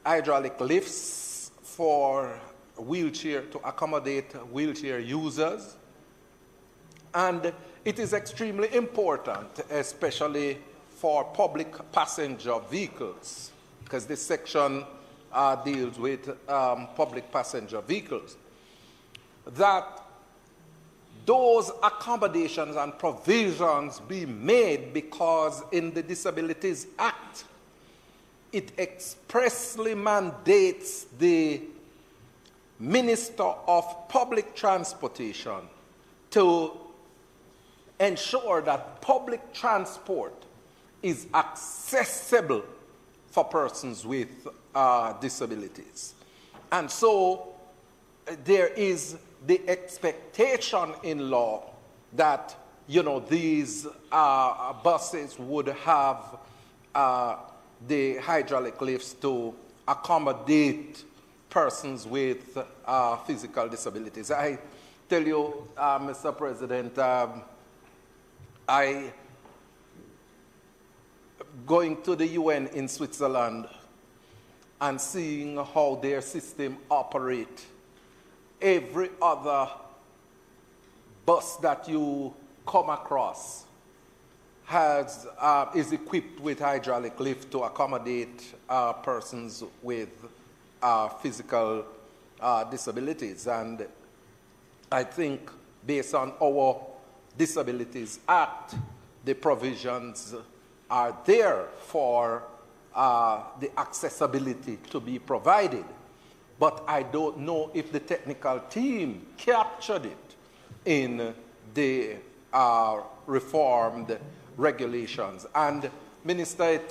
hydraulic lifts for wheelchair to accommodate wheelchair users. And it is extremely important, especially for public passenger vehicles, because this section deals with public passenger vehicles, that those accommodations and provisions be made, because in the Disabilities Act, it expressly mandates the Minister of Public Transportation to ensure that public transport is accessible for persons with disabilities. And so there is the expectation in law that, these buses would have the hydraulic lifts to accommodate persons with physical disabilities. I tell you, Mr. President, I going to the UN in Switzerland and seeing how their system operates. Every other bus that you come across is equipped with hydraulic lift to accommodate persons with physical disabilities. And I think based on our Disabilities Act, the provisions are there for the accessibility to be provided. But I don't know if the technical team captured it in the reformed regulations. And Minister,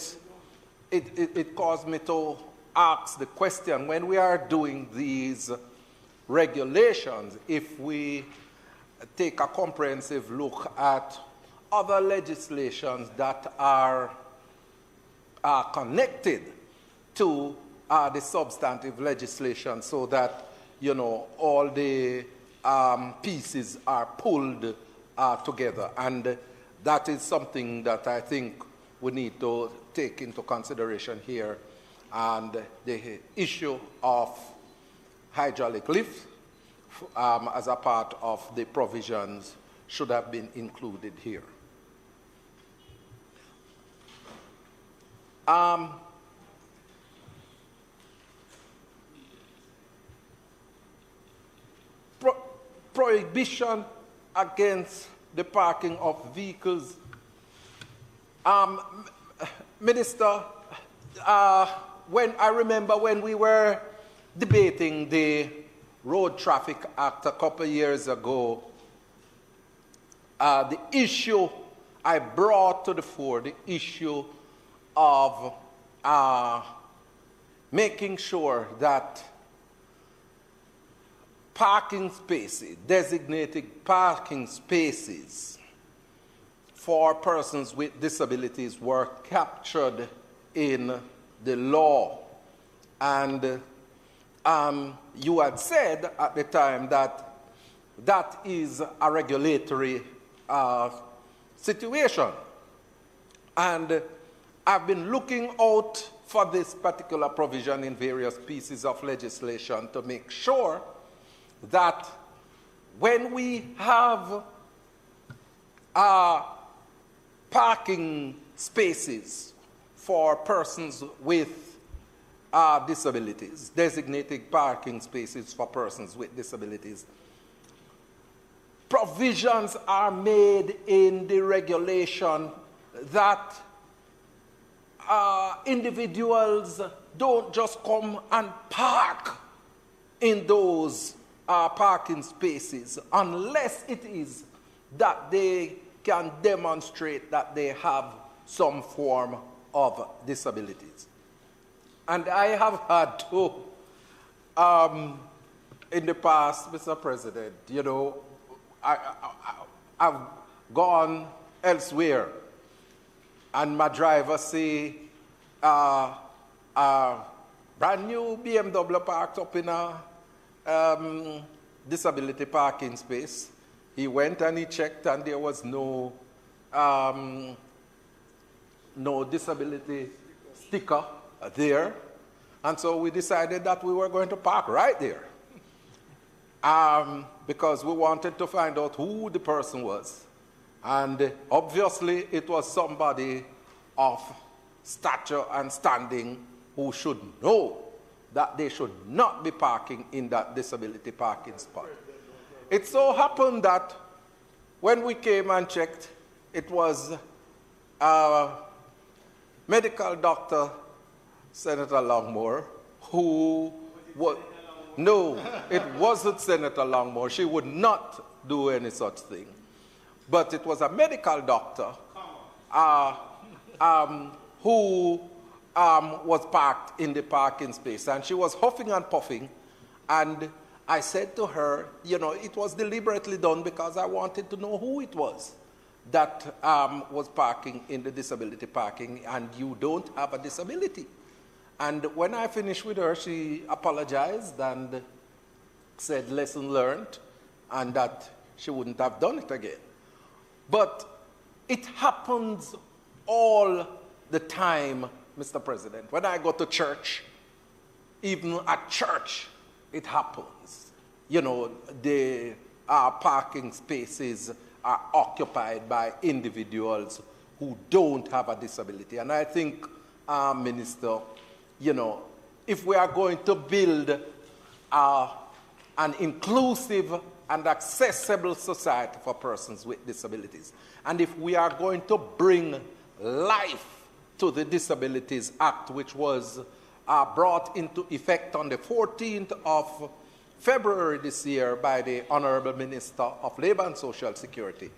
it caused me to ask the question, when we are doing these regulations, if we take a comprehensive look at other legislations that are connected to the substantive legislation, so that, all the pieces are pulled together. And that is something that I think we need to take into consideration here. And the issue of hydraulic lift as a part of the provisions should have been included here. Prohibition against the parking of vehicles. Minister, when I remember when we were debating the Road Traffic Act a couple of years ago, the issue I brought to the fore, the issue of making sure that parking spaces, designated parking spaces for persons with disabilities were captured in the law. And you had said at the time that that is a regulatory situation. And I've been looking out for this particular provision in various pieces of legislation to make sure that when we have parking spaces for persons with disabilities, designated parking spaces for persons with disabilities, provisions are made in the regulation that individuals don't just come and park in those parking spaces unless it is that they can demonstrate that they have some form of disabilities. And I have had to, in the past, Mr. President, I've gone elsewhere and my driver say, brand new BMW parked up in a disability parking space. He went and he checked and there was no disability sticker there. And so we decided that we were going to park right there. Because we wanted to find out who the person was. And obviously it was somebody of stature and standing who should know that they should not be parking in that disability parking spot. It so happened that when we came and checked, it was medical doctor, Senator Longmore, who was... No, it wasn't Senator Longmore. She would not do any such thing. But it was a medical doctor who was parked in the parking space. And she was huffing and puffing. And I said to her, you know, it was deliberately done because I wanted to know who it was that was parking in the disability parking, and you don't have a disability. And when I finished with her, she apologized and said lesson learned, and that she wouldn't have done it again. But it happens all the time, Mr. President. When I go to church, even at church, it happens. You know, the parking spaces are occupied by individuals who don't have a disability. And I think, Minister, you know, if we are going to build an inclusive and accessible society for persons with disabilities, and if we are going to bring life to the Disabilities Act, which was brought into effect on the 14th of February this year by the Honourable Minister of Labour and Social Security,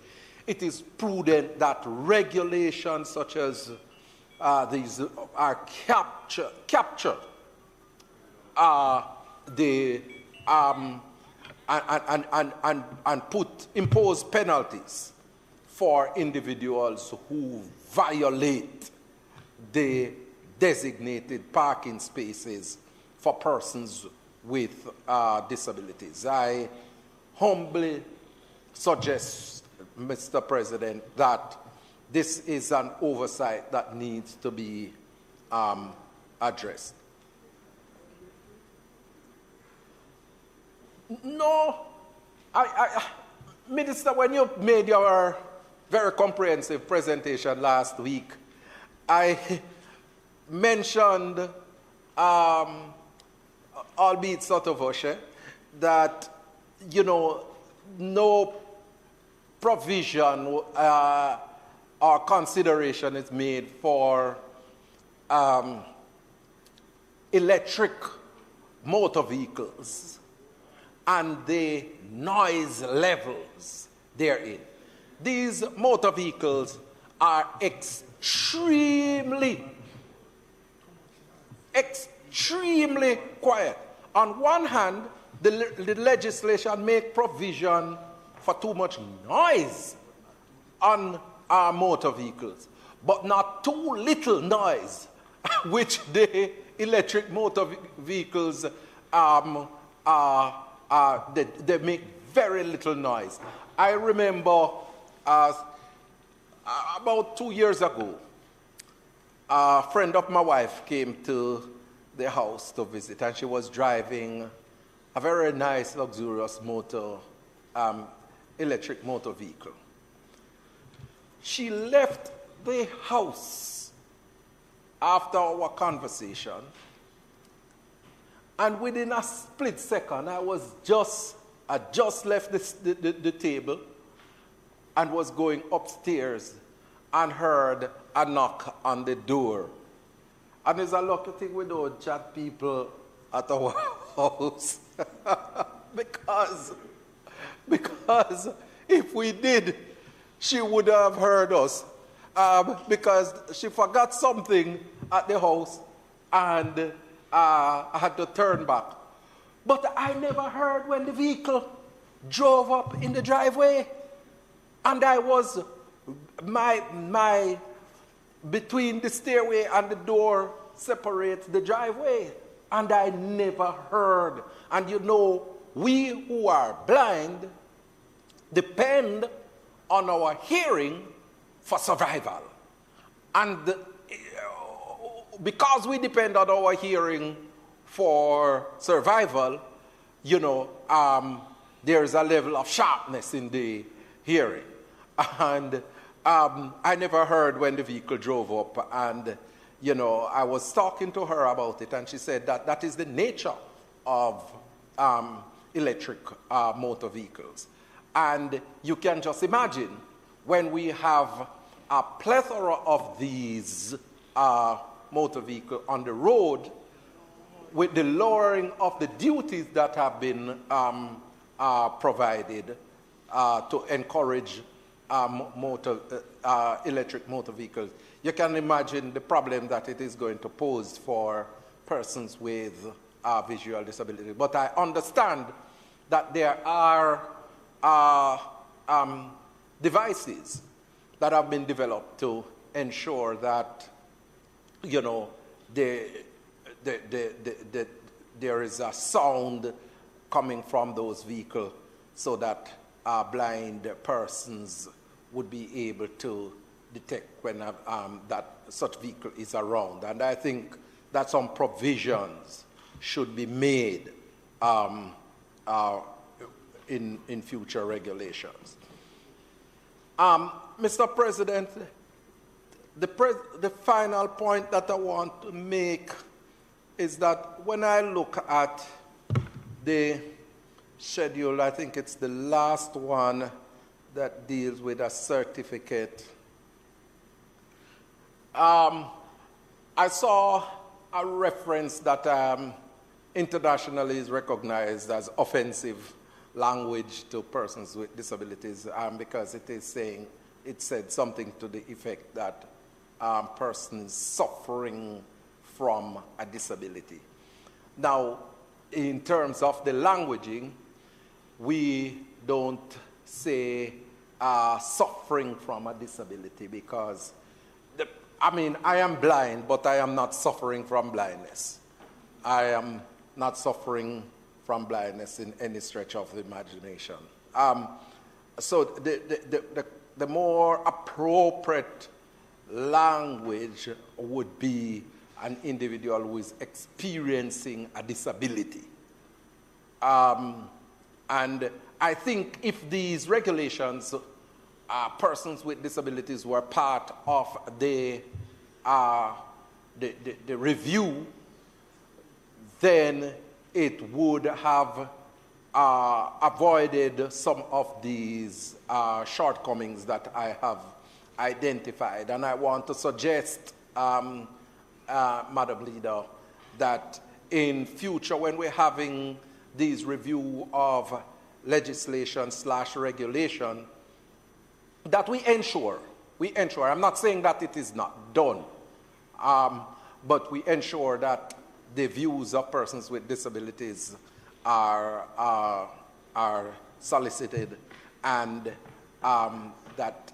it is prudent that regulations such as these are captured and impose penalties for individuals who violate the designated parking spaces for persons with disabilities. I humbly suggest, Mr. President, that this is an oversight that needs to be addressed. No, Minister, when you made your very comprehensive presentation last week, I mentioned, albeit sort of hush, that, you know, no provision or consideration is made for electric motor vehicles and the noise levels therein. These motor vehicles are extremely quiet. On one hand, the legislation makes provision for too much noise on our motor vehicles, but not too little noise, which the electric motor vehicles, they make very little noise. I remember about 2 years ago, a friend of my wife came to the house to visit, and she was driving a very nice, luxurious electric motor vehicle. She left the house after our conversation, and within a split second, I just left the table and was going upstairs and heard a knock on the door. And it's a lucky thing we don't chat people at our house. because if we did, she would have heard us. Because she forgot something at the house and I had to turn back. But I never heard when the vehicle drove up in the driveway. And I was, between the stairway and the door separates the driveway. And I never heard. And you know, we who are blind depend on our hearing for survival. And because we depend on our hearing for survival, you know, there's a level of sharpness in the hearing. And I never heard when the vehicle drove up, and, you know, I was talking to her about it, and she said that that is the nature of electric motor vehicles. And you can just imagine when we have a plethora of these motor vehicles on the road, with the lowering of the duties that have been provided to encourage electric motor vehicles, you can imagine the problem that it is going to pose for persons with visual disability. But I understand that there are devices that have been developed to ensure that, you know, there is a sound coming from those vehicles so that blind persons would be able to detect when that such vehicle is around. And I think that some provisions should be made in future regulations. Mr. President, the final point that I want to make is that when I look at the schedule, I think it's the last one that deals with a certificate. I saw a reference that internationally is recognized as offensive language to persons with disabilities, because it said something to the effect that persons suffering from a disability. Now, in terms of the languaging, we don't say suffering from a disability, because I am blind, but I am not suffering from blindness. I am not suffering from blindness in any stretch of the imagination. So the more appropriate language would be an individual who is experiencing a disability. And I think if these regulations, persons with disabilities were part of the review, then it would have avoided some of these shortcomings that I have identified. And I want to suggest, Madam Leader, that in future, when we're having these review of legislation / regulation, that we ensure, I'm not saying that it is not done, but we ensure that the views of persons with disabilities are solicited, and that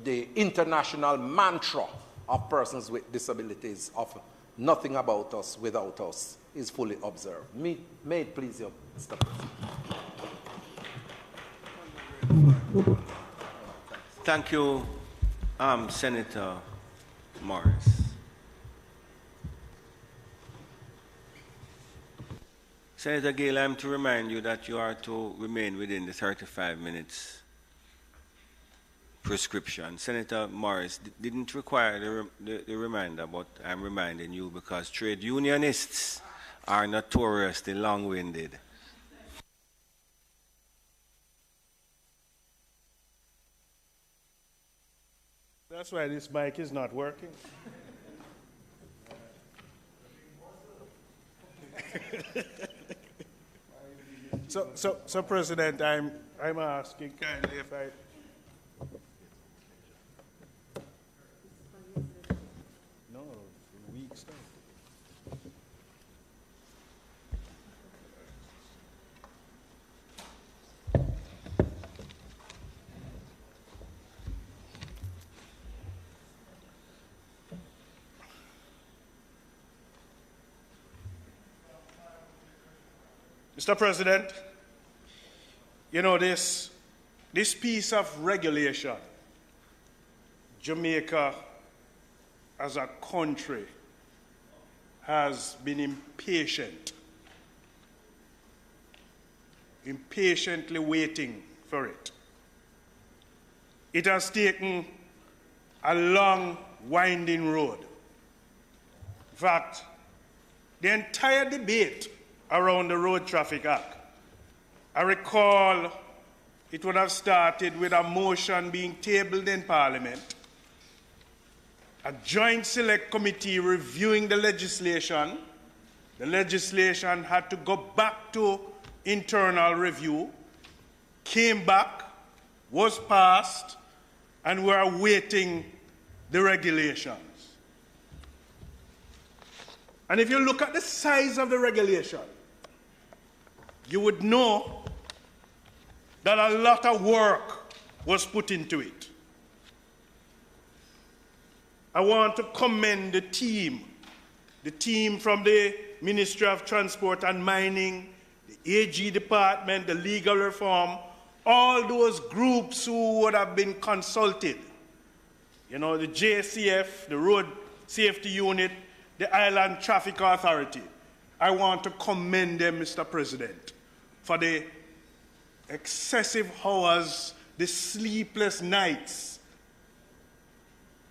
the international mantra of persons with disabilities of nothing about us without us is fully observed. May it please you, Mr. President. Thank you, Senator Morris. Senator Gale, I'm to remind you that you are to remain within the 35 minutes prescription. Senator Morris didn't require the reminder, but I'm reminding you because trade unionists are notoriously long-winded. That's why this mic is not working. So President, I'm asking kindly if I. No, weeks now. Mr. President, you know, this piece of regulation, Jamaica as a country has been impatient impatiently waiting for it. It has taken a long, winding road. In fact, the entire debate around the Road Traffic Act, I recall it would have started with a motion being tabled in Parliament, a joint select committee reviewing the legislation. The legislation had to go back to internal review, came back, was passed, and we're awaiting the regulations. And if you look at the size of the regulation, you would know that a lot of work was put into it. I want to commend the team from the Ministry of Transport and Mining, the AG department, the legal reform, all those groups who would have been consulted. You know, the JCF, the Road Safety Unit, the Island Traffic Authority. I want to commend them, Mr. President, for the excessive hours, the sleepless nights,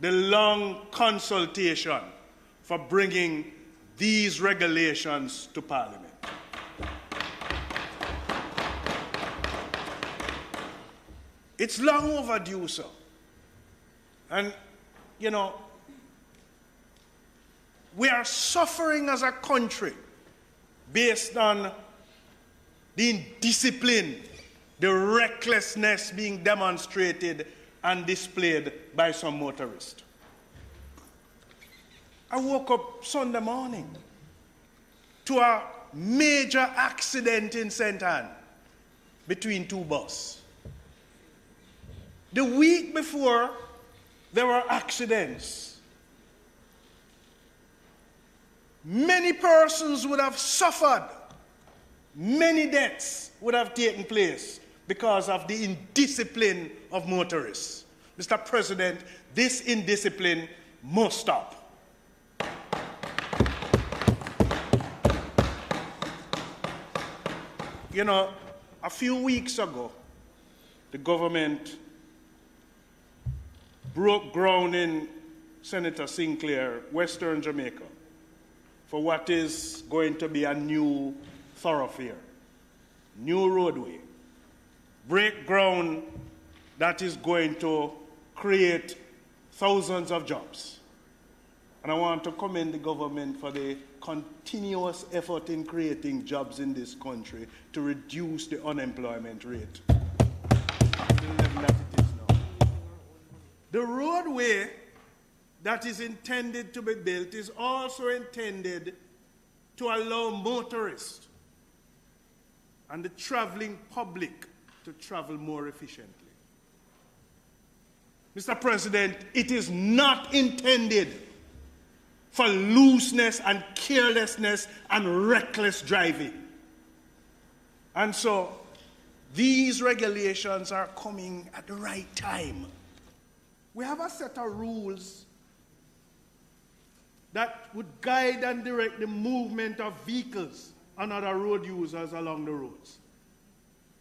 the long consultation for bringing these regulations to Parliament. It's long overdue, sir. And, you know, we are suffering as a country based on the indiscipline, the recklessness being demonstrated and displayed by some motorists. I woke up Sunday morning to a major accident in St. Anne between two buses. The week before, there were accidents. Many persons would have suffered. Many deaths would have taken place because of the indiscipline of motorists. Mr. President, this indiscipline must stop. You know, a few weeks ago, the government broke ground in Senator Sinclair, Western Jamaica, for what is going to be a new thoroughfare, new roadway, break ground that is going to create thousands of jobs. And I want to commend the government for the continuous effort in creating jobs in this country to reduce the unemployment rate to the level that it is now. The roadway that is intended to be built is also intended to allow motorists and the traveling public to travel more efficiently. Mr. President, it is not intended for looseness and carelessness and reckless driving. And so these regulations are coming at the right time. We have a set of rules that would guide and direct the movement of vehicles and other road users along the roads.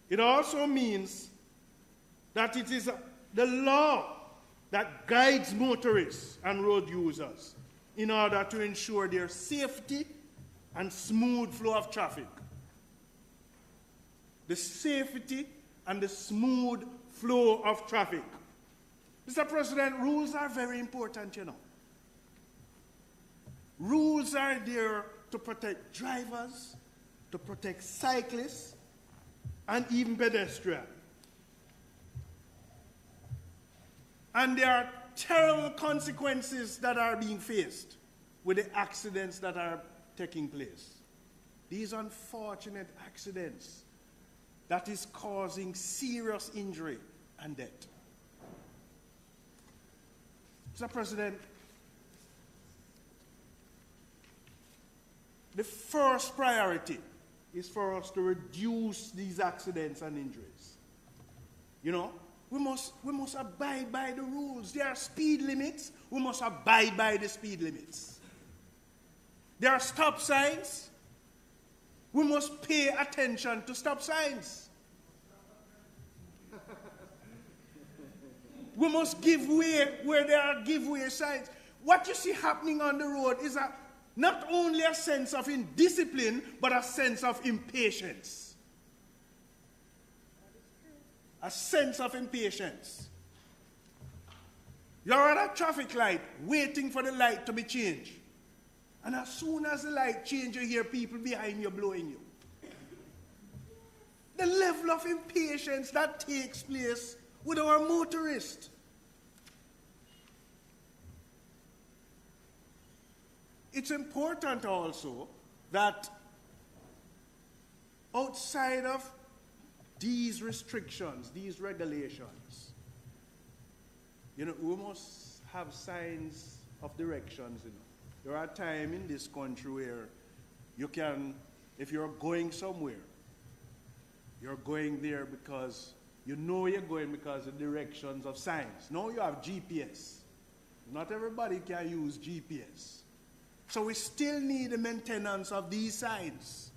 It also means that it is the law that guides motorists and road users in order to ensure their safety and smooth flow of traffic. The safety and the smooth flow of traffic. Mr. President, rules are very important, you know. Rules are there to protect drivers, to protect cyclists, and even pedestrians. And there are terrible consequences that are being faced with the accidents that are taking place. These unfortunate accidents that is causing serious injury and death. Mr. President, the first priority is for us to reduce these accidents and injuries. You know, we must abide by the rules. There are speed limits. We must abide by the speed limits. There are stop signs. We must pay attention to stop signs. We must give way where there are giveaway signs. What you see happening on the road is not only a sense of indiscipline, but a sense of impatience. A sense of impatience. You're at a traffic light waiting for the light to be changed. And as soon as the light changes, you hear people behind you blowing you. The level of impatience that takes place with our motorists. It's important also that outside of these restrictions, these regulations, we must have signs of directions. There are times in this country where you can, if you're going somewhere, you're going there because you know you're going because of directions of signs. Now you have GPS. Not everybody can use GPS. So we still need the maintenance of these signs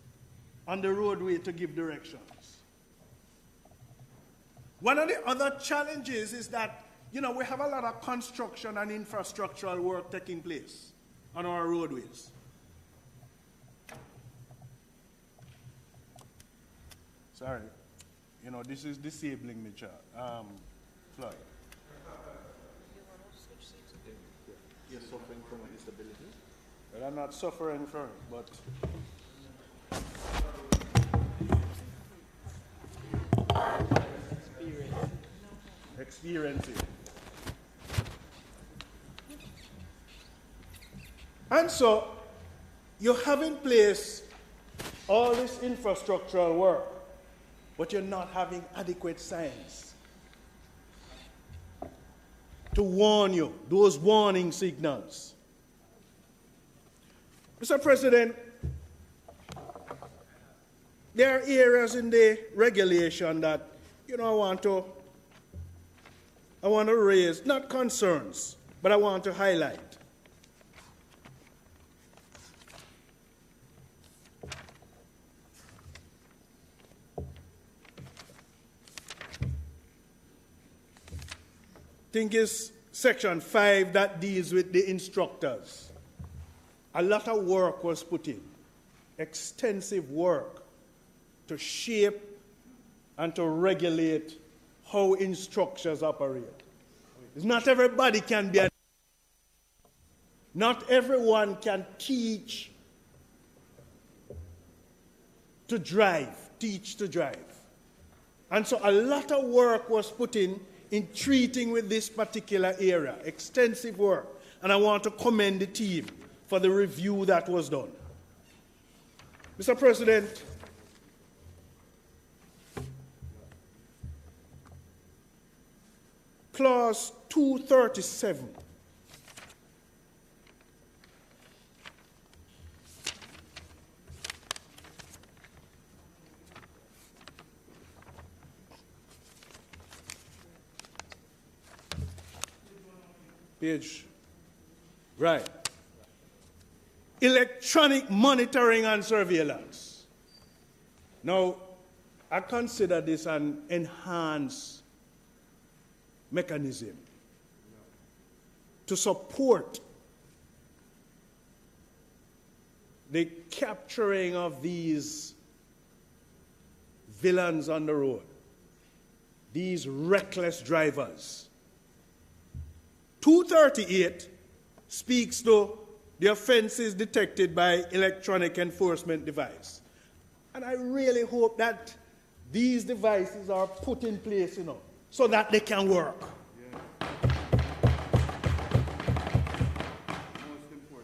on the roadway to give directions. One of the other challenges is that, we have a lot of construction and infrastructural work taking place on our roadways. Sorry, this is disabling me, Floyd. You're suffering from a disability? Well, I'm not suffering from it, but experiencing. And so, you have in place all this infrastructural work, but you're not having adequate signs to warn you, those warning signals. Mr. President, there are areas in the regulation that, I want to raise, not concerns, but I want to highlight. I think it's section 5 that deals with the instructors. A lot of work was put in, extensive work, to shape and to regulate how instructors operate. Not everybody can be not everyone can teach to drive. And so a lot of work was put in treating with this particular area, extensive work. And I want to commend the team for the review that was done. Mr. President, Clause 237 page, right. Electronic monitoring and surveillance. Now, I consider this an enhanced mechanism to support the capturing of these villains on the road, these reckless drivers. 238 speaks to the offenses detected by electronic enforcement device. And I really hope that these devices are put in place, so that they can work. Yeah.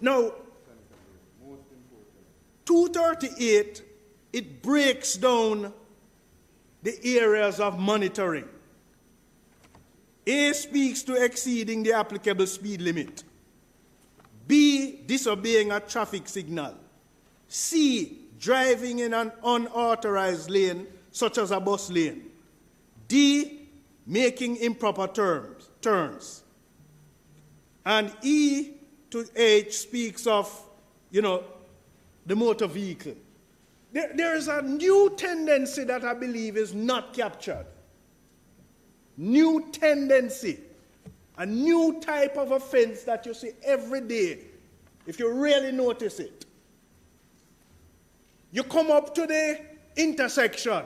Now, 238, it breaks down the areas of monitoring. A speaks to exceeding the applicable speed limit. B, disobeying a traffic signal. C, driving in an unauthorized lane, such as a bus lane. D, making improper turns. And E to H speaks of, the motor vehicle. There is a new tendency that I believe is not captured. New tendency. A new type of offense that you see every day, if you really notice it. You come up to the intersection,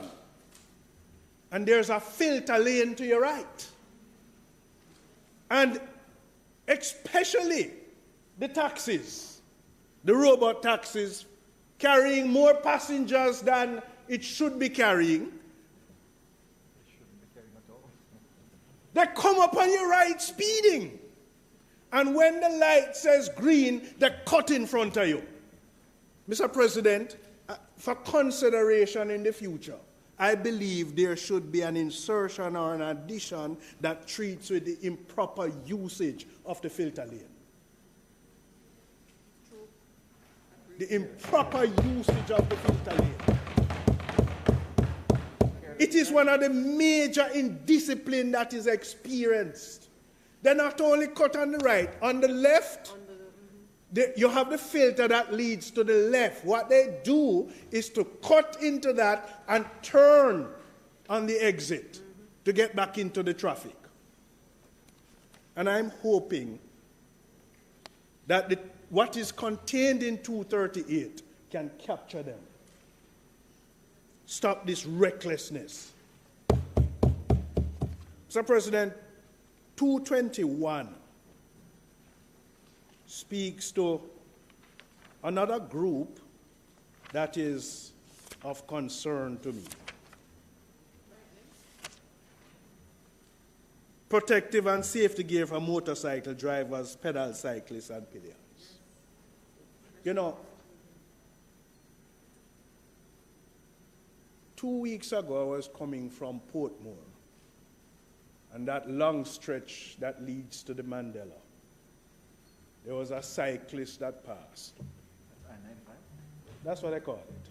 and there's a filter lane to your right. And especially the taxis, the robot taxis, carrying more passengers than it should be carrying. They come up on your right speeding. And when the light says green, they cut in front of you. Mr. President, for consideration in the future, I believe there should be an insertion or an addition that treats with the improper usage of the filter lane. The improper usage of the filter lane. It is one of the major indiscipline that is experienced. They not only cut on the right, on the left, you have the filter that leads to the left. What they do is to cut into that and turn on the exit to get back into the traffic. And I'm hoping that what is contained in 238 can capture them. Stop this recklessness. Mr. President, 221 speaks to another group that is of concern to me. Protective and safety gear for motorcycle drivers, pedal cyclists, and pillions. You know, 2 weeks ago I was coming from Portmore, and that long stretch that leads to the Mandela. There was a cyclist that passed. That's what I call it.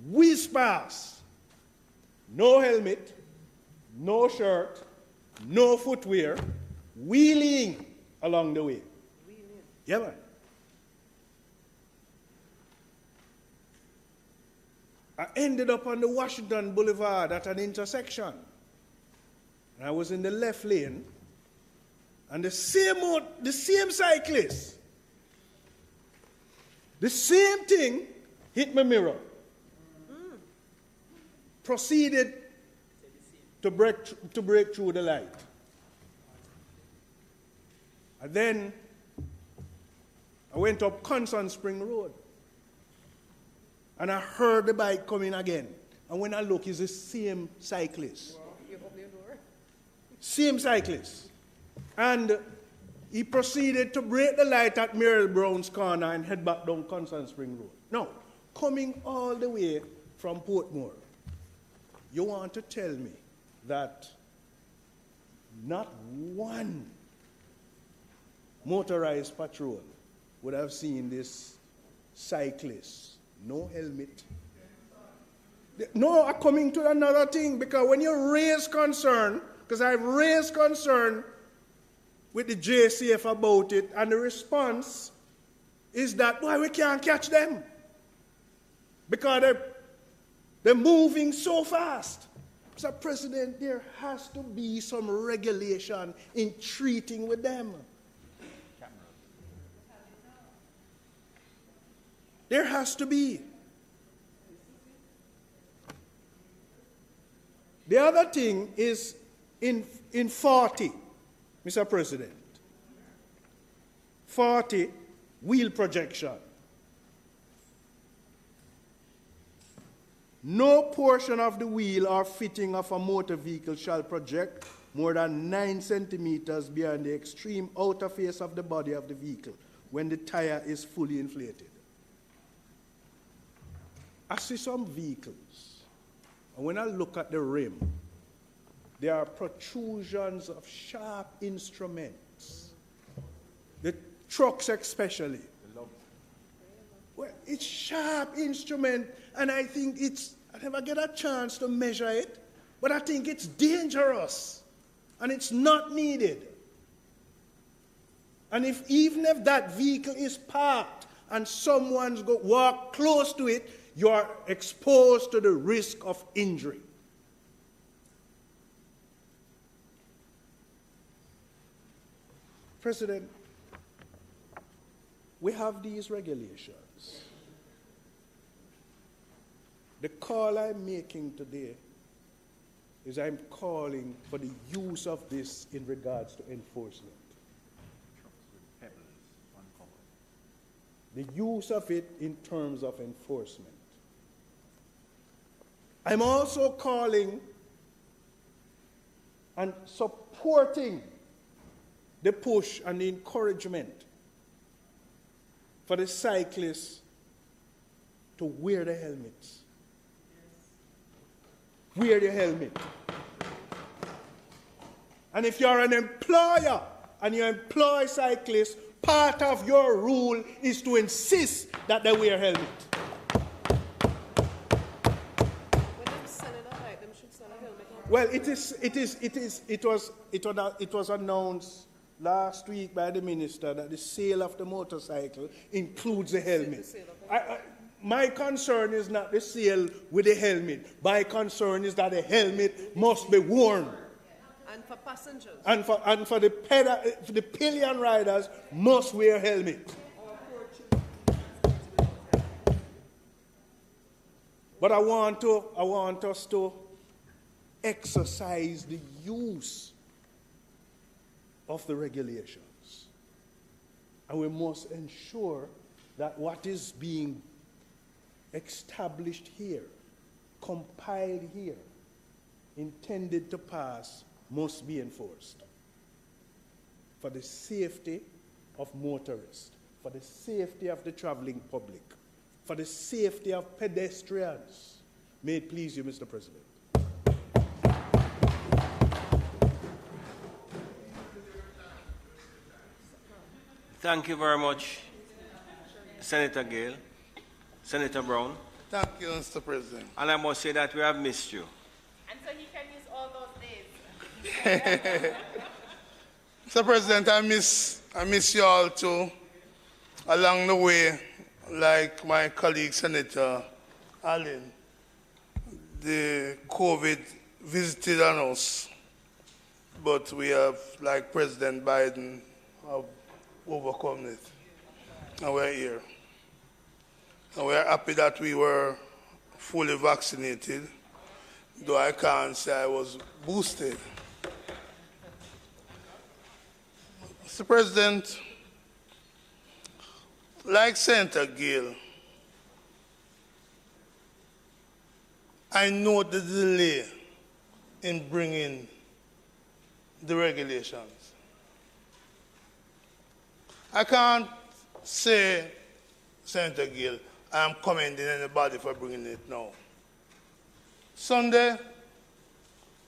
Whiz pass. No helmet, no shirt, no footwear, wheeling along the way. Yeah, man. I ended up on the Washington Boulevard at an intersection. And I was in the left lane, and the same cyclist, the same thing hit my mirror. Proceeded to break through the light. And then I went up Constant Spring Road. And I heard the bike coming again. And when I look, it's the same cyclist. Wow. You open your door? Same cyclist. And he proceeded to break the light at Mary Brown's corner and head back down Constant Spring Road. No, coming all the way from Portmore. You want to tell me that not one motorized patrol would have seen this cyclist? No helmet. No, I'm coming to another thing, because when you raise concern, because I've raised concern with the JCF about it, and the response is that, why we can't catch them? Because they're moving so fast. Mr. President, there has to be some regulation in treating with them. There has to be. The other thing is in 40, Mr. President. 40, wheel projection. No portion of the wheel or fitting of a motor vehicle shall project more than 9 centimeters beyond the extreme outer face of the body of the vehicle when the tire is fully inflated. I see some vehicles, and when I look at the rim, there are protrusions of sharp instruments. The trucks especially. Well, it's sharp instrument, and I think I never get a chance to measure it, but I think it's dangerous, and it's not needed. And even if that vehicle is parked and someone's walk close to it, you are exposed to the risk of injury. President, we have these regulations. The call I'm making today is I'm calling for the use of this in regards to enforcement. The use of it in terms of enforcement. I'm also calling and supporting the push and the encouragement for the cyclists to wear the helmets. Wear the helmet. And if you're an employer and you employ cyclists, part of your rule is to insist that they wear helmet. Well, it was announced last week by the minister that the sale of the motorcycle includes a helmet. My concern is not the sale with the helmet. My concern is that the helmet must be worn. And for passengers. And for the pillion riders must wear helmet. But I want us to exercise the use of the regulations. And we must ensure that what is being established here, compiled here, intended to pass, must be enforced for the safety of motorists, for the safety of the traveling public, for the safety of pedestrians. May it please you, Mr. President. Thank you very much, Senator Gale. Senator Brown. Thank you, Mr. President. And I must say that we have missed you. And so he can use all those days. Mr. President, I miss you all too. Along the way, like my colleague Senator Allen, the COVID visited on us, but we have, like President Biden, have overcome it, and we're here. And we're happy that we were fully vaccinated, though I can't say I was boosted. Mr. President, like Senator Gale, I know the delay in bringing the regulations. I can't say, Senator Gale, I'm commending anybody for bringing it now. Sunday,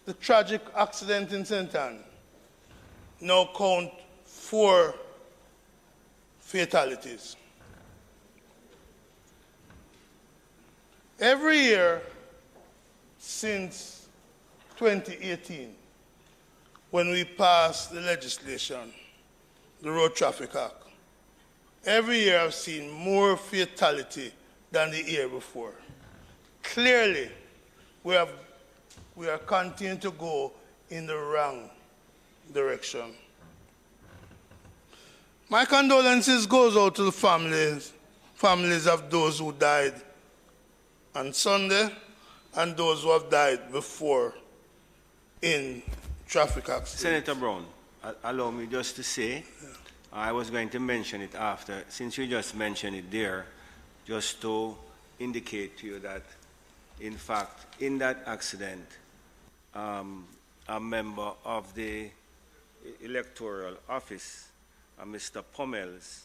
the tragic accident in St. Anne now count 4 fatalities. Every year since 2018, when we passed the legislation, the Road Traffic Act, every year I've seen more fatality than the year before. Clearly, we are continuing to go in the wrong direction. My condolences goes out to the families of those who died on Sunday and those who have died before in traffic accidents. Senator Brown, allow me just to say, I was going to mention it after, since you just mentioned it there, just to indicate to you that, in fact, in that accident, a member of the electoral office, Mr. Pommels,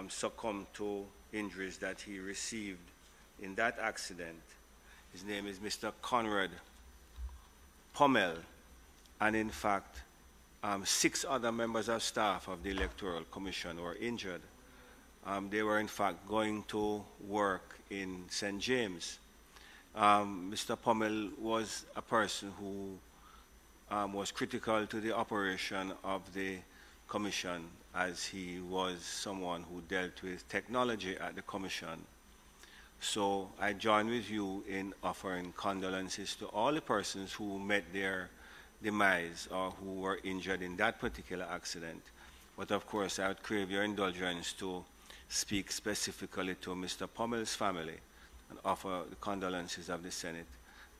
succumbed to injuries that he received in that accident. His name is Mr. Conrad Pommel, and in fact, 6 other members of staff of the Electoral Commission were injured. They were in fact going to work in St. James. Mr. Pommel was a person who was critical to the operation of the Commission, as he was someone who dealt with technology at the Commission. So I join with you in offering condolences to all the persons who met their demise or who were injured in that particular accident. But of course, I would crave your indulgence to speak specifically to Mr. Pommel's family and offer the condolences of the Senate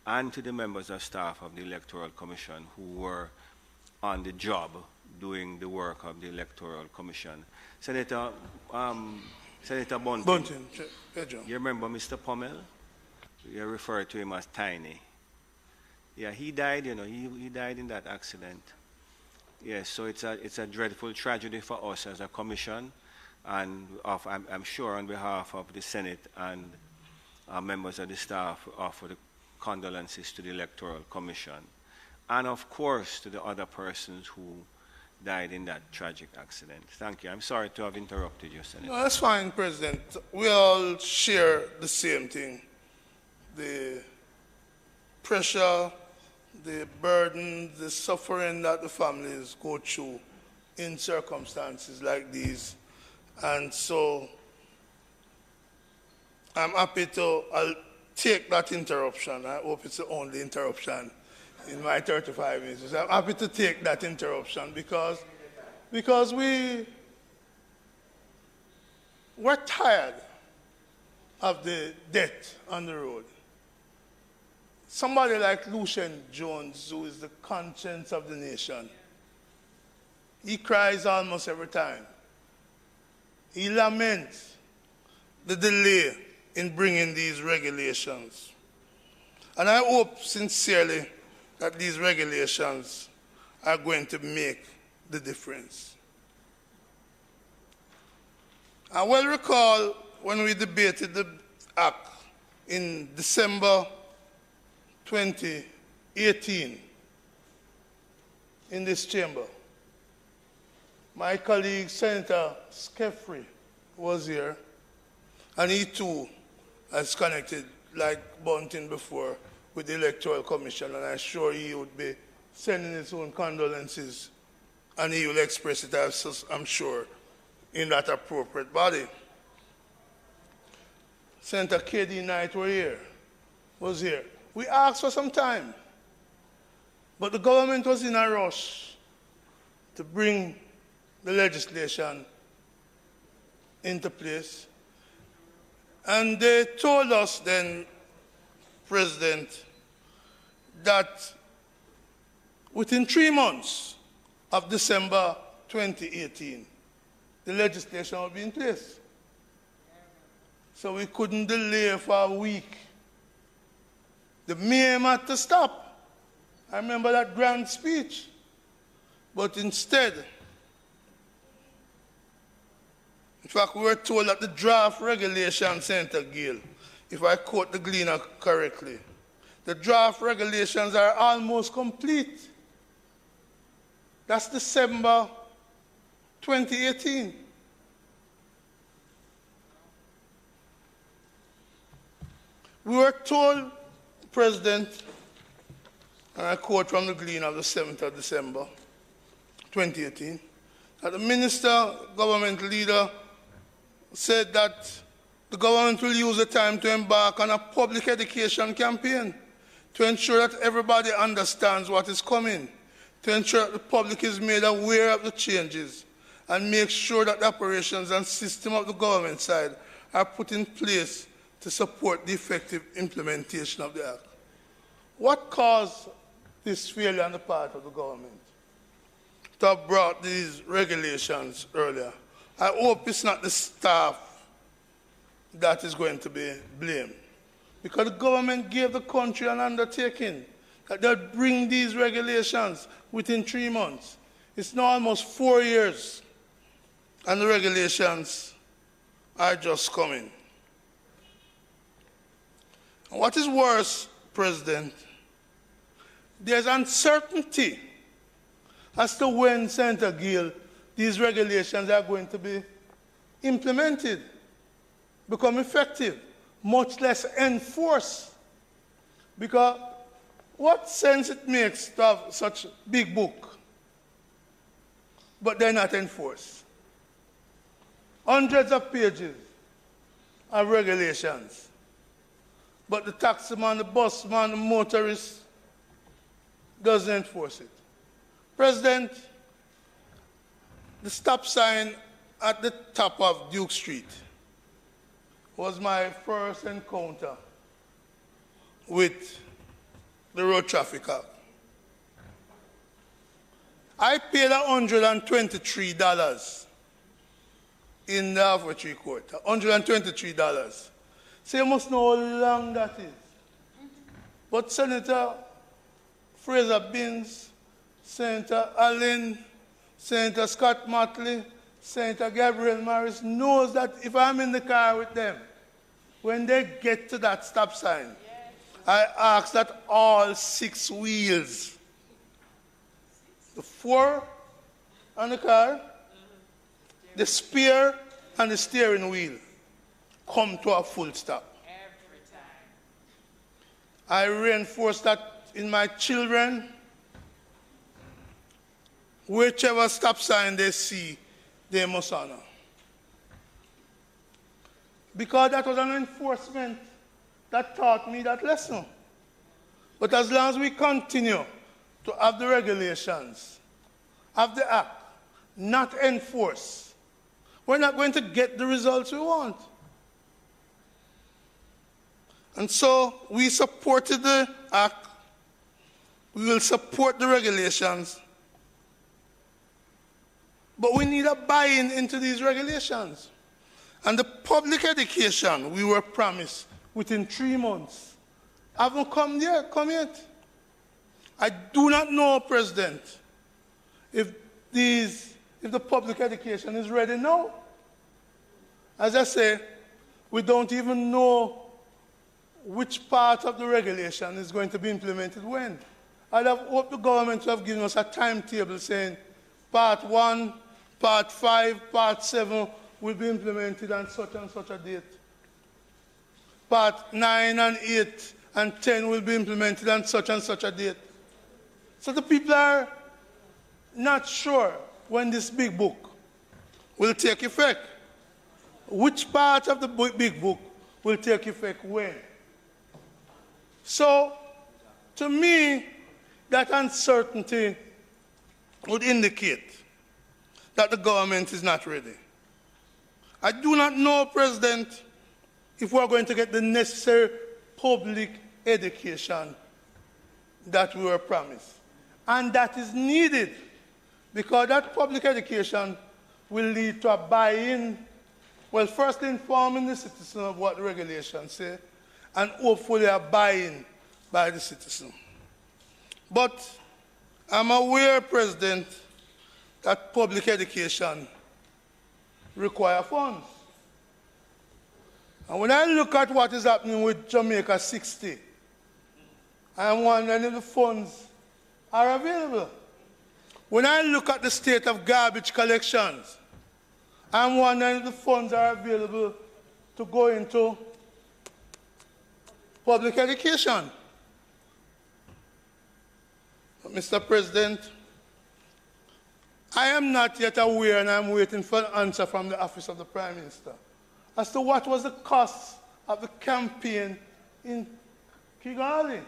and to the members of staff of the Electoral Commission who were on the job doing the work of the Electoral Commission. Senator Bunting, you remember Mr. Pommel? You refer to him as Tiny. Yeah, he died, you know, he died in that accident. Yes, so it's a dreadful tragedy for us as a commission, and I'm sure on behalf of the Senate and members of the staff, offer the condolences to the Electoral Commission, and of course to the other persons who died in that tragic accident. Thank you. I'm sorry to have interrupted you, Senator. No, that's fine, President. We all share the same thing. The pressure, the burden, the suffering that the families go through in circumstances like these. And so I'm happy to I'll take that interruption. I hope it's the only interruption in my 35 minutes. I'm happy to take that interruption because we're tired of the death on the road. Somebody like Lucian Jones, who is the conscience of the nation, he cries almost every time. He laments the delay in bringing these regulations. And I hope sincerely that these regulations are going to make the difference. I well recall when we debated the Act in December 2018 in this chamber. My colleague, Senator Skeffrey, was here, and he too has connected, like Bunting before, with the Electoral Commission, and I'm sure he would be sending his own condolences, and he will express it, I'm sure, in that appropriate body. Senator K.D. Knight was here. We asked for some time, but the government was in a rush to bring the legislation into place. And they told us then, President, that within 3 months of December 2018, the legislation would be in place. So we couldn't delay for a week. The mayor had to stop. I remember that grand speech. But instead, in fact, we were told that the draft regulation, Senator Gill, if I quote the Gleaner correctly, the draft regulations are almost complete. That's December 2018. We were told, President, and I quote from the Gleaner of the 7th of December 2018, that the minister, government leader, said that the government will use the time to embark on a public education campaign to ensure that everybody understands what is coming, to ensure that the public is made aware of the changes, and make sure that the operations and system of the government side are put in place to support the effective implementation of the Act. What caused this failure on the part of the government to have brought these regulations earlier? I hope it's not the staff that is going to be blamed, because the government gave the country an undertaking that they'll bring these regulations within 3 months. It's now almost 4 years, and the regulations are just coming. And what is worse, President, there's uncertainty as to when, Senator Gill, these regulations are going to be implemented, become effective, much less enforced. Because what sense it makes to have such a big book, but they're not enforced? Hundreds of pages of regulations, but the taximan, the busman, the motorist doesn't enforce it. President, the stop sign at the top of Duke Street was my first encounter with the Road Traffic Act. I paid $123 in the arbitrary court, $123. So you must know how long that is. But Senator Fraser Binns, Senator Allen, Senator Scott Motley, Senator Gabriel Morris knows that if I'm in the car with them, when they get to that stop sign, I ask that all 6 wheels, the 4 on the car, the spare and the steering wheel, come to a full stop. Every time. I reinforce that in my children. Whichever stop sign they see, they must honor. Because that was an enforcement that taught me that lesson. But as long as we continue to have the regulations, have the act, not enforce, we're not going to get the results we want. And so we supported the act. We will support the regulations. But we need a buy-in into these regulations. And the public education we were promised within 3 months haven't come yet. I do not know, President, if the public education is ready now. As I say, we don't even know which part of the regulation is going to be implemented when. I'd have hoped the government to have given us a timetable saying part 1, part 5, part 7 will be implemented on such and such a date. Part 9 and 8 and 10 will be implemented on such and such a date. So the people are not sure when this big book will take effect. Which part of the big book will take effect when? So, to me, that uncertainty would indicate that the government is not ready. I do not know, President, if we are going to get the necessary public education that we were promised. And that is needed because that public education will lead to a buy-in, well, first informing the citizen of what the regulations say, and hopefully a buy-in by the citizen. But I'm aware, President, that public education requires funds. And when I look at what is happening with Jamaica 60, I'm wondering if the funds are available. When I look at the state of garbage collections, I'm wondering if the funds are available to go into public education. But Mr. President, I am not yet aware, and I'm waiting for an answer from the Office of the Prime Minister, as to what was the cost of the campaign in Kigali.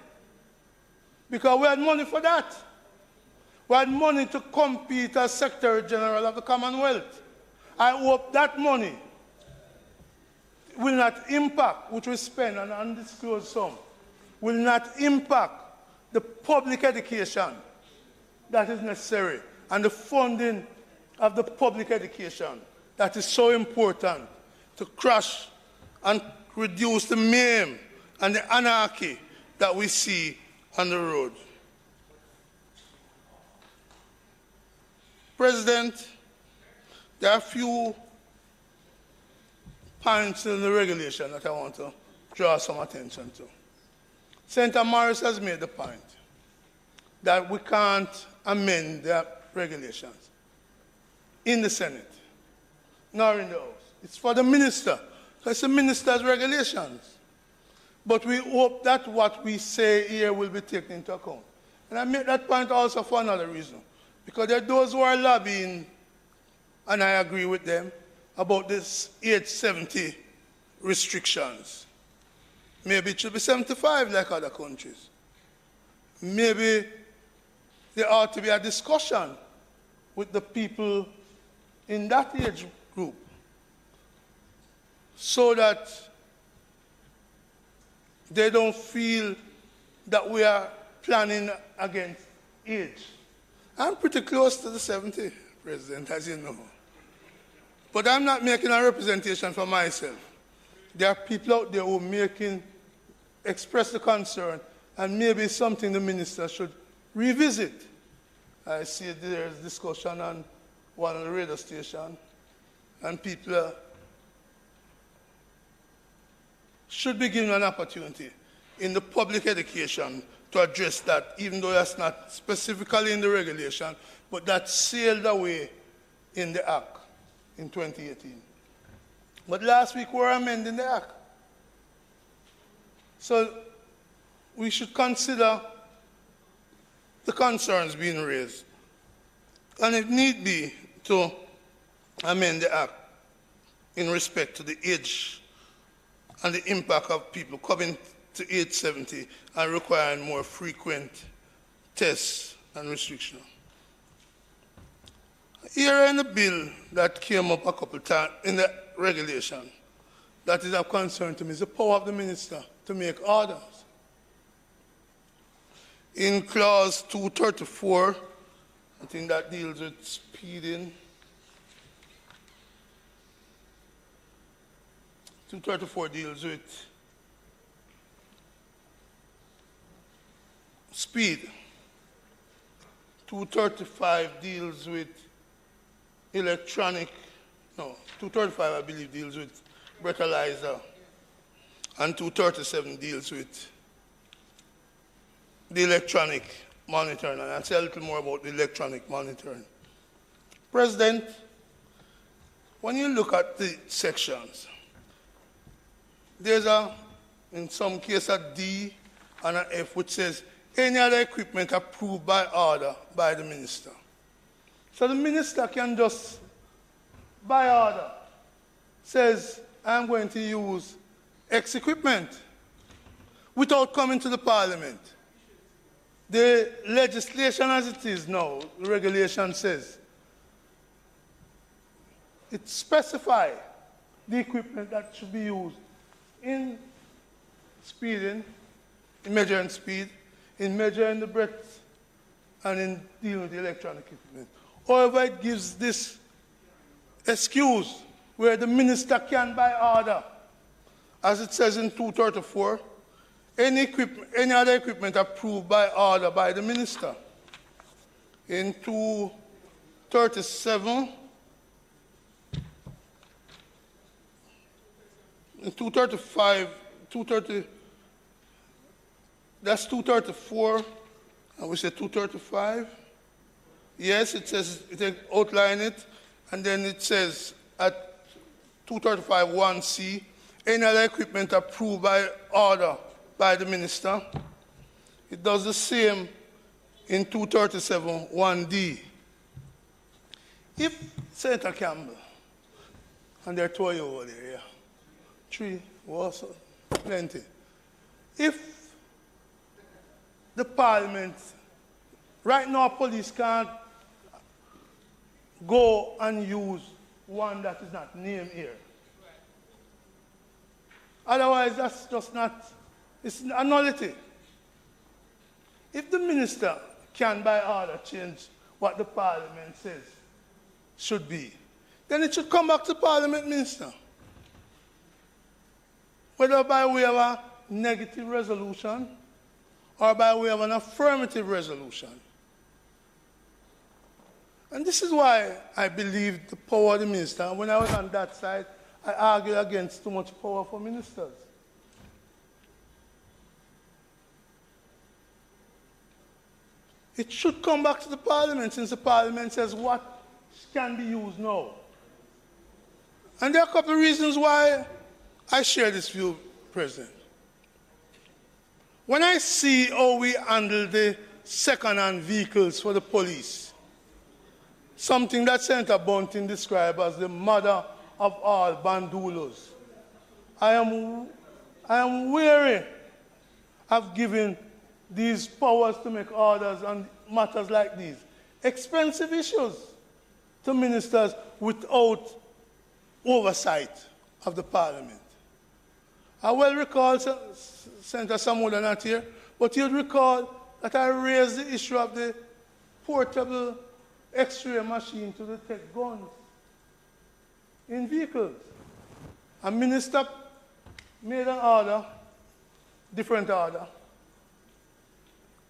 Because we had money for that. We had money to compete as Secretary General of the Commonwealth. I hope that money will not impact, which we spend an undisclosed sum, will not impact the public education that is necessary and the funding of the public education that is so important to crush and reduce the mayhem and the anarchy that we see on the road. President, there are a few points in the regulation that I want to draw some attention to. Senator Morris has made the point that we can't amend the regulations in the Senate, nor in the House. It's for the minister. So it's the minister's regulations. But we hope that what we say here will be taken into account. And I make that point also for another reason. Because there are those who are lobbying, and I agree with them, about this age 70 restrictions. Maybe it should be 75 like other countries. Maybe there ought to be a discussion with the people in that age group so that they don't feel that we are planning against age. I'm pretty close to the 70, President, as you know. But I'm not making a representation for myself. There are people out there who express the concern, and maybe something the minister should revisit. I see there's discussion on one of the radio stations, and people should be given an opportunity in the public education to address that, even though that's not specifically in the regulation, but that sailed away in the Act in 2018. But last week we were amending the Act. So we should consider the concerns being raised, and if need be, to amend the Act in respect to the age and the impact of people coming to age 70 and requiring more frequent tests and restrictions. Here in the bill that came up a couple of times in the regulation that is of concern to me is the power of the minister to make orders. In clause 234, I think that deals with speeding. 234 deals with speed. 235 deals with 235 I believe deals with breathalyzer, and 237 deals with the electronic monitoring, and I'll say a little more about the electronic monitoring. President, when you look at the sections, there's in some cases a D and an F which says any other equipment approved by order by the minister. So the minister can just, by order, says, I'm going to use X equipment without coming to the parliament. The legislation as it is now, the regulation says, it specifies the equipment that should be used in speeding, in measuring speed, in measuring the breath, and in dealing with the electronic equipment. However, it gives this excuse where the minister can, by order, as it says in 234, any other equipment approved by order by the minister. In 237, in 235, 230, that's 234, and we say 235. Yes, it says, it outline it, and then it says at 235 1C, any other equipment approved by order by the minister. It does the same in 237 1D. If Senator Campbell, and there are 2 over there, yeah, 3, also plenty. If the parliament, right now police can't go and use one that is not named here. Otherwise, that's just not, it's a nullity. If the minister can, by order, change what the parliament says should be, then it should come back to parliament, minister. Whether by way of a negative resolution or by way of an affirmative resolution. And this is why I believe the power of the minister. And when I was on that side, I argued against too much power for ministers. It should come back to the parliament, since the parliament says what can be used now. And there are a couple of reasons why I share this view, President. When I see how we handle the second-hand vehicles for the police, something that Senator Bunting described as the mother of all bandulos, I am weary of giving these powers to make orders on matters like these, expensive issues, to ministers without oversight of the Parliament. I well recall, Senator Samuda not here, but you'll recall that I raised the issue of the portable X-ray machine to detect guns in vehicles. A minister made an order, different order.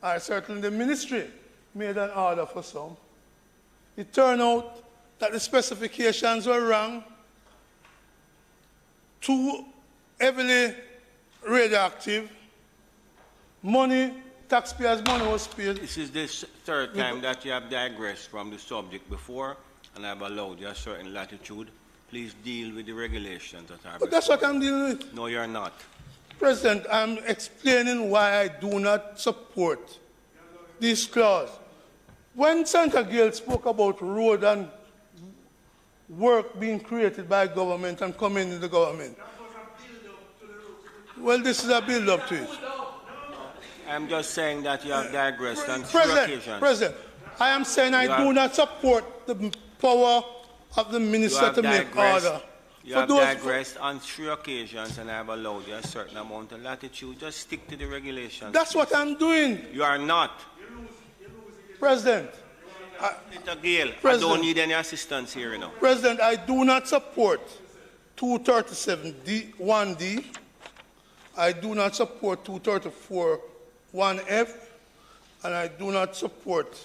Or certainly the ministry made an order for some. It turned out that the specifications were wrong, too heavily radioactive, money, taxpayers' money was paid. This is the third time that you have digressed from the subject before, and I've allowed you a certain latitude. Please deal with the regulations that are. But that's what I'm dealing with. No, you're not. President, I'm explaining why I do not support this clause. When Senator Gale spoke about road and work being created by government and coming in the government, well, this is a build-up to it. I'm just saying that you have digressed on three occasions. President, I am saying I do not support the power of the minister to make order. You have digressed on three occasions, and I have allowed you a certain amount of latitude. Just stick to the regulations. That's what I'm doing. You are not. President. Mr. Gale, I don't need any assistance here, you know. President, I do not support 237D, 1D. I do not support 234, 1F. And I do not support,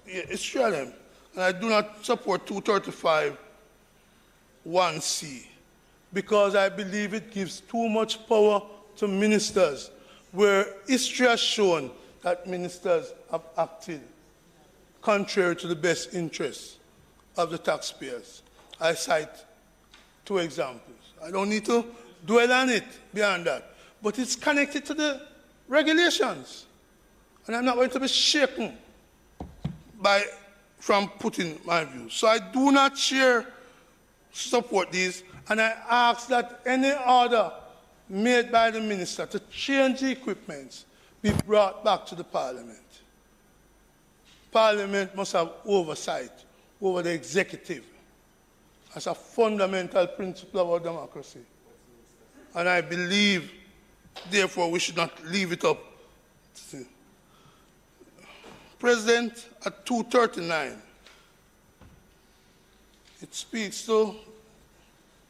it's true, and I do not support 235, 1C. Because I believe it gives too much power to ministers, where history has shown that ministers have acted contrary to the best interests of the taxpayers. I cite two examples. I don't need to dwell on it beyond that. But it's connected to the regulations. And I'm not going to be shaken from putting my views. So I do not support these, and I ask that any order made by the minister to change the equipment be brought back to the Parliament. Parliament must have oversight over the executive as a fundamental principle of our democracy. And I believe, therefore, we should not leave it up. President, at 239, it speaks to,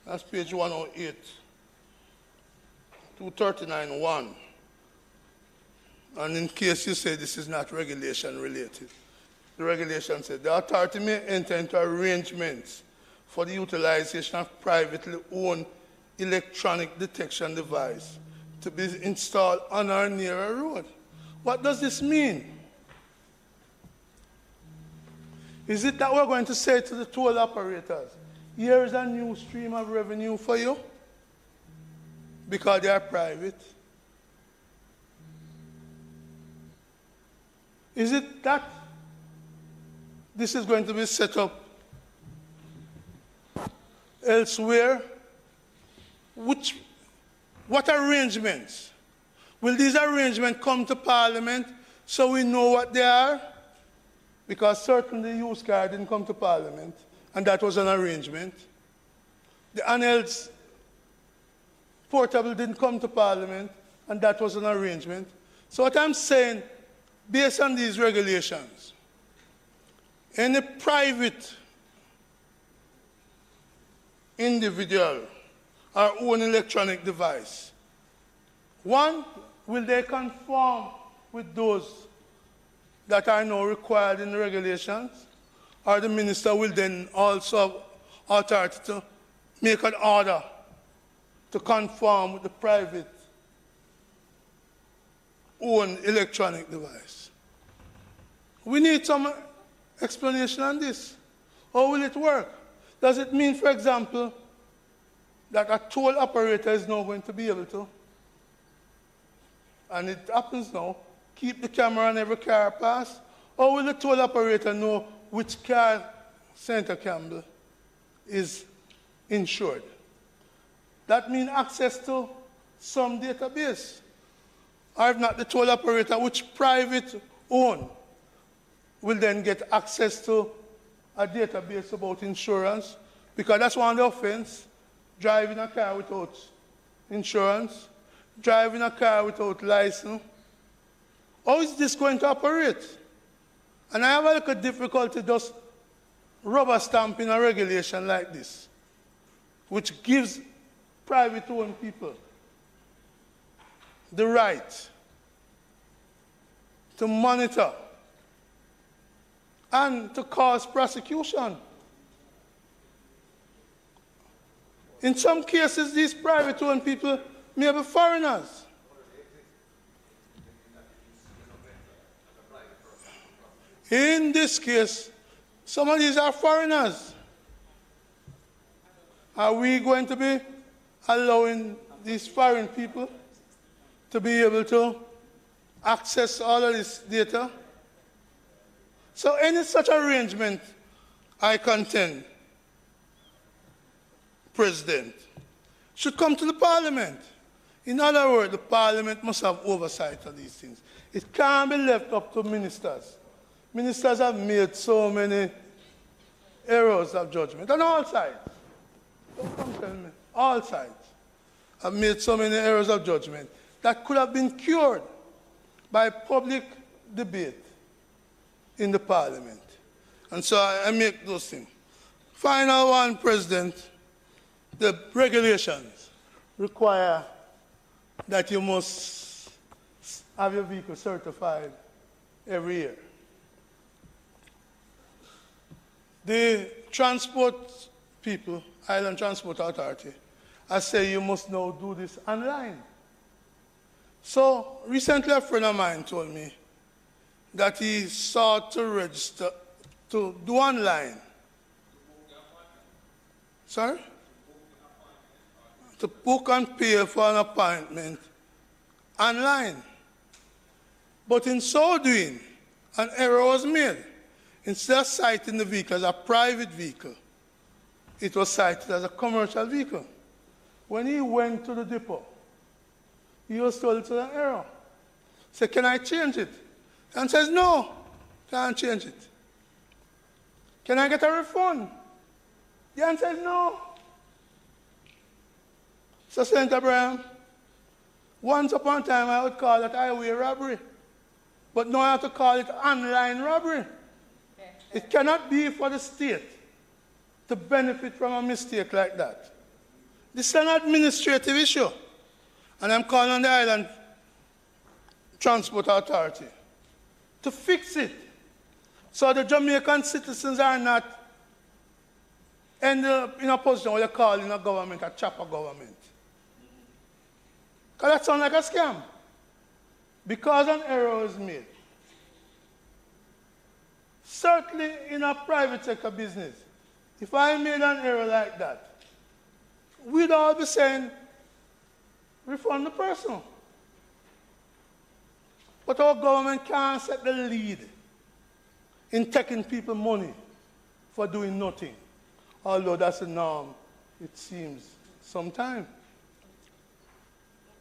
that's page 108, 239.1. And in case you say this is not regulation related, the regulation said the authority may enter into arrangements for the utilization of privately owned electronic detection device to be installed on or near a road. What does this mean? Is it that we're going to say to the toll operators, here is a new stream of revenue for you because they are private? Is it that this is going to be set up elsewhere? What arrangements? Will these arrangements come to Parliament so we know what they are? Because certainly the used car didn't come to Parliament, and that was an arrangement. The handheld portable didn't come to Parliament, and that was an arrangement. So what I'm saying, based on these regulations, any private individual or own electronic device, one, will they conform with those that are now required in the regulations? Or the minister will then also have authority to make an order to conform with the private own electronic device? We need some explanation on this. How will it work? Does it mean, for example, that a toll operator is now going to be able to, and it happens now, keep the camera on every car pass? Or will the toll operator know which car, Senator Campbell, is insured? That means access to some database. Or if not the toll operator, which private own will then get access to a database about insurance, because that's one of the offense, driving a car without insurance, driving a car without license. How is this going to operate? And I have a little difficulty just rubber stamping a regulation like this, which gives private-owned people the right to monitor and to cause prosecution. In some cases, these private-owned people may be foreigners. In this case, some of these are foreigners. Are we going to be allowing these foreign people to be able to access all of this data? So any such arrangement, I contend, President, should come to the Parliament. In other words, the Parliament must have oversight of these things. It can't be left up to ministers. Ministers have made so many errors of judgment on all sides. Don't come tell me. All sides have made so many errors of judgment that could have been cured by public debate in the Parliament. And so I make those things. Final one, President. The regulations require that you must have your vehicle certified every year. The transport people, Island Transport Authority, I say you must now do this online. So recently a friend of mine told me that he sought to register, to do online. Sorry? To book and pay for an appointment online. But in so doing, an error was made. Instead of citing the vehicle as a private vehicle, it was cited as a commercial vehicle. When he went to the depot, he was told it was an error. He said, can I change it? And says, no, can't change it. Can I get a refund? The answer is no. So, Senator Abraham, once upon a time I would call it highway robbery, but now I have to call it online robbery. It cannot be for the state to benefit from a mistake like that. This is an administrative issue, and I'm calling on the Island Transport Authority to fix it so the Jamaican citizens are not end up in a position where they're calling a government a chopper government. Because that sounds like a scam. Because an error is made. Certainly in a private sector business, if I made an error like that, we'd all be saying, refund the person. But our government can't set the lead in taking people money for doing nothing, although that's the norm, it seems, sometimes.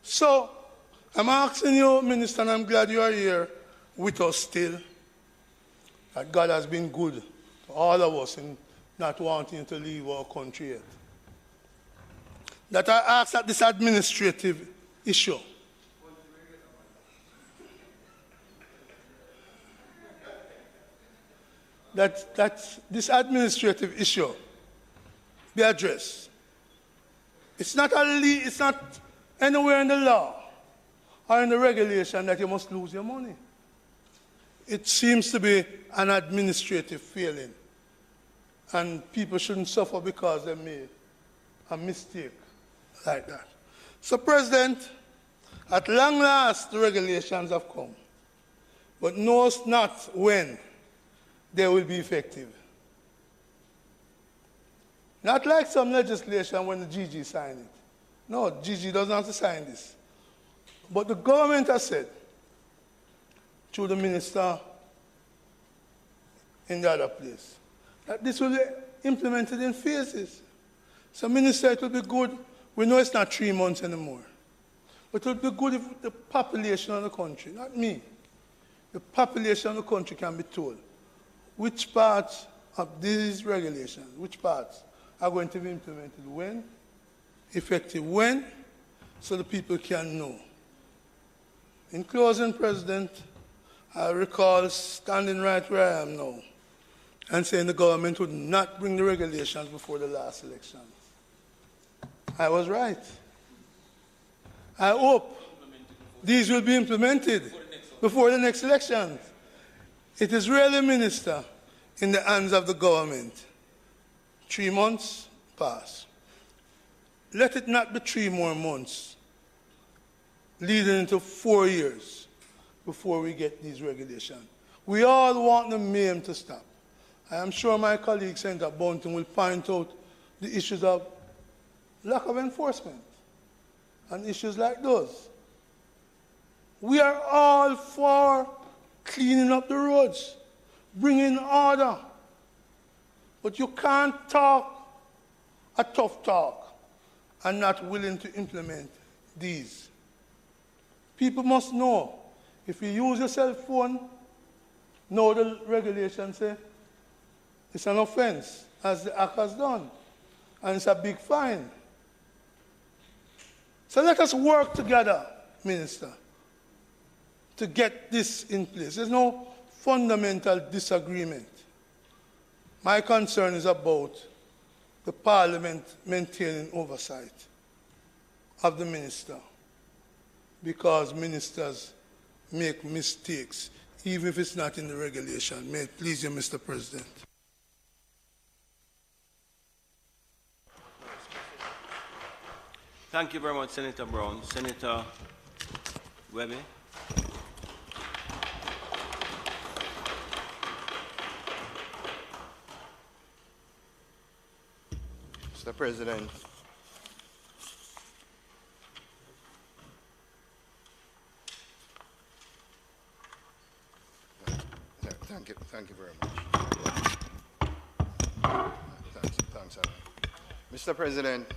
So, I'm asking you, Minister, and I'm glad you are here with us still, that God has been good to all of us in not wanting to leave our country yet. That I ask that this administrative issue that this administrative issue be addressed. It's not anywhere in the law or in the regulation that you must lose your money. It seems to be an administrative failing, and people shouldn't suffer because they made a mistake like that. So, President, at long last the regulations have come, but knows not when they will be effective. Not like some legislation when the GG signed it. No, GG doesn't have to sign this. But the government has said, through the minister in the other place, that this will be implemented in phases. So, Minister, it will be good. We know it's not 3 months anymore. But it will be good if the population of the country, not me, the population of the country can be told which parts of these regulations, which parts are going to be implemented when, effective when, so the people can know. In closing, President, I recall standing right where I am now and saying the government would not bring the regulations before the last elections. I was right. I hope these will be implemented before the next elections. It is really, Minister, in the hands of the government. 3 months pass. Let it not be 3 more months, leading into 4 years before we get these regulations. We all want the mayhem to stop. I am sure my colleague, Senator Bunting, will point out the issues of lack of enforcement and issues like those. We are all for cleaning up the roads, bringing order. But you can't talk a tough talk and not willing to implement these. People must know, if you use your cell phone, know the regulations say it's an offense, as the act has done, and it's a big fine. So let us work together, Minister, to get this in place. There's no fundamental disagreement. My concern is about the Parliament maintaining oversight of the minister, because ministers make mistakes, even if it's not in the regulation. May it please you, Mr. President. Thank you very much, Senator Brown. Senator Webby. Mr. President, thank you very much. Thanks, Alan. Mr. President,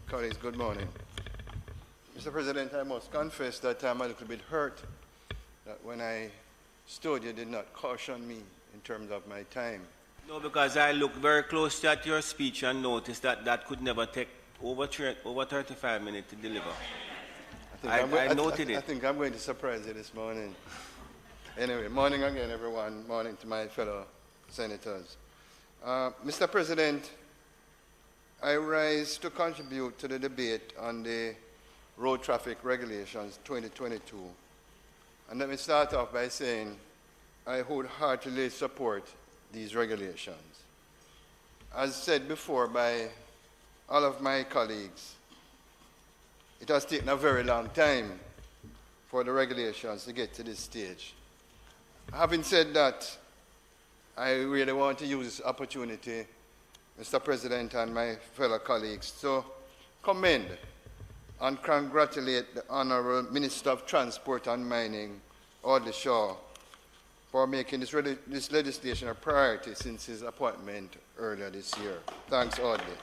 colleagues, good morning. Mr. President, I must confess that I'm a little bit hurt that when I stood, you did not caution me in terms of my time. No, because I looked very closely at your speech and noticed that that could never take over 35 minutes to deliver. I noted it. I think I'm going to surprise you this morning. Anyway, morning again, everyone. Morning to my fellow senators. Mr. President, I rise to contribute to the debate on the Road Traffic Regulations 2022. And let me start off by saying I wholeheartedly support these regulations. As said before by all of my colleagues, it has taken a very long time for the regulations to get to this stage. Having said that, I really want to use this opportunity, Mr. President and my fellow colleagues, to commend and congratulate the Honourable Minister of Transport and Mining, Audley Shaw, for making this legislation a priority since his appointment earlier this year. Thanks, Audley.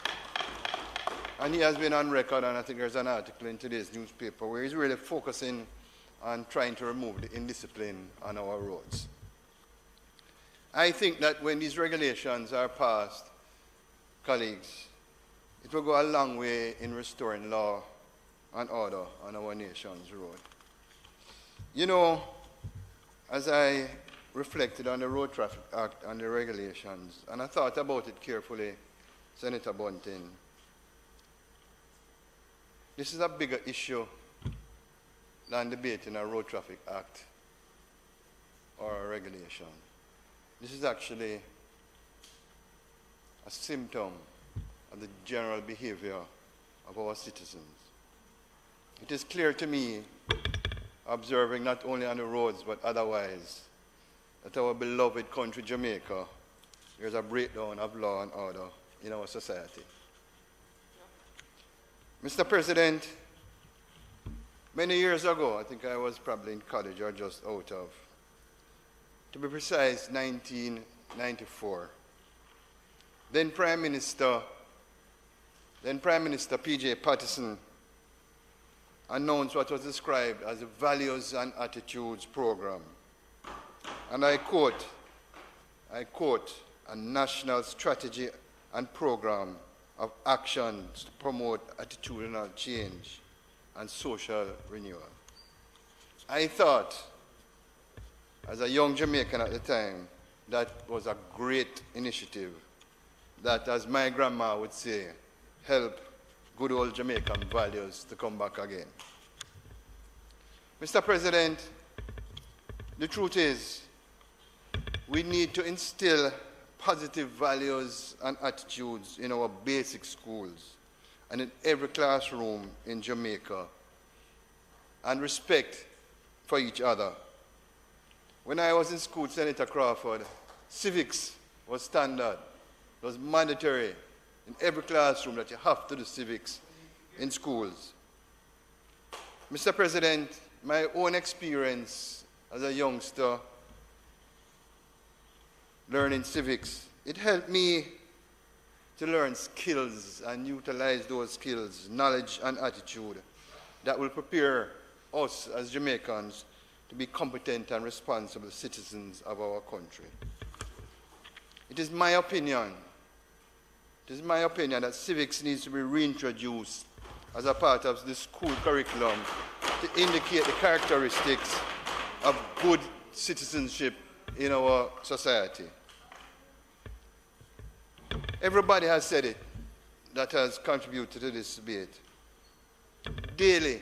And he has been on record, and I think there's an article in today's newspaper where he's really focusing on trying to remove the indiscipline on our roads. I think that when these regulations are passed, colleagues, it will go a long way in restoring law and order on our nation's road. You know, as I reflected on the Road Traffic Act and the regulations, and I thought about it carefully, Senator Bunting, this is a bigger issue than debating a Road Traffic Act or a regulation. This is actually a symptom of the general behavior of our citizens. It is clear to me, observing not only on the roads but otherwise, that our beloved country, Jamaica, there's a breakdown of law and order in our society. Mr. President, many years ago, I think I was probably in college or just out of, to be precise, 1994, then Prime Minister P.J. Patterson announced what was described as a Values and Attitudes Program. And I quote, a national strategy and program of actions to promote attitudinal change and social renewal. I thought, as a young Jamaican at the time, that was a great initiative that, as my grandma would say, help good old Jamaican values to come back again. Mr. President, the truth is, we need to instill positive values and attitudes in our basic schools and in every classroom in Jamaica, and respect for each other. When I was in school, Senator Crawford, civics was standard. It was mandatory in every classroom that you have to do civics in schools. Mr. President, my own experience as a youngster learning civics, it helped me to learn skills and utilize those skills, knowledge and attitude that will prepare us as Jamaicans to be competent and responsible citizens of our country. It is my opinion that civics needs to be reintroduced as a part of the school curriculum to indicate the characteristics of good citizenship in our society. Everybody has said it that has contributed to this debate. Daily,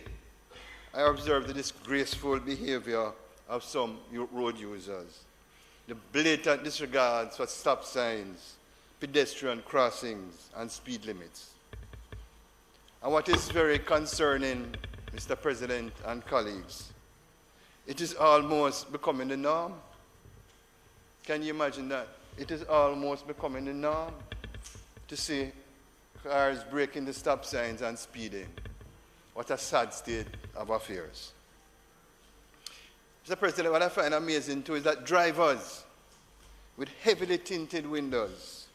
I observe the disgraceful behavior of some road users, the blatant disregards for stop signs, pedestrian crossings, and speed limits. And what is very concerning, Mr. President and colleagues, it is almost becoming the norm. Can you imagine that? It is almost becoming the norm to see cars breaking the stop signs and speeding. What a sad state of affairs. Mr. President, what I find amazing too is that drivers with heavily tinted windows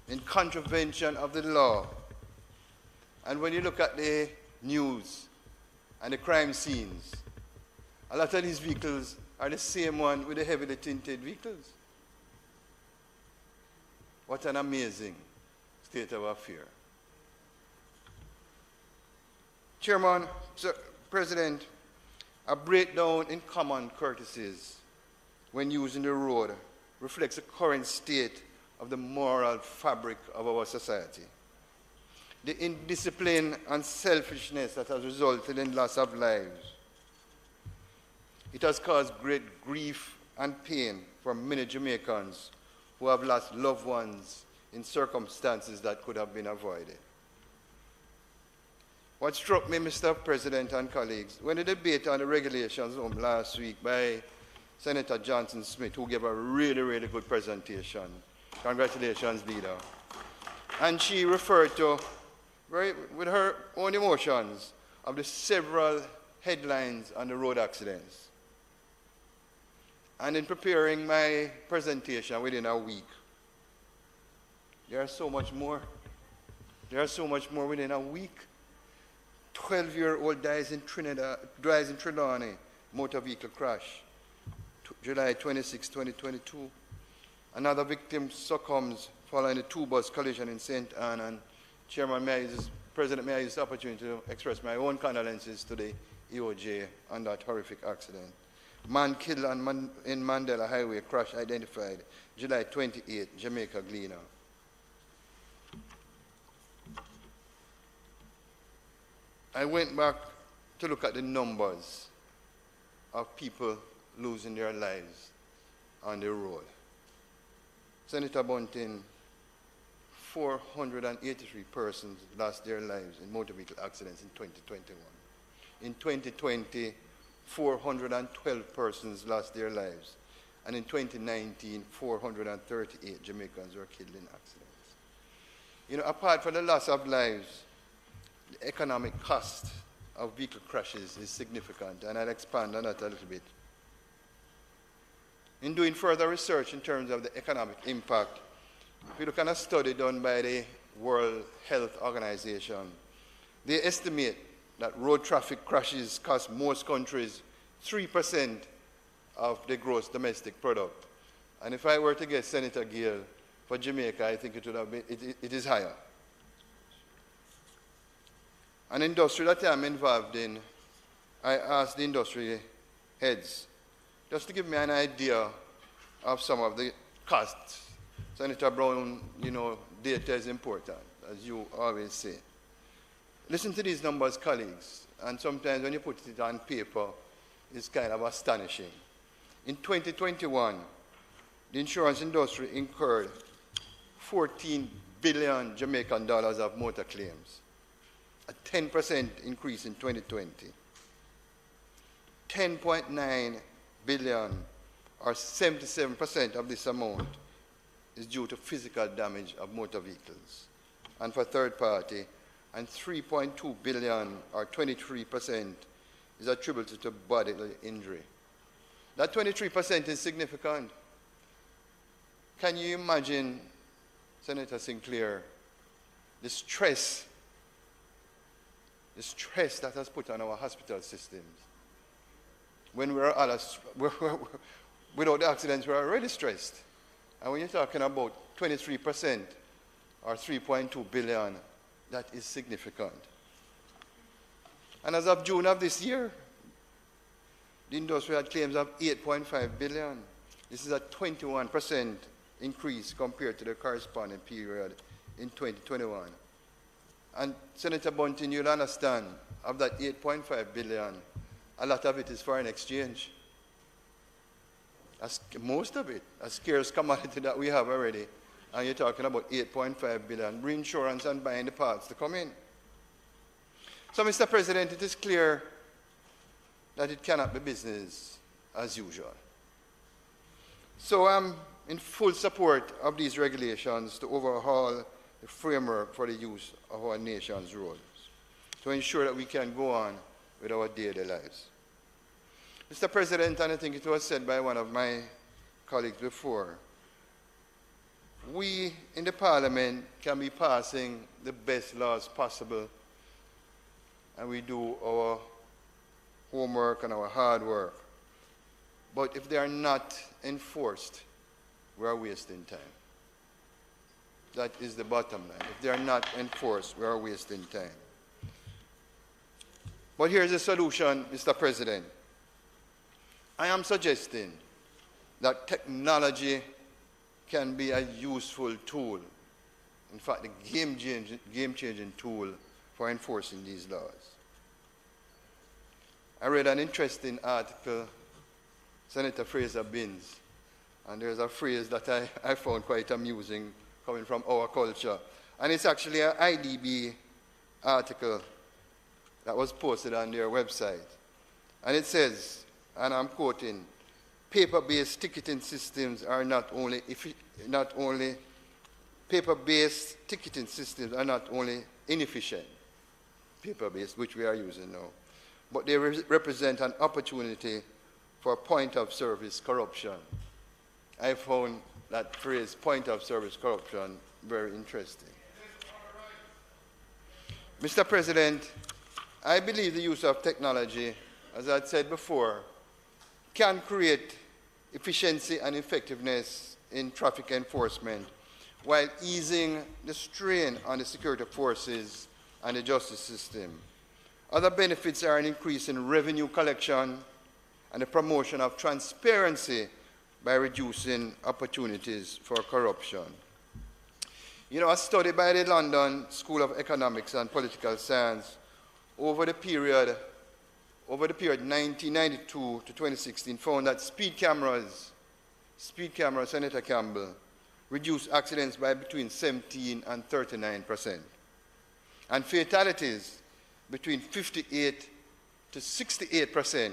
in contravention of the law, and when you look at the news and the crime scenes, a lot of these vehicles are the same one with the heavily tinted vehicles. What an amazing state of affairs. Chairman, Sir President, a breakdown in common courtesies when using the road reflects the current state of the moral fabric of our society. The indiscipline and selfishness that has resulted in loss of lives. It has caused great grief and pain for many Jamaicans who have lost loved ones in circumstances that could have been avoided. What struck me, Mr. President and colleagues, when the debate on the regulations last week by Senator Johnson Smith, who gave a really, really good presentation. Congratulations, leader. And she referred to, with her own emotions, of the several headlines on the road accidents. And in preparing my presentation within a week, there are so much more. There are so much more within a week. 12-year-old dies in Trelawney, motor vehicle crash, July 26, 2022. Another victim succumbs following a two-bus collision in St. Anne. And Chairman, President, may I use this opportunity to express my own condolences to the EOJ on that horrific accident. Man killed in Mandela Highway crash identified July 28, Jamaica Gleaner. I went back to look at the numbers of people losing their lives on the road. Senator Bunting, 483 persons lost their lives in motor vehicle accidents in 2021. In 2020, 412 persons lost their lives. And in 2019, 438 Jamaicans were killed in accidents. You know, apart from the loss of lives, the economic cost of vehicle crashes is significant, and I'll expand on that a little bit. In doing further research in terms of the economic impact, if you look at a study done by the World Health Organization, they estimate that road traffic crashes cost most countries 3% of the gross domestic product. And if I were to get Senator Gill, for Jamaica, I think it would have been, it is higher. An industry that I'm involved in, I asked the industry heads just to give me an idea of some of the costs. Senator Brown, you know, data is important, as you always say. Listen to these numbers, colleagues, and sometimes when you put it on paper, it's kind of astonishing. In 2021, the insurance industry incurred 14 billion Jamaican dollars of motor claims, a 10% increase in 2020. 10.9 billion, or 77% of this amount, is due to physical damage of motor vehicles, and for third party, and 3.2 billion, or 23%, is attributed to bodily injury. That 23% is significant. Can you imagine, Senator Sinclair, the stress that has put on our hospital systems? When without the accidents, we're already stressed. And when you're talking about 23% or 3.2 billion, that is significant. And as of June of this year, the industry had claims of 8.5 billion. This is a 21% increase compared to the corresponding period in 2021. And Senator Bunting, you'll understand, of that 8.5 billion, a lot of it is foreign exchange. Most of it, a scarce commodity that we have already. And you're talking about 8.5 billion, reinsurance and buying the parts to come in. So, Mr. President, it is clear that it cannot be business as usual. So I'm in full support of these regulations to overhaul the framework for the use of our nation's roads to ensure that we can go on with our daily lives. Mr. President, and I think it was said by one of my colleagues before, we in the Parliament can be passing the best laws possible, and we do our homework and our hard work. But if they are not enforced, we are wasting time. That is the bottom line. If they are not enforced, we are wasting time. But here's the solution, Mr. President. I am suggesting that technology can be a useful tool, in fact, a game-changing tool for enforcing these laws. I read an interesting article, Senator Fraser Binns, and there's a phrase that I found quite amusing coming from our culture. And it's actually an IDB article that was posted on their website. And it says, and I'm quoting, paper-based ticketing systems are not only inefficient, paper-based, which we are using now, but they represent an opportunity for point-of-service corruption. I found that phrase, point-of-service corruption, very interesting. Mr. President, I believe the use of technology, as I said before, can create efficiency and effectiveness in traffic enforcement while easing the strain on the security forces and the justice system. Other benefits are an increase in revenue collection and the promotion of transparency by reducing opportunities for corruption. You know, a study by the London School of Economics and Political Science over the period 1992 to 2016 found that speed cameras, Senator Campbell, reduced accidents by between 17 and 39%, and fatalities between 58 to 68%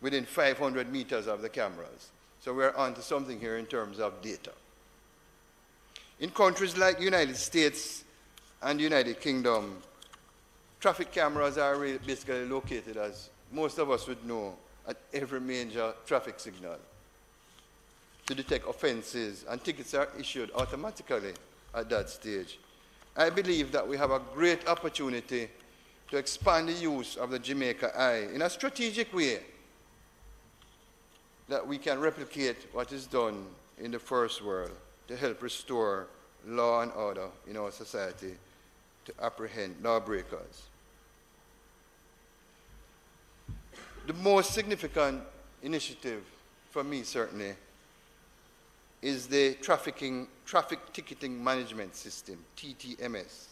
within 500 meters of the cameras. So we're on to something here in terms of data. In countries like the United States and the United Kingdom, traffic cameras are basically located, as most of us would know, at every major traffic signal to detect offenses, and tickets are issued automatically at that stage. I believe that we have a great opportunity to expand the use of the Jamaica Eye in a strategic way that we can replicate what is done in the first world. to help restore law and order in our society, to apprehend lawbreakers. The most significant initiative for me, certainly, is the Traffic Ticketing Management System, TTMS,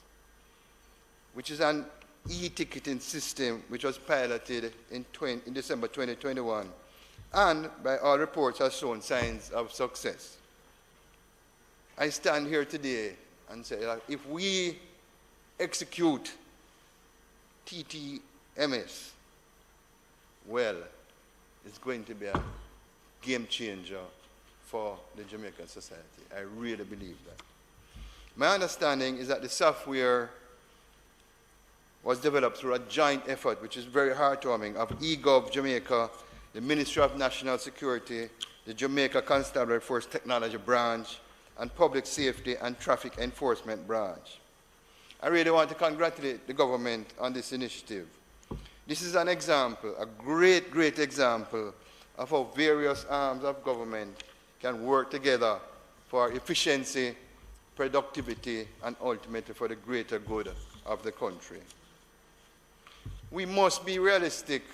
which is an e-ticketing system which was piloted in December 2021 and, by all reports, has shown signs of success. I stand here today and say that if we execute TTMS well, it's going to be a game changer for the Jamaican society. I really believe that. My understanding is that the software was developed through a joint effort, which is very heartwarming, of eGov Jamaica, the Ministry of National Security, the Jamaica Constabulary Force Technology Branch, and Public Safety and Traffic Enforcement Branch. I really want to congratulate the government on this initiative. This is an example, a great, great example of how various arms of government can work together for efficiency, productivity, and ultimately for the greater good of the country. We must be realistic,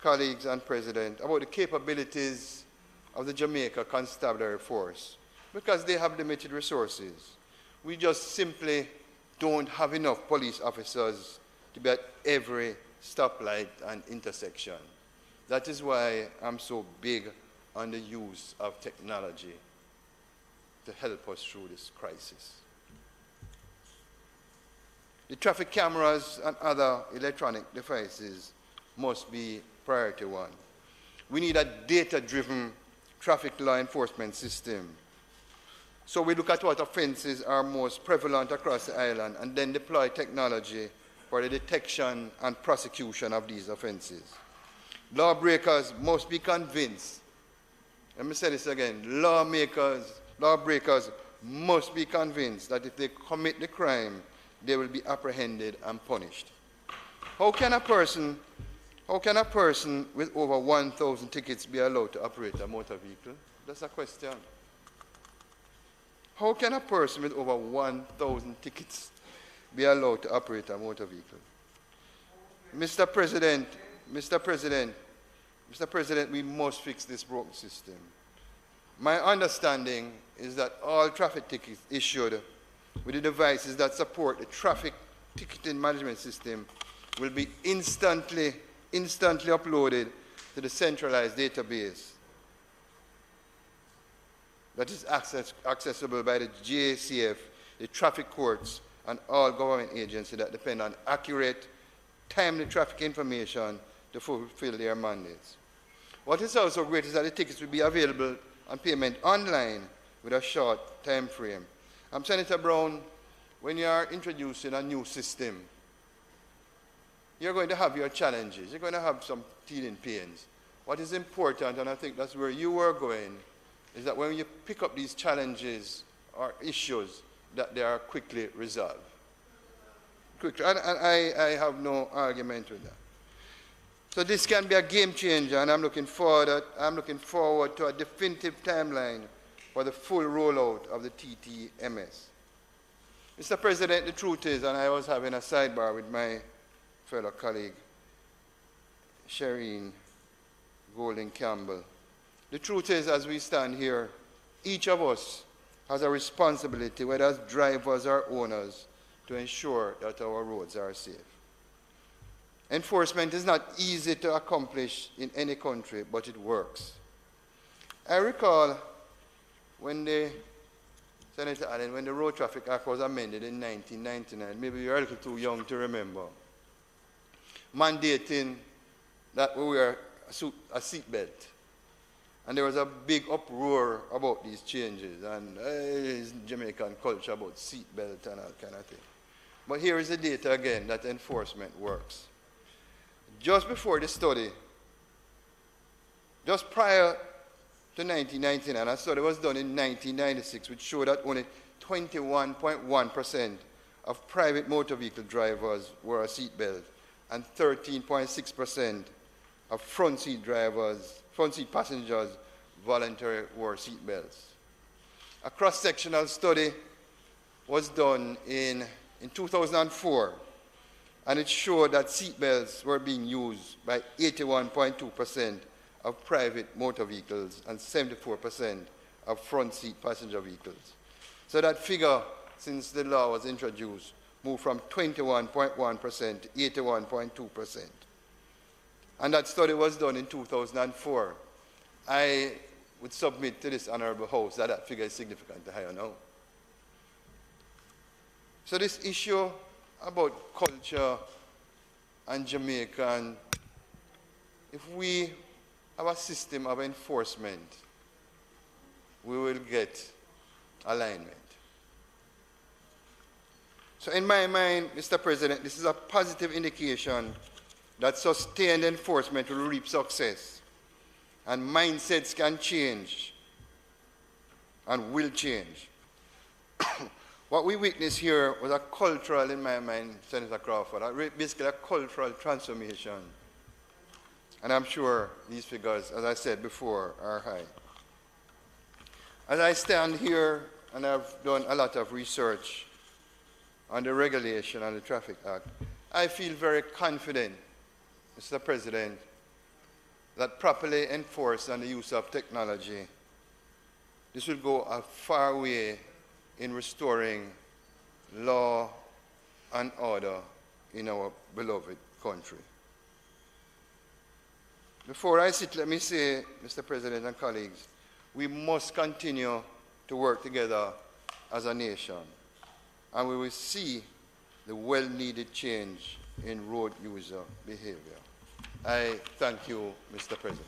colleagues and President, about the capabilities of the Jamaica Constabulary Force, because they have limited resources. We just simply don't have enough police officers to be at every stoplight and intersection. That is why I'm so big on the use of technology to help us through this crisis. The traffic cameras and other electronic devices must be priority one. We need a data-driven traffic law enforcement system. So we look at what offenses are most prevalent across the island and then deploy technology for the detection and prosecution of these offenses. Lawbreakers must be convinced. Let me say this again. Lawbreakers must be convinced that if they commit the crime, they will be apprehended and punished. How can a person with over 1,000 tickets be allowed to operate a motor vehicle? That's a question. How can a person with over 1,000 tickets be allowed to operate a motor vehicle? Mr. President, we must fix this broken system. My understanding is that all traffic tickets issued with the devices that support the traffic ticketing management system will be instantly uploaded to the centralized database that is accessible by the JCF, the traffic courts, and all government agencies that depend on accurate, timely traffic information to fulfill their mandates. What is also great is that the tickets will be available on payment online with a short time frame. Senator Brown, when you are introducing a new system, you're going to have your challenges. You're going to have some teething pains. What is important, and I think that's where you were going, is that when you pick up these challenges or issues, that they are quickly resolved. And I have no argument with that. So this can be a game changer, and I'm looking forward to a definitive timeline for the full rollout of the TTMS. Mr. President, the truth is, and I was having a sidebar with my fellow colleague, Shireen Golding Campbell. The truth is, as we stand here, each of us has a responsibility, whether as drivers or owners, to ensure that our roads are safe. Enforcement is not easy to accomplish in any country, but it works. I recall when Senator Allen, when the Road Traffic Act was amended in 1999, maybe you're a little too young to remember, mandating that we wear a seatbelt. And there was a big uproar about these changes, and Jamaican culture about seatbelt and that kind of thing. But here is the data again that enforcement works. Just before the study, just prior to 1999, a study was done in 1996 which showed that only 21.1% of private motor vehicle drivers wore a seatbelt and 13.6% of front seat passengers voluntarily wore seatbelts. a cross-sectional study was done in 2004, and it showed that seatbelts were being used by 81.2% of private motor vehicles and 74% of front seat passenger vehicles. So that figure, since the law was introduced, moved from 21.1% to 81.2%. And that study was done in 2004. I would submit to this Honourable House that that figure is significantly higher now. So this issue about culture and Jamaica, and if we have a system of enforcement, we will get alignment. So in my mind, Mr. President, this is a positive indication that sustained enforcement will reap success, and mindsets can change and will change. What we witnessed here was a cultural, in my mind, Senator Crawford, basically a cultural transformation. And I'm sure these figures, as I said before, are high. As I stand here, and I've done a lot of research on the regulation and the Traffic Act, I feel very confident, Mr. President, that properly enforced on the use of technology, this will go a far way in restoring law and order in our beloved country. Before I sit, let me say, Mr. President and colleagues, we must continue to work together as a nation, and we will see the well-needed change in road user behavior. I thank you, Mr. President.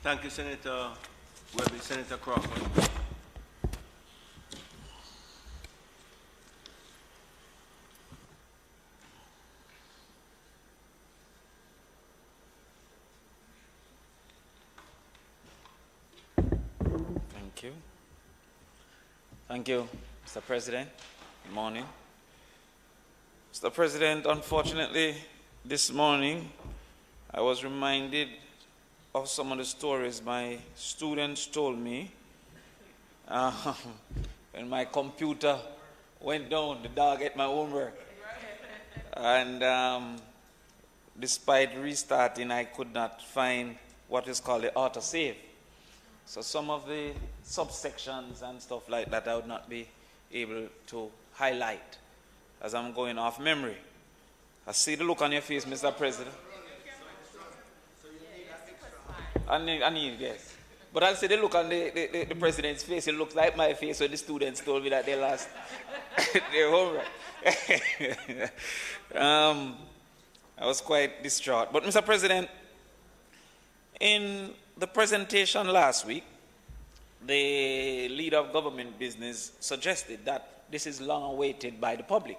Thank you, Senator Webby. Senator Crawford. Thank you. Thank you, Mr. President. Good morning. Mr. President, unfortunately, this morning I was reminded of some of the stories my students told me when my computer went down, the dog ate my homework. And despite restarting, I could not find what is called the autosave. So some of the subsections and stuff like that I would not be able to highlight as I'm going off memory. I see the look on your face, Mr. President. I need, yes. But I'll say the look on the president's face, it looks like my face when the students told me that they lost their homework. I was quite distraught. But Mr. President, in the presentation last week, the leader of government business suggested that this is long awaited by the public.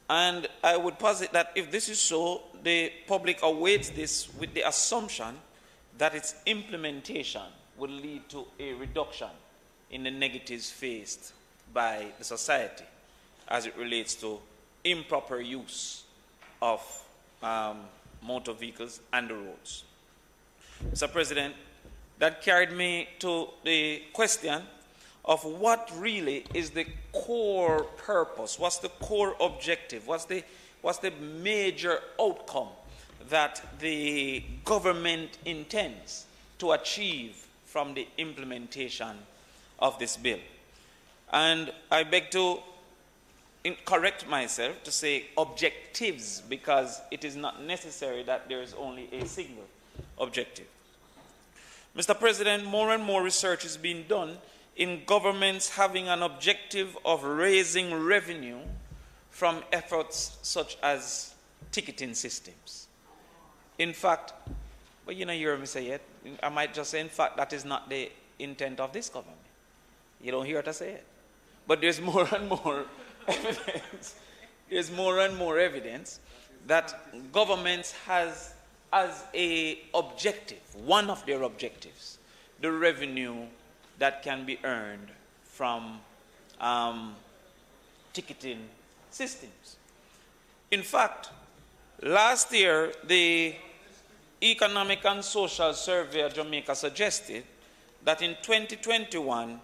And I would posit that if this is so, the public awaits this with the assumption that its implementation will lead to a reduction in the negatives faced by the society as it relates to improper use of motor vehicles and the roads. Mr. President, that carried me to the question of what really is the core purpose, what's the core objective, what's the major outcome that the government intends to achieve from the implementation of this bill. And I beg to correct myself to say objectives, because it is not necessary that there is only a single objective. Mr. President, more and more research is being done in governments having an objective of raising revenue from efforts such as ticketing systems. In fact, but you know, you hear me say it, I might just say, in fact, that is not the intent of this government. You don't hear us say it. But there's more and more evidence. There's more and more evidence that governments has as a objective, one of their objectives, the revenue that can be earned from ticketing systems. In fact, last year, the Economic and Social Survey of Jamaica suggested that in 2021,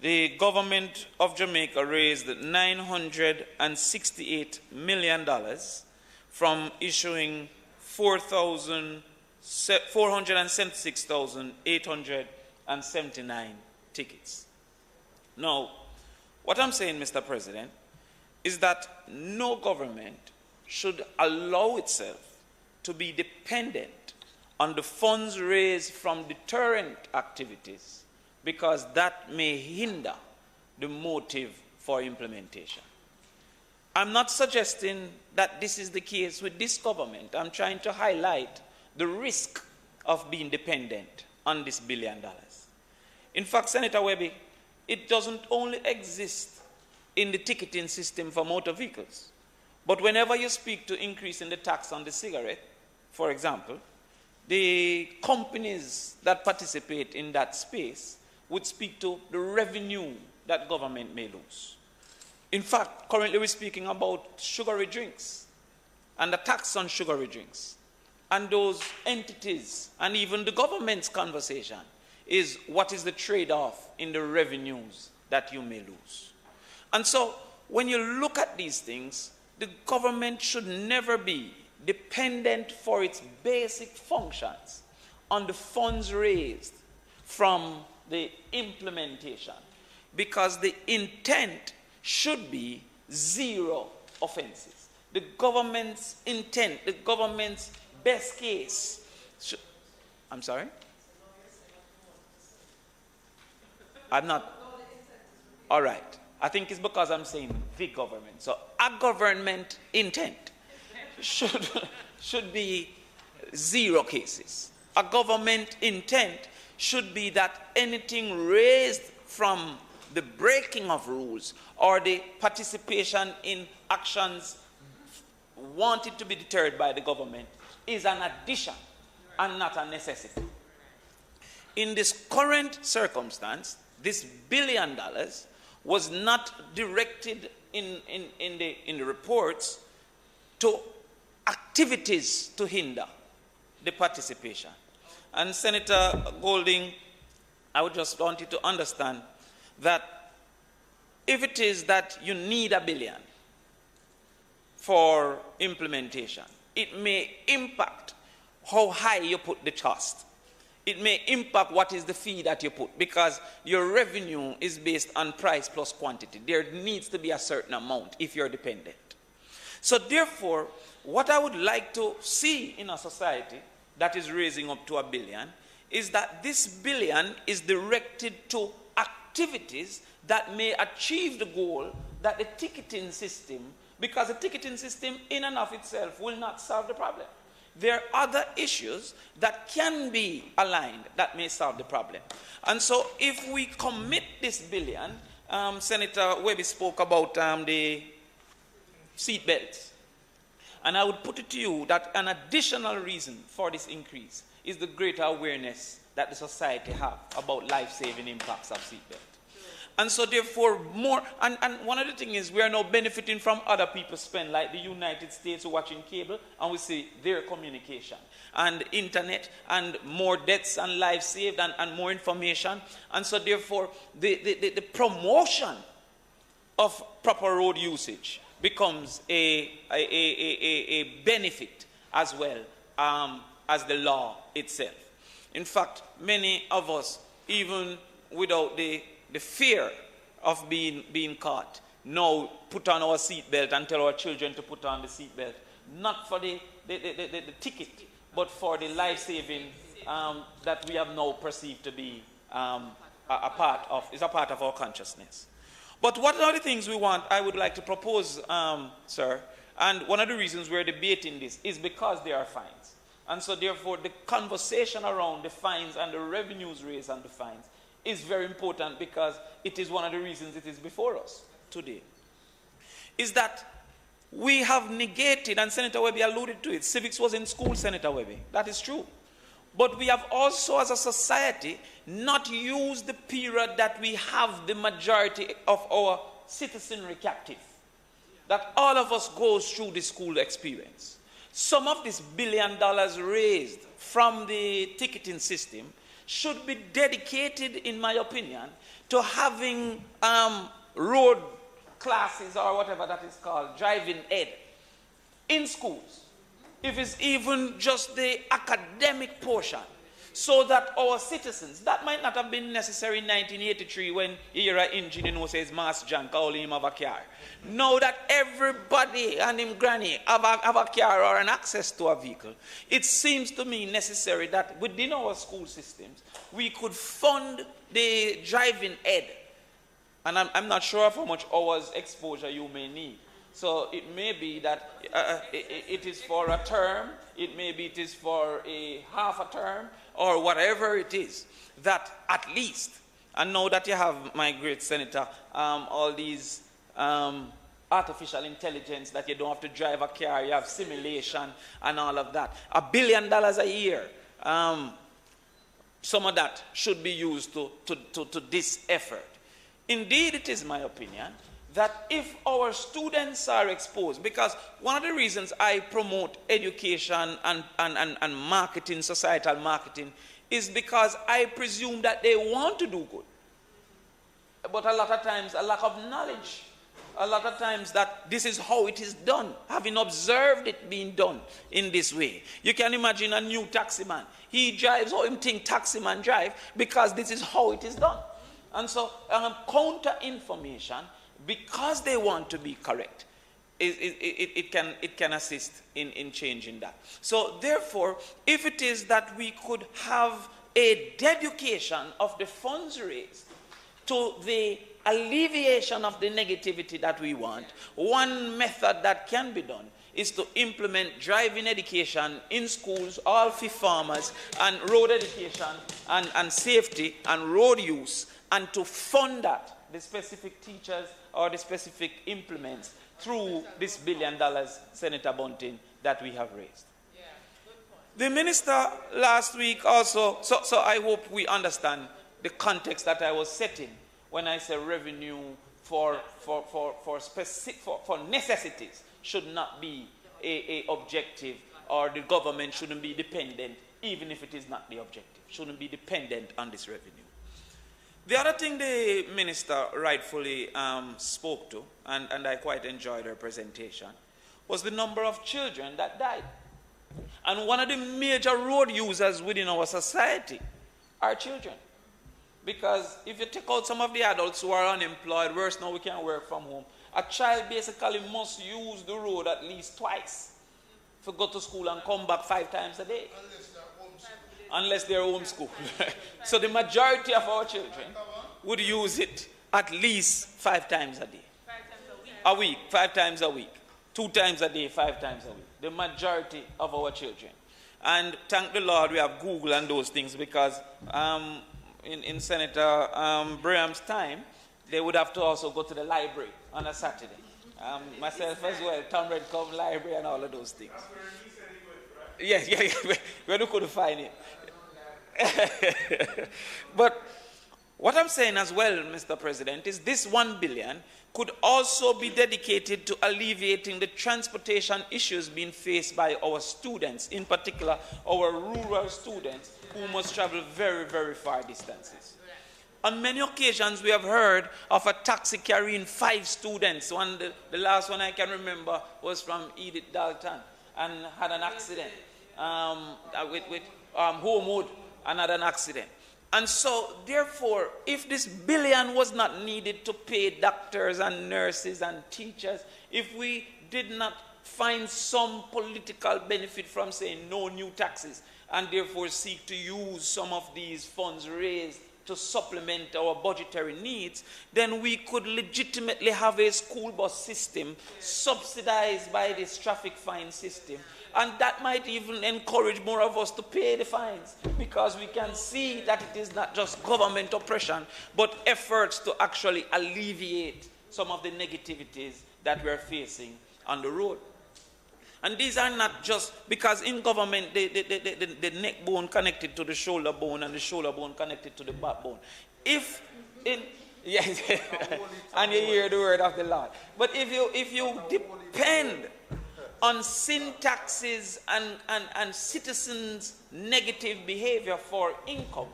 the government of Jamaica raised $968 million from issuing 476,879 tickets. Now, what I'm saying, Mr. President, is that no government should allow itself to be dependent on the funds raised from deterrent activities, because that may hinder the motive for implementation. I'm not suggesting that this is the case with this government. I'm trying to highlight the risk of being dependent on this $1 billion. In fact, Senator Webby, it doesn't only exist in the ticketing system for motor vehicles, but whenever you speak to increasing the tax on the cigarette, for example, the companies that participate in that space would speak to the revenue that government may lose. In fact, currently we're speaking about sugary drinks and the tax on sugary drinks. And those entities and even the government's conversation is what is the trade-off in the revenues that you may lose. And so when you look at these things, the government should never be dependent for its basic functions on the funds raised from the implementation, because the intent should be zero offenses. The government's intent, the government's best case should, I'm sorry? I'm not. All right. I think it's because I'm saying the government. So a government intent should be zero cases. A government intent should be that anything raised from the breaking of rules or the participation in actions wanted to be deterred by the government is an addition and not a necessity. In this current circumstance, this $1 billion was not directed in the reports to activities to hinder the participation. And Senator Golding, I would just want you to understand that if it is that you need $1 billion for implementation, it may impact how high you put the cost. It may impact what is the fee that you put, because your revenue is based on price plus quantity. There needs to be a certain amount if you're dependent. So therefore, what I would like to see in a society that is raising up to $1 billion is that this $1 billion is directed to activities that may achieve the goal that the ticketing system, because the ticketing system in and of itself will not solve the problem. There are other issues that can be aligned that may solve the problem. And so if we commit this $1 billion, Senator Webby spoke about the seat belts. And I would put it to you that an additional reason for this increase is the greater awareness that the society have about life-saving impacts of seat belts. And so therefore more, and one of the things is we are now benefiting from other people's spend, like the United States watching cable, and we see their communication, and internet, and more deaths and lives saved, and more information. And so therefore the promotion of proper road usage becomes a benefit as well as the law itself. In fact, many of us, even without the fear of being caught, now put on our seatbelt and tell our children to put on the seatbelt, not for the ticket, but for the life-saving that we have now perceived to be a part of our consciousness. But what are the things we want? I would like to propose, sir, and one of the reasons we're debating this is because there are fines. And so therefore the conversation around the fines and the revenues raised on the fines is very important, because it is one of the reasons it is before us today. Is that we have negated, and Senator Webby alluded to it, civics was in school, Senator Webby. That is true. But we have also, as a society, not used the period that we have the majority of our citizenry captive. That all of us goes through the school experience. some of this $1 billion raised from the ticketing system should be dedicated, in my opinion, to having road classes or whatever that is called, driving ed, in schools. If it's even just the academic portion, so that our citizens, that might not have been necessary in 1983 when you hear an engineer says Master John call him have a car. Now that everybody and him granny have a car or an access to a vehicle, it seems to me necessary that within our school systems, we could fund the driving ed. And I'm not sure of how much hours exposure you may need. So it may be that it is for a term, it may be it is for a half a term, or whatever it is, that at least, and now that you have, my great senator, all these artificial intelligence, that you don't have to drive a car, you have simulation and all of that. $1 billion a year, some of that should be used to this effort. Indeed, it is my opinion that if our students are exposed, because one of the reasons I promote education and marketing, societal marketing, is because I presume that they want to do good. But a lot of times, a lack of knowledge, a lot of times that this is how it is done, having observed it being done in this way. You can imagine a new taximan. He drives how him think taximan drive because this is how it is done. And so counter-information, because they want to be correct, it can assist in changing that. So therefore, if it is that we could have a dedication of the funds raised to the alleviation of the negativity that we want, one method that can be done is to implement driving education in schools, all for farmers, and road education and safety and road use, and to fund that, the specific teachers or the specific implements through this $1 billion, Senator Bunting, that we have raised. Yeah, good point. The minister last week also, so I hope we understand the context that I was setting when I say revenue for necessities should not be a objective, or the government shouldn't be dependent, even if it is not the objective, shouldn't be dependent on this revenue. The other thing the minister rightfully spoke to, and I quite enjoyed her presentation, was the number of children that died. And one of the major road users within our society are children. Because if you take out some of the adults who are unemployed, worse now we can work from home, a child basically must use the road at least twice to go to school and come back 5 times a day. Unless they're homeschooled. So the majority of our children would use it at least 5 times a day. 5 times A week, 5 times a week. 2 times a day, 5 times a week. The majority of our children. And thank the Lord we have Google and those things, because in Senator Braham's time, they would have to also go to the library on a Saturday. Myself as well, Tom Redcove Library and all of those things. Yes, where we couldn't find it. But what I'm saying as well, Mr. President, is this $1 billion could also be dedicated to alleviating the transportation issues being faced by our students, in particular our rural students who must travel very, very far distances. On many occasions, we have heard of a taxi carrying 5 students. The last one I can remember was from Edith Dalton, and had an accident with Homewood, and had an accident. And so, therefore, if this $1 billion was not needed to pay doctors and nurses and teachers, if we did not find some political benefit from saying no new taxes, and therefore seek to use some of these funds raised to supplement our budgetary needs, then we could legitimately have a school bus system subsidized by this traffic fine system. And that might even encourage more of us to pay the fines, because we can see that it is not just government oppression, but efforts to actually alleviate some of the negativities that we are facing on the road. And these are not just because in government, the neck bone connected to the shoulder bone and the shoulder bone connected to the backbone. Yes, and you hear the word of the Lord. But if you depend on syntaxes and citizens' negative behavior for income,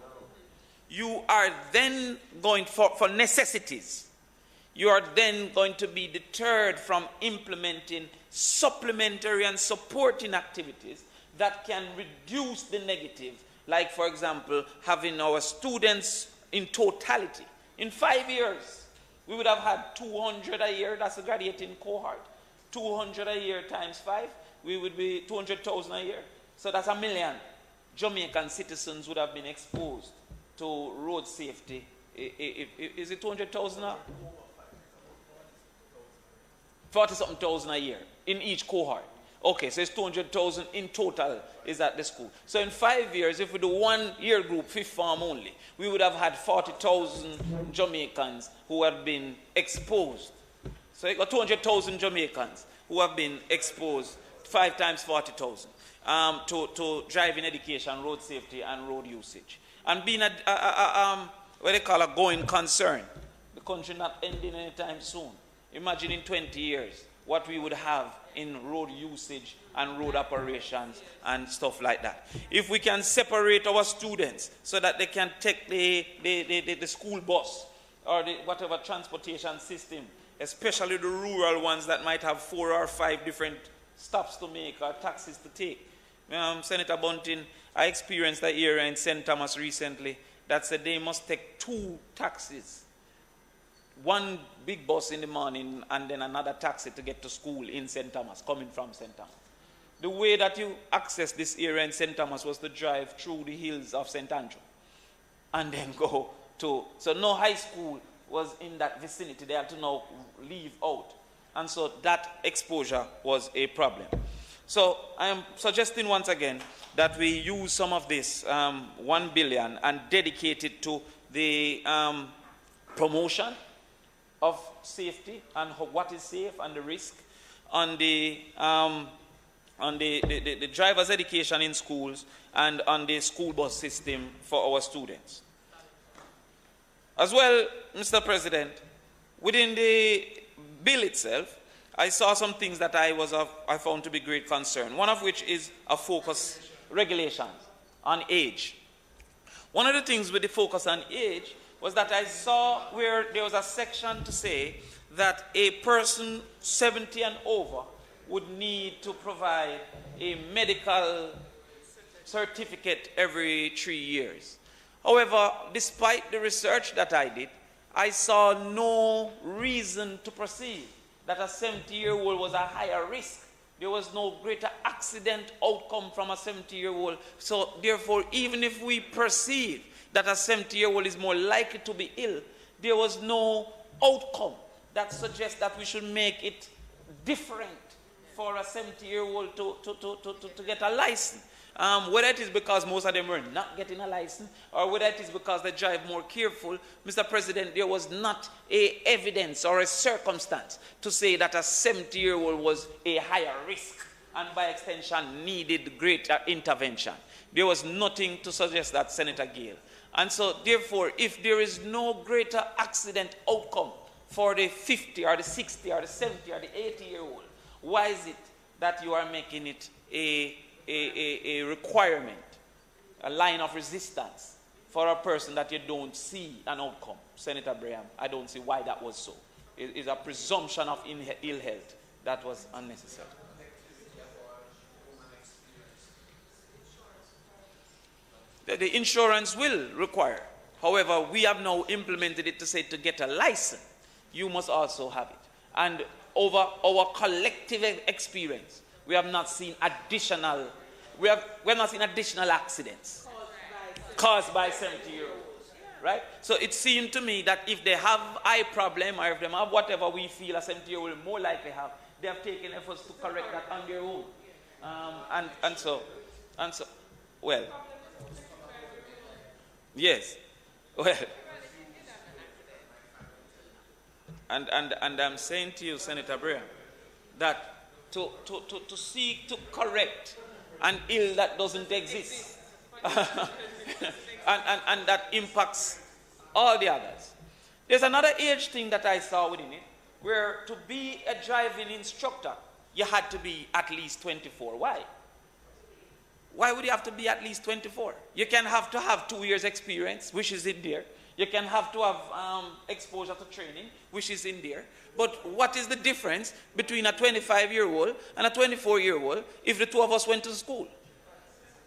you are then going for necessities. You are then going to be deterred from implementing supplementary and supporting activities that can reduce the negative, like, for example, having our students in totality. In 5 years, we would have had 200 a year, that's a graduating cohort. 200 a year times 5, we would be 200,000 a year. So that's 1 million Jamaican citizens would have been exposed to road safety. Is it 200,000 now? 40-something thousand a year in each cohort. Okay, so it's 200,000 in total is at the school. So in 5 years, if we do 1 year group, fifth form only, we would have had 40,000 Jamaicans who have been exposed. So you got 200,000 Jamaicans who have been exposed 5 times 40,000 to driving education, road safety, and road usage. And being what they call a going concern, the country not ending anytime soon. Imagine in 20 years what we would have in road usage and road operations and stuff like that. If we can separate our students so that they can take the school bus or whatever transportation system, especially the rural ones that might have 4 or 5 different stops to make or taxis to take. Senator Bunting, I experienced that area in St. Thomas recently that said they must take 2 taxis. 1 big bus in the morning and then another taxi to get to school in St. Thomas, coming from St. Thomas. The way that you access this area in St. Thomas was to drive through the hills of St. Andrew and then go to, so no high school was in that vicinity. They had to now leave out. And so that exposure was a problem. So I am suggesting once again that we use some of this 1 billion and dedicate it to the promotion of safety and what is safe and the risk, on the driver's education in schools, and on the school bus system for our students. As well, Mr. President, within the bill itself, I saw some things that I found to be great concern, one of which is a focus regulations on age. One of the things with the focus on age was that I saw where there was a section to say that a person 70 and over would need to provide a medical certificate every 3 years. However, despite the research that I did, I saw no reason to perceive that a 70-year-old was a higher risk. There was no greater accident outcome from a 70-year-old. So therefore, even if we perceive that a 70-year-old is more likely to be ill, there was no outcome that suggests that we should make it different for a 70-year-old to get a license. Whether it is because most of them were not getting a license, or whether it is because they drive more careful, Mr. President, there was not a evidence or a circumstance to say that a 70-year-old was a higher risk and by extension needed greater intervention. There was nothing to suggest that, Senator Gale. And so, therefore, if there is no greater accident outcome for the 50 or the 60 or the 70 or the 80-year-old, why is it that you are making it a requirement, a line of resistance for a person that you don't see an outcome? Senator Braham, I don't see why that was so. It is a presumption of ill health that was unnecessary. The insurance will require. However, we have now implemented it to say to get a license, you must also have it. And over our collective experience, we have not seen additional, we have not seen additional accidents caused by 70-year-olds, right? So it seemed to me that if they have eye problem or if they have whatever we feel a 70-year-old more likely have, they have taken efforts to correct that on their own. And so, well, yes, well, and I'm saying to you, Senator Braham, that to seek to correct an ill that doesn't exist and that impacts all the others. There's another age thing that I saw within it, where to be a driving instructor, you had to be at least 24. Why? Why would you have to be at least 24? You can have to have 2 years experience, which is in there. You can have to have exposure to training, which is in there. But what is the difference between a 25-year-old and a 24-year-old if the two of us went to school?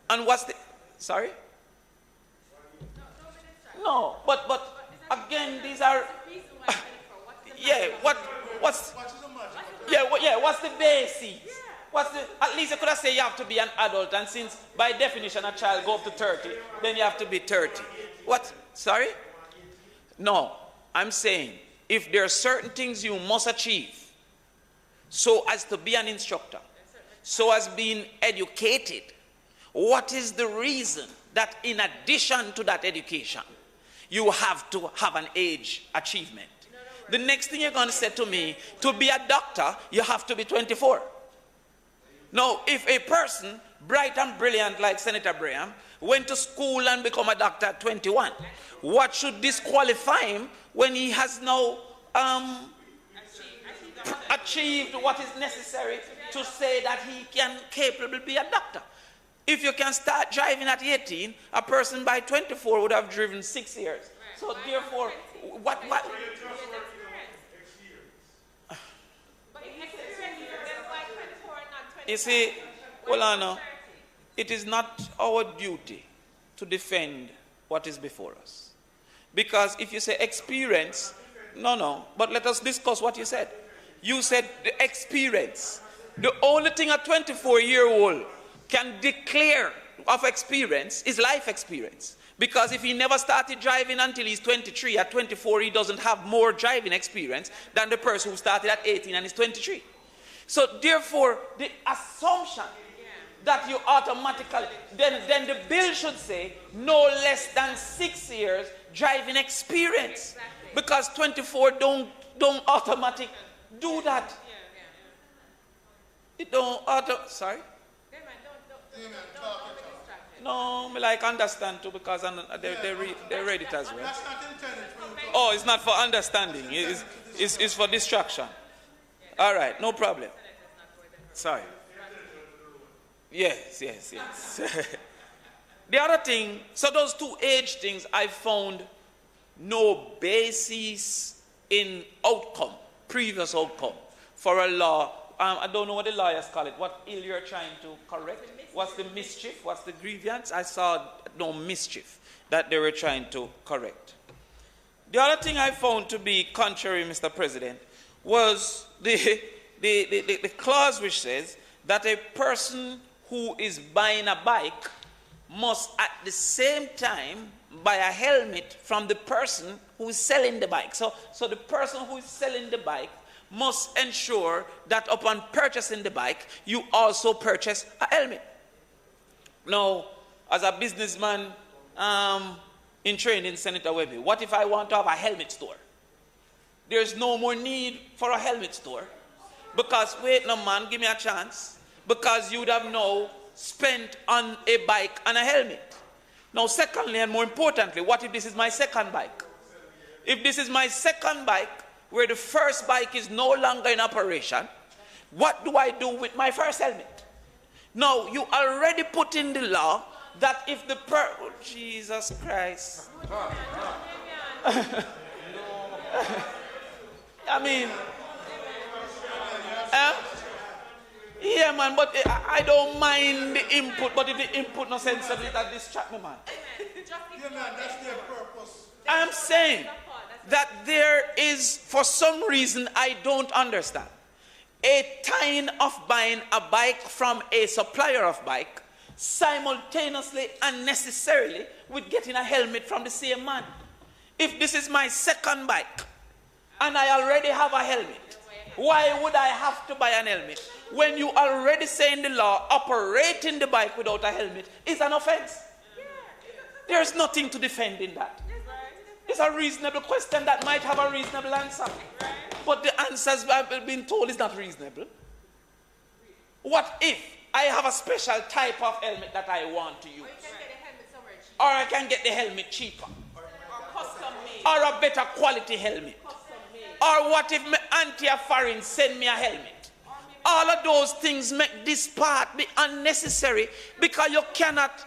And what's the... Sorry? No, but again, these are... Yeah, what's the basis? At least you could have said you have to be an adult, and since by definition a child go up to 30, then you have to be 30. What? Sorry? No, I'm saying if there are certain things you must achieve so as to be an instructor, so as being educated, what is the reason that in addition to that education, you have to have an age achievement? The next thing you're going to say to me, to be a doctor, you have to be 24. Now, if a person, bright and brilliant like Senator Braham, went to school and become a doctor at 21, what should disqualify him when he has now achieved what is necessary to say that he can capable be a doctor? If you can start driving at 18, a person by 24 would have driven 6 years. So therefore, what you see, well, it is not our duty to defend what is before us. Because if you say experience, no, but let us discuss what you said. You said the experience. The only thing a 24-year-old can declare of experience is life experience. Because if he never started driving until he's 23, at 24 he doesn't have more driving experience than the person who started at 18 and is 23. So therefore, the assumption that you automatically, then the bill should say no less than 6 years driving experience. Because 24 don't automatically do that. It don't sorry? No, I like understand too, because they read it as well. Oh, it's not for understanding. It's for distraction. All right, no problem. Sorry. Yes. The other thing, so those two age things, I found no basis in outcome, previous outcome, for a law. I don't know what the lawyers call it. What ill you're trying to correct? What's the mischief? What's the grievance? I saw no mischief that they were trying to correct. The other thing I found to be contrary, Mr. President, was the clause which says that a person who is buying a bike must at the same time buy a helmet from the person who is selling the bike. So the person who is selling the bike must ensure that upon purchasing the bike, you also purchase a helmet. Now, as a businessman in training, Senator Webby, what if I want to have a helmet store? There's no more need for a helmet store. Because, wait, no man, give me a chance. Because you would have now spent on a bike and a helmet. Now, secondly, and more importantly, what if this is my second bike? If this is my second bike, where the first bike is no longer in operation, what do I do with my first helmet? Now, you already put in the law that if the oh, Jesus Christ. I mean, yeah, man, but I don't mind the input, but if the input no sensible, that distract me, man. Yeah, man, that's their purpose. I'm saying that there is, for some reason I don't understand, a tying of buying a bike from a supplier of bike simultaneously and necessarily with getting a helmet from the same man. If this is my second bike and I already have a helmet, why would I have to buy an helmet? When you already say in the law, operating the bike without a helmet is an offense. There's nothing to defend in that. It's a reasonable question that might have a reasonable answer. But the answers I've been told is not reasonable. What if I have a special type of helmet that I want to use? Or I can get the helmet cheaper. Or a better quality helmet. Or what if my auntie or foreign send me a helmet? all of those things make this part be unnecessary because you cannot.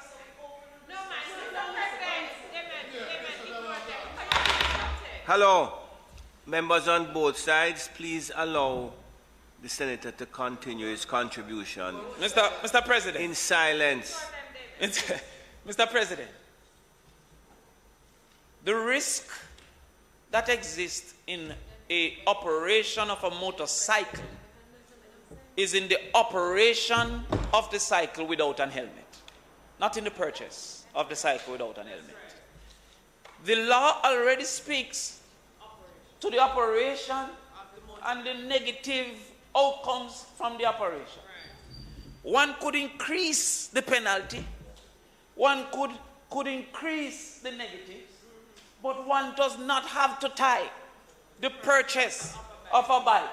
Hello, members on both sides, please allow the senator to continue his contribution. Mr. President. In silence. Mr. President, the risk that exists in an operation of a motorcycle is in the operation of the cycle without an helmet, not in the purchase of the cycle without an helmet. The law already speaks to the operation and the negative outcomes from the operation. One could increase the penalty, one could increase the negatives, but one does not have to tie the purchase of a bike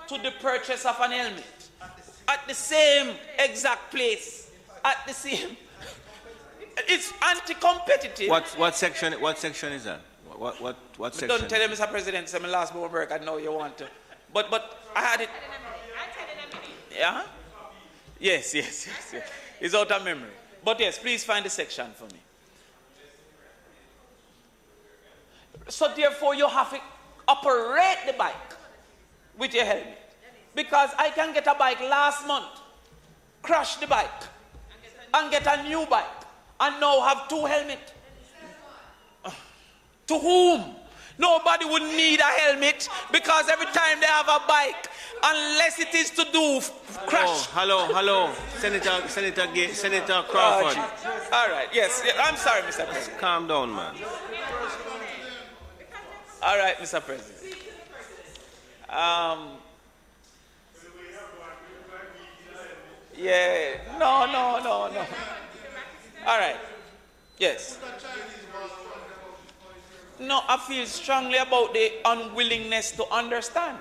to the purchase of an helmet at the same exact place, at the same. It's anti-competitive. What section is that? What section? Don't tell him, Mr. President, it's my last work. I know you want to. But I had it. Yeah? Yes. It's out of memory. But yes, please find the section for me. So therefore, you have to operate the bike with your helmet. Because I can get a bike last month, crash the bike, and get a new bike, and now have two helmets. To whom? Nobody would need a helmet because every time they have a bike, unless it is to do crash. Oh, hello, Senator Crawford. All right, yes, I'm sorry, Mr. President. Calm down, man. All right, Mr. President. Yeah, no. All right, yes. No, I feel strongly about the unwillingness to understand.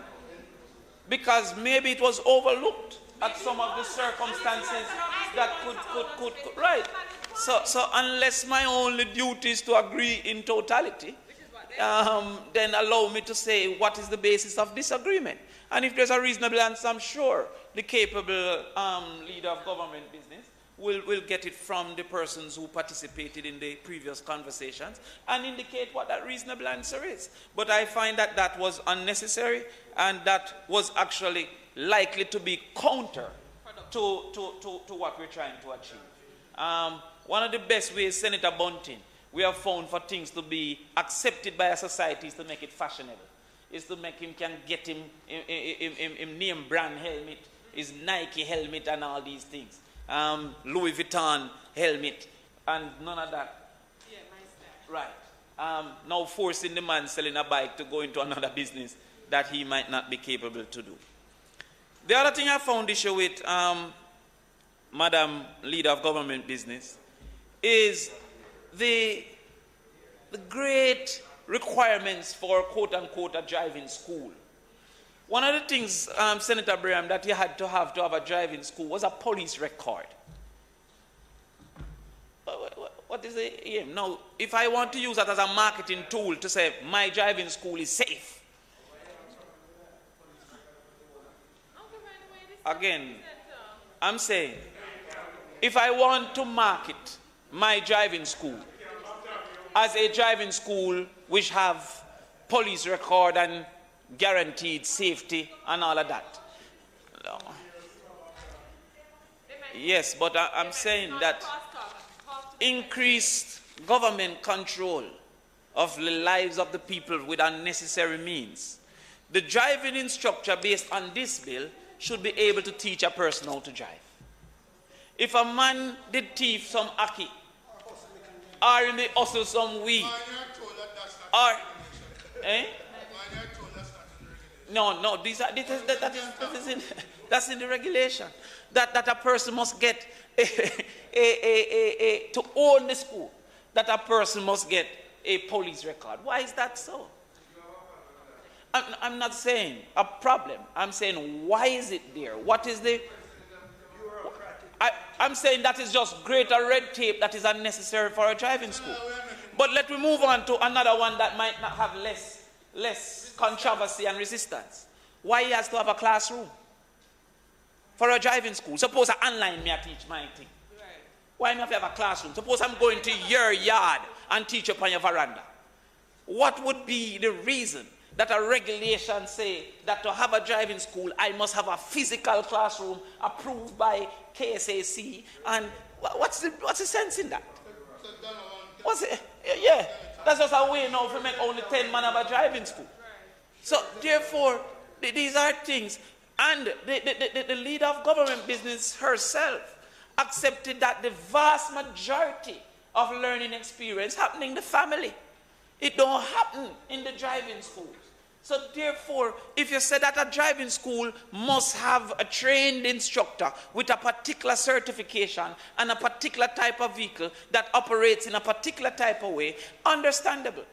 Because maybe it was overlooked at some of the circumstances that could right. So unless my only duty is to agree in totality, then allow me to say what is the basis of disagreement. And if there's a reasonable answer, I'm sure the capable leader of government business will get it from the persons who participated in the previous conversations and indicate what that reasonable answer is. But I find that that was unnecessary and that was actually likely to be counter to what we're trying to achieve. One of the best ways, Senator Bunting, we have found for things to be accepted by a society is to make it fashionable. Is to make him can get him name brand helmet, his Nike helmet and all these things. Louis Vuitton helmet and none of that. Yeah, right. Now forcing the man selling a bike to go into another business that he might not be capable to do. The other thing I found issue with Madam Leader of Government Business is the great requirements for quote-unquote a driving school. One of the things, Senator Brigham, that you had to have a driving school was a police record. What is the aim? Now, if I want to use that as a marketing tool to say my driving school is safe, again, I'm saying, if I want to market my driving school as a driving school which have police record and guaranteed safety and all of that. No. Yes, but I'm saying that increased government control of the lives of the people with unnecessary means. The driving instructor based on this bill should be able to teach a person how to drive. If a man did thief some aki, or he may hustle some weed, or No, that's in the regulation. That a person must get to own the school, that a person must get a police record. Why is that so? I'm not saying a problem. I'm saying why is it there? What is the... I'm saying that is just greater red tape that is unnecessary for a driving school. But let me move on to another one that might not have less controversy and resistance. Why he has to have a classroom? for a driving school. Suppose I online me I teach my thing. Right. Why me have to have a classroom? Suppose I'm going to your yard and teach upon your veranda. What would be the reason that a regulation say that to have a driving school, I must have a physical classroom approved by KSAC? And what's the sense in that? What's it? Yeah, that's just a way now to make only 10 men have a driving school. So therefore, these are things. And the leader of government business herself accepted that the vast majority of learning experience happening in the family. It don't happen in the driving schools. So therefore, if you say that a driving school must have a trained instructor with a particular certification and a particular type of vehicle that operates in a particular type of way, understandable.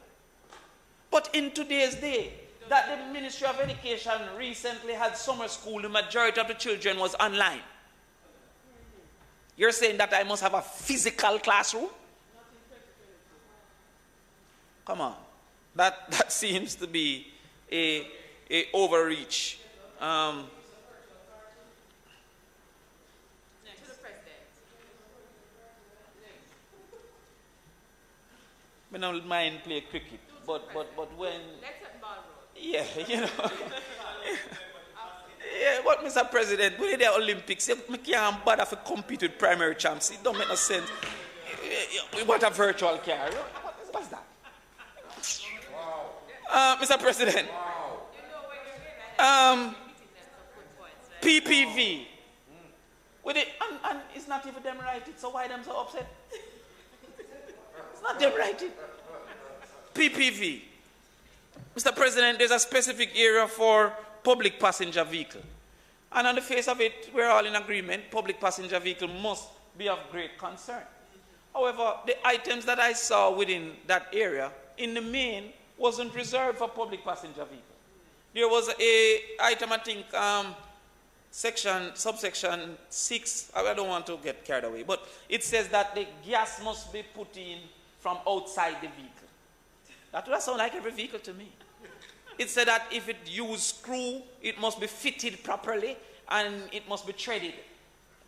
But in today's day, that the Ministry of Education recently had summer school, the majority of the children was online. You're saying that I must have a physical classroom? Come on. That seems to be a overreach. To the president. I don't mind play cricket, but when Let's have ball roll. yeah, you know. Yeah, what Mr. President, when the Olympics, you can't bother to compete with primary champs. It don't make no sense. We want a virtual car. What's that? Mr. President, PPV, with it, and it's not even them write it, so why them so upset? It's not them write it. PPV. Mr. President, there's a specific area for public passenger vehicle. And on the face of it, we're all in agreement, public passenger vehicle must be of great concern. However, the items that I saw within that area, in the main, wasn't reserved for public passenger vehicle. There was a item, I think, subsection 6, I don't want to get carried away, but it says that the gas must be put in from outside the vehicle. That would sound like every vehicle to me. It said that if it used screw, it must be fitted properly and it must be threaded.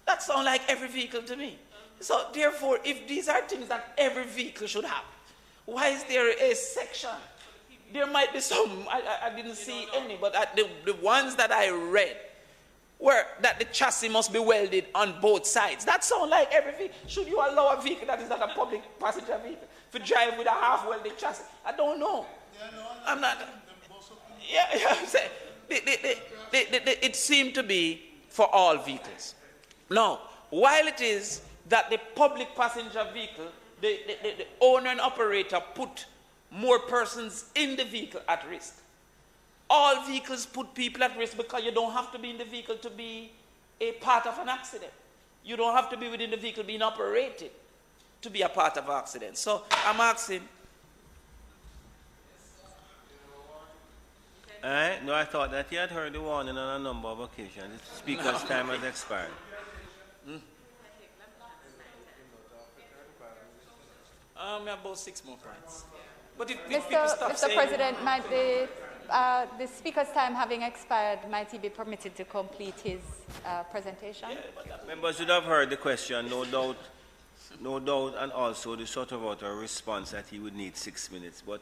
That sounds like every vehicle to me. So therefore, if these are things that every vehicle should have, why is there a section? There might be some, I didn't see any, but the ones that I read were that the chassis must be welded on both sides. That sounds like every vehicle. Should you allow a vehicle that is not a public passenger vehicle to drive with a half-welded chassis? I don't know. I'm not. Yeah, I'm saying it seemed to be for all vehicles. Now, while it is that the public passenger vehicle, the owner and operator put more persons in the vehicle at risk. All vehicles put people at risk because you don't have to be in the vehicle to be a part of an accident. You don't have to be within the vehicle being operated to be a part of an accident. So I'm asking. No, I thought that you had heard the warning on a number of occasions. The speaker's time has expired. About 6 more points. But if people stop Mr. saying, President, might the speaker's time having expired, might he be permitted to complete his presentation? Members would have heard the question, no doubt, and also the sort of a response that he would need 6 minutes. But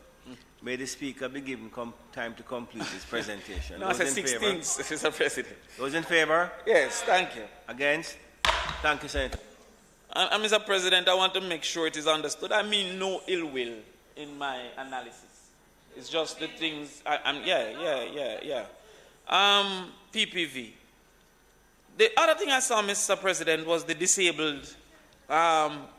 may the speaker be given time to complete his presentation. no, I said 6 things, Mr. President. Those in favor? Yes, thank you. Against? Thank you, Senator. And Mr. President, I want to make sure it is understood. I mean no ill will in my analysis. It's just the things, PPV. The other thing I saw, Mr. President, was the disabled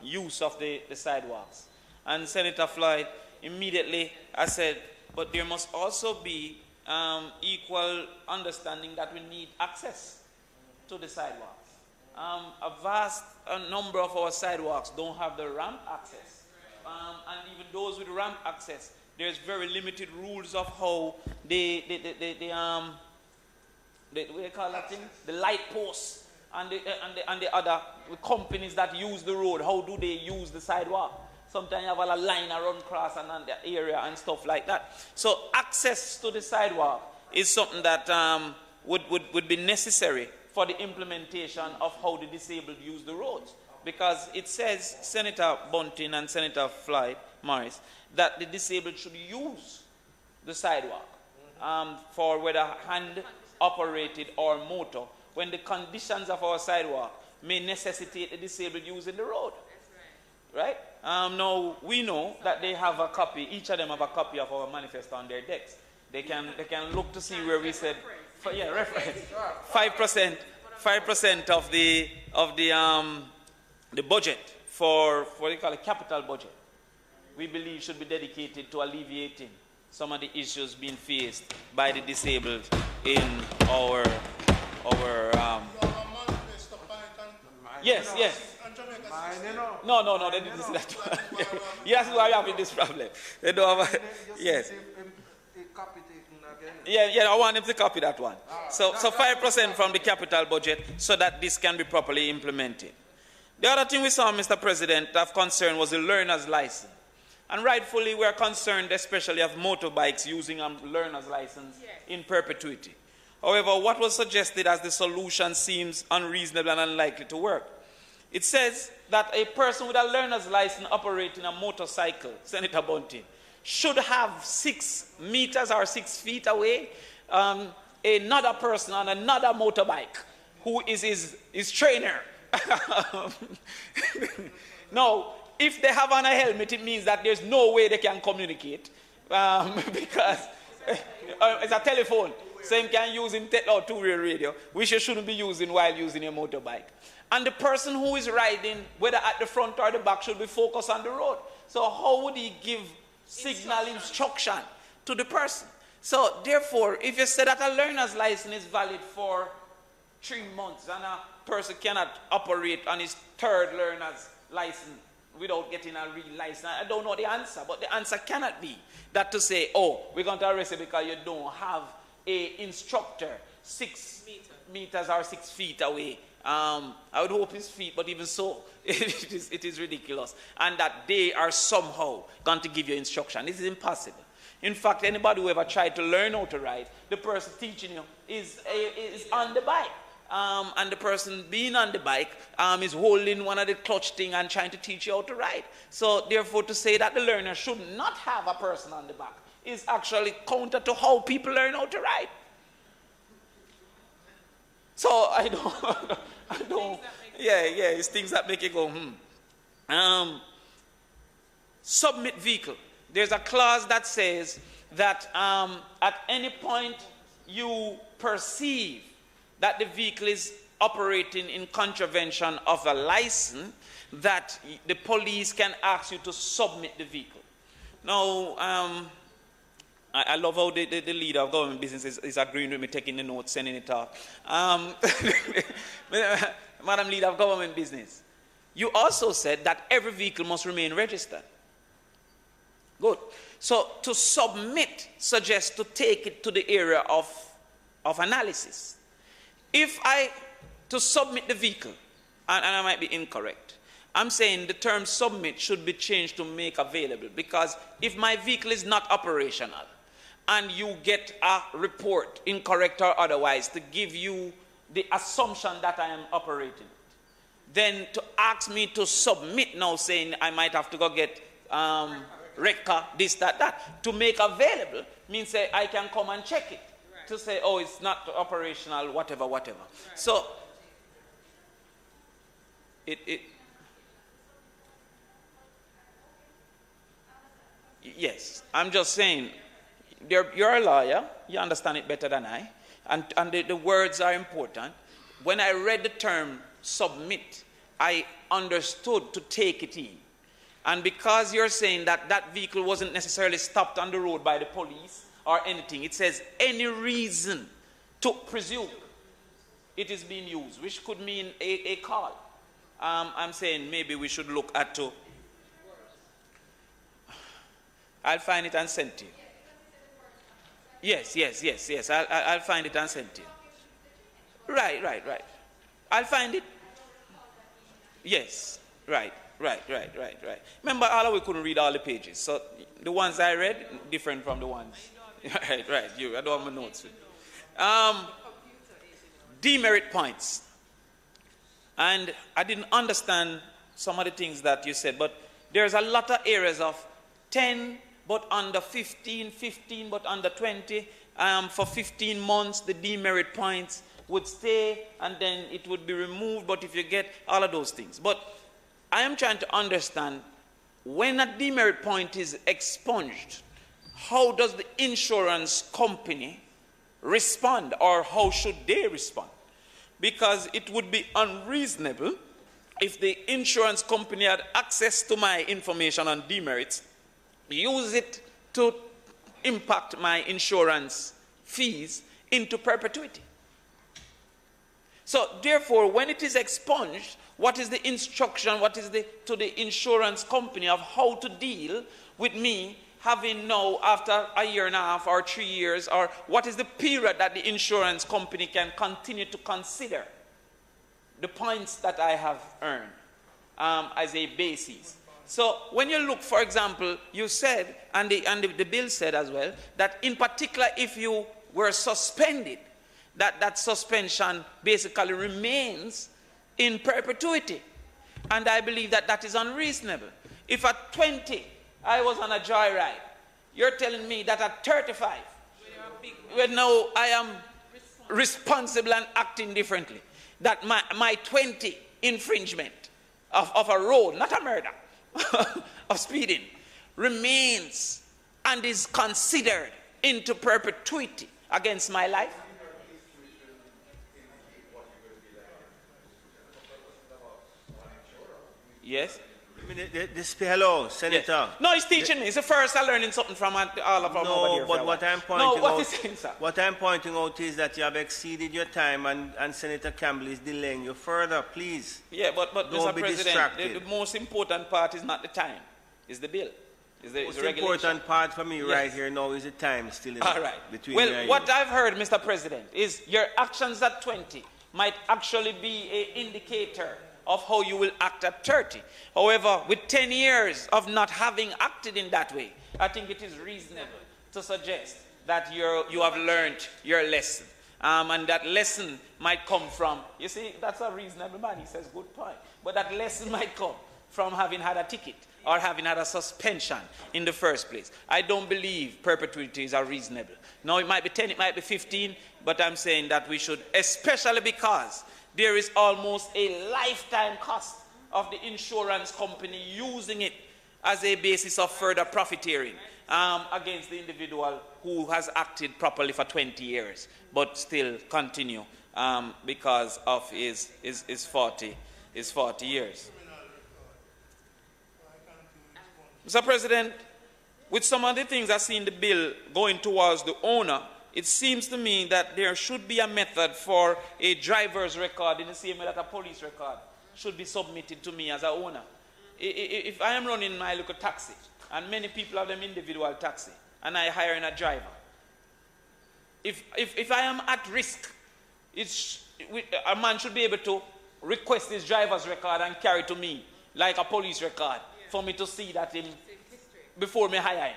use of the sidewalks. And Senator Floyd, immediately I said, but there must also be equal understanding that we need access to the sidewalks. A vast number of our sidewalks don't have the ramp access. And even those with ramp access, there's very limited rules of how what do you call that thing? The light posts and the other companies that use the road, how do they use the sidewalk? Sometimes you have a line around cross and on the area and stuff like that. So access to the sidewalk is something that would be necessary for the implementation of how the disabled use the roads. Because it says, Senator Bunting and Senator Floyd Morris, that the disabled should use the sidewalk for whether hand-operated or motor, when the conditions of our sidewalk may necessitate the disabled using the road. Right? Now, we know that they have a copy, each of them have a copy of our manifesto on their decks. They can look to see where we said, reference, 5% of the budget for what they call a capital budget, we believe should be dedicated to alleviating some of the issues being faced by the disabled in our yes. No, they didn't see that one. Yes, we are having this problem. They don't have yes. Yeah, I want them to copy that one. So 5% from the capital budget so that this can be properly implemented. The other thing we saw, Mr. President, of concern was the learner's license. And rightfully, we are concerned especially of motorbikes using a learner's license in perpetuity. However, what was suggested as the solution seems unreasonable and unlikely to work. It says that a person with a learner's license operating a motorcycle, Senator Bunting, should have 6 meters or 6 feet away another person on another motorbike who is his trainer. Now, if they have on a helmet, it means that there's no way they can communicate because it's a telephone. Same can use in two-way radio, which you shouldn't be using while using a motorbike. And the person who is riding, whether at the front or the back, should be focused on the road. So how would he give signal instruction to the person? So therefore, if you say that a learner's license is valid for 3 months and a person cannot operate on his 3rd learner's license without getting a real license, I don't know the answer, but the answer cannot be that to say, oh, we're going to arrest you because you don't have an instructor 6 meters or 6 feet away. I would hope his feet, but even so, it is ridiculous. And that they are somehow going to give you instruction. This is impossible. In fact, anybody who ever tried to learn how to ride, the person teaching you is on the bike. And the person being on the bike is holding one of the clutch thing and trying to teach you how to ride. So therefore, to say that the learner should not have a person on the back is actually counter to how people learn how to ride. So I don't, it's things that make you go, Submit vehicle. There's a clause that says that at any point you perceive that the vehicle is operating in contravention of a license, that the police can ask you to submit the vehicle. Now, I love how the leader of government business is agreeing with me, taking the notes, sending it out. Madam Leader of Government Business, you also said that every vehicle must remain registered. Good. So to submit suggests to take it to the area of analysis. If to submit the vehicle, and I might be incorrect, I'm saying the term submit should be changed to make available, because if my vehicle is not operational and you get a report, incorrect or otherwise, to give you the assumption that I am operating it, then to ask me to submit now saying I might have to go get RECA, this, that, to make available means say I can come and check it. Right. To say, oh, it's not operational, whatever. Right. So, yes, I'm just saying, you're a lawyer, you understand it better than I, and the words are important. When I read the term submit, I understood to take it in. And because you're saying that that vehicle wasn't necessarily stopped on the road by the police or anything, it says any reason to presume it is being used, which could mean a call. I'm saying maybe we should look at I'll find it and send to you. Yes. I'll find it and send to you. Right. I'll find it. Yes, right. Remember, we couldn't read all the pages. So the ones I read, different from the ones. Right. I don't have my notes. demerit points. And I didn't understand some of the things that you said, but there's a lot of areas of 10 but under 15, 15 but under 20. For 15 months, the demerit points would stay and then it would be removed, but if you get all of those things. But I am trying to understand, when a demerit point is expunged, how does the insurance company respond, or how should they respond? Because it would be unreasonable if the insurance company had access to my information on demerits, use it to impact my insurance fees into perpetuity. So therefore, when it is expunged, what is the instruction, what is to the insurance company of how to deal with me having now, after a year and a half or 3 years, or what is the period that the insurance company can continue to consider the points that I have earned as a basis? So when you look, for example, you said, and the bill said as well, that in particular if you were suspended, that suspension basically remains in perpetuity. And I believe that that is unreasonable. If at 20 I was on a joyride, you're telling me that at 35, well, no, I am responsible and acting differently, that my 20 infringement of a road, not a murder, of speeding, remains and is considered into perpetuity against my life? Yes? Hello, Senator. Yes. No, he's teaching me. It's the first I'm learning something from all of our No, but what I'm pointing no, what out, is saying, sir? What I'm pointing out is that you have exceeded your time, and Senator Campbell is delaying you further. Please. Yeah, but don't Mr. be President, distracted. the most important part is not the time, it's the bill. The most important part for me right here now is the time still in all right. Between well, what I've heard, Mr. President, is your actions at 20 might actually be an indicator of how you will act at 30. However, with 10 years of not having acted in that way, I think it is reasonable to suggest that you have learned your lesson. And that lesson might come from, you see, that's a reasonable man, he says, good point. But that lesson might come from having had a ticket or having had a suspension in the first place. I don't believe perpetuities are reasonable. Now, it might be 10, it might be 15, but I'm saying that we should, especially because there is almost a lifetime cost of the insurance company using it as a basis of further profiteering against the individual who has acted properly for 20 years, but still continue because of his 40 years. Mr. President, with some of the things I see in the bill going towards the owner, it seems to me that there should be a method for a driver's record in the same way that a police record should be submitted to me as an owner. If I am running my little taxi, and many people have them individual taxi, and I hire in a driver, if I am at risk, a man should be able to request his driver's record and carry to me like a police record for me to see that him before me hire him.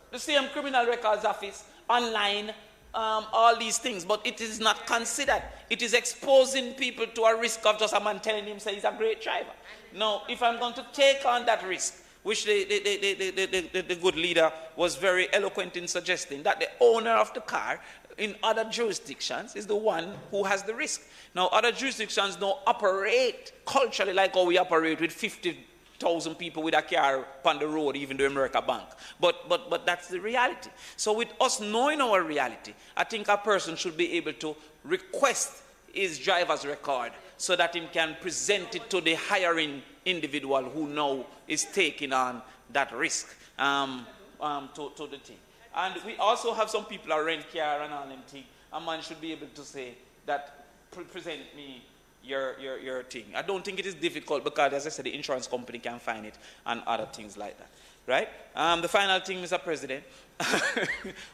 The same criminal records office, online, all these things, but it is not considered. It is exposing people to a risk of just a man telling him say he's a great driver. Now, if I'm going to take on that risk, which the good leader was very eloquent in suggesting, that the owner of the car in other jurisdictions is the one who has the risk. Now, other jurisdictions don't operate culturally like how we operate with 50,000 people with a car on the road, even the America Bank. But that's the reality. So with us knowing our reality, I think a person should be able to request his driver's record so that he can present it to the hiring individual who now is taking on that risk to the thing. And we also have some people who rent car and all them thing. A man should be able to say that, present me your thing. I don't think it is difficult because, as I said, the insurance company can find it and other things like that, right? The final thing, Mr. President,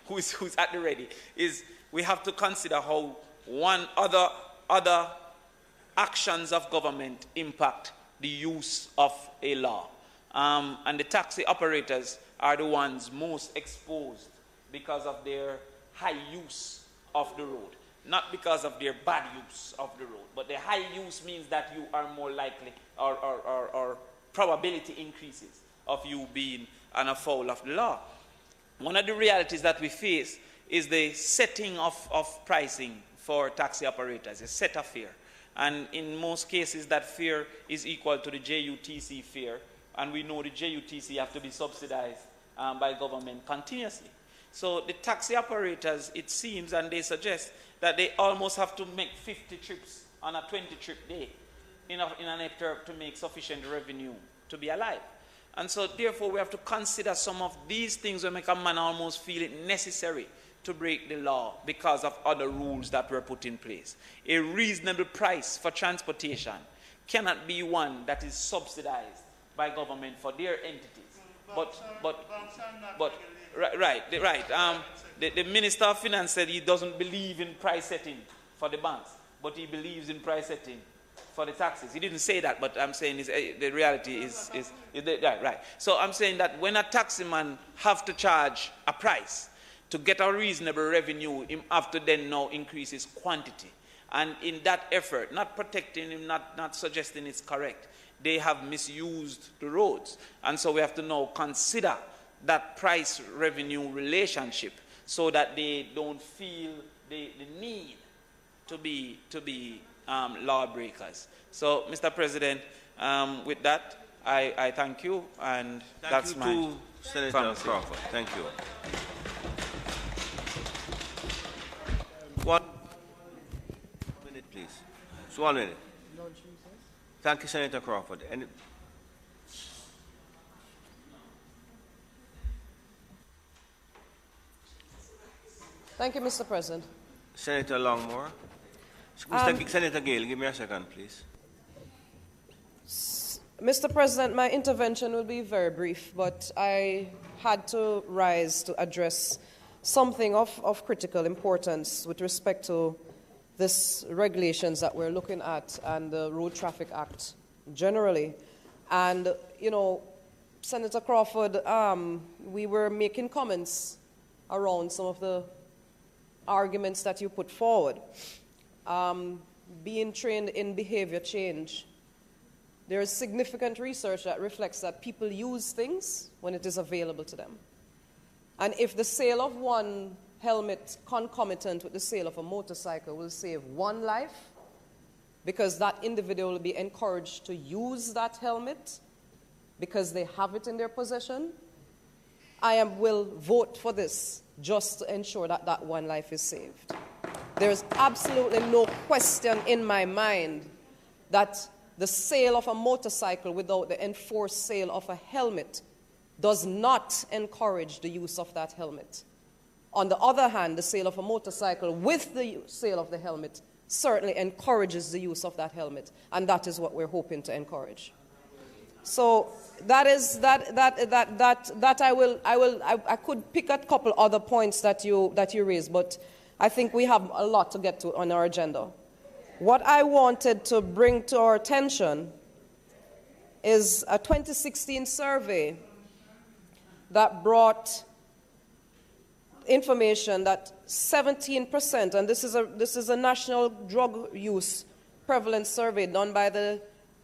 who's at the ready, is we have to consider how other actions of government impact the use of a law. And the taxi operators are the ones most exposed because of their high use of the road. Not because of their bad use of the road, but the high use means that you are more likely, or probability increases of you being an afoul of the law. One of the realities that we face is the setting of pricing for taxi operators, a set of fare. And in most cases, that fare is equal to the JUTC fare, and we know the JUTC have to be subsidized by government continuously. So the taxi operators, it seems, and they suggest that they almost have to make 50 trips on a 20-trip day in an effort to make sufficient revenue to be alive. And so therefore we have to consider some of these things that make a man almost feel it necessary to break the law because of other rules that were put in place. A reasonable price for transportation cannot be one that is subsidized by government for their entities. Right. The Minister of Finance said he doesn't believe in price setting for the banks, but he believes in price setting for the taxis. He didn't say that, but I'm saying the reality is right. So I'm saying that when a taximan have to charge a price to get a reasonable revenue, him have to then now increase his quantity. And in that effort, not protecting him, not suggesting it's correct, they have misused the roads. And so we have to now consider that price-revenue relationship so that they don't feel the need to be lawbreakers. So, Mr. President, with that, I thank you, and that's my... Thank you to Senator Crawford. Thank you. 1 minute, please. Just 1 minute. Thank you, Senator Crawford. Thank you, Mr. President. Senator Longmore. Senator Gale, give me a second, please. Mr. President, my intervention will be very brief, but I had to rise to address something of critical importance with respect to this regulations that we're looking at and the Road Traffic Act generally. And, you know, Senator Crawford, we were making comments around some of the arguments that you put forward. Being trained in behavior change, there is significant research that reflects that people use things when it is available to them. And if the sale of one helmet concomitant with the sale of a motorcycle will save one life, because that individual will be encouraged to use that helmet because they have it in their possession, I will vote for this just to ensure that that one life is saved. There's absolutely no question in my mind that the sale of a motorcycle without the enforced sale of a helmet does not encourage the use of that helmet. On the other hand, the sale of a motorcycle with the sale of the helmet certainly encourages the use of that helmet, and that is what we're hoping to encourage. So that is that I could pick a couple other points that you raised, but I think we have a lot to get to on our agenda. What I wanted to bring to our attention is a 2016 survey that brought information that 17%, and this is a national drug use prevalence survey done by the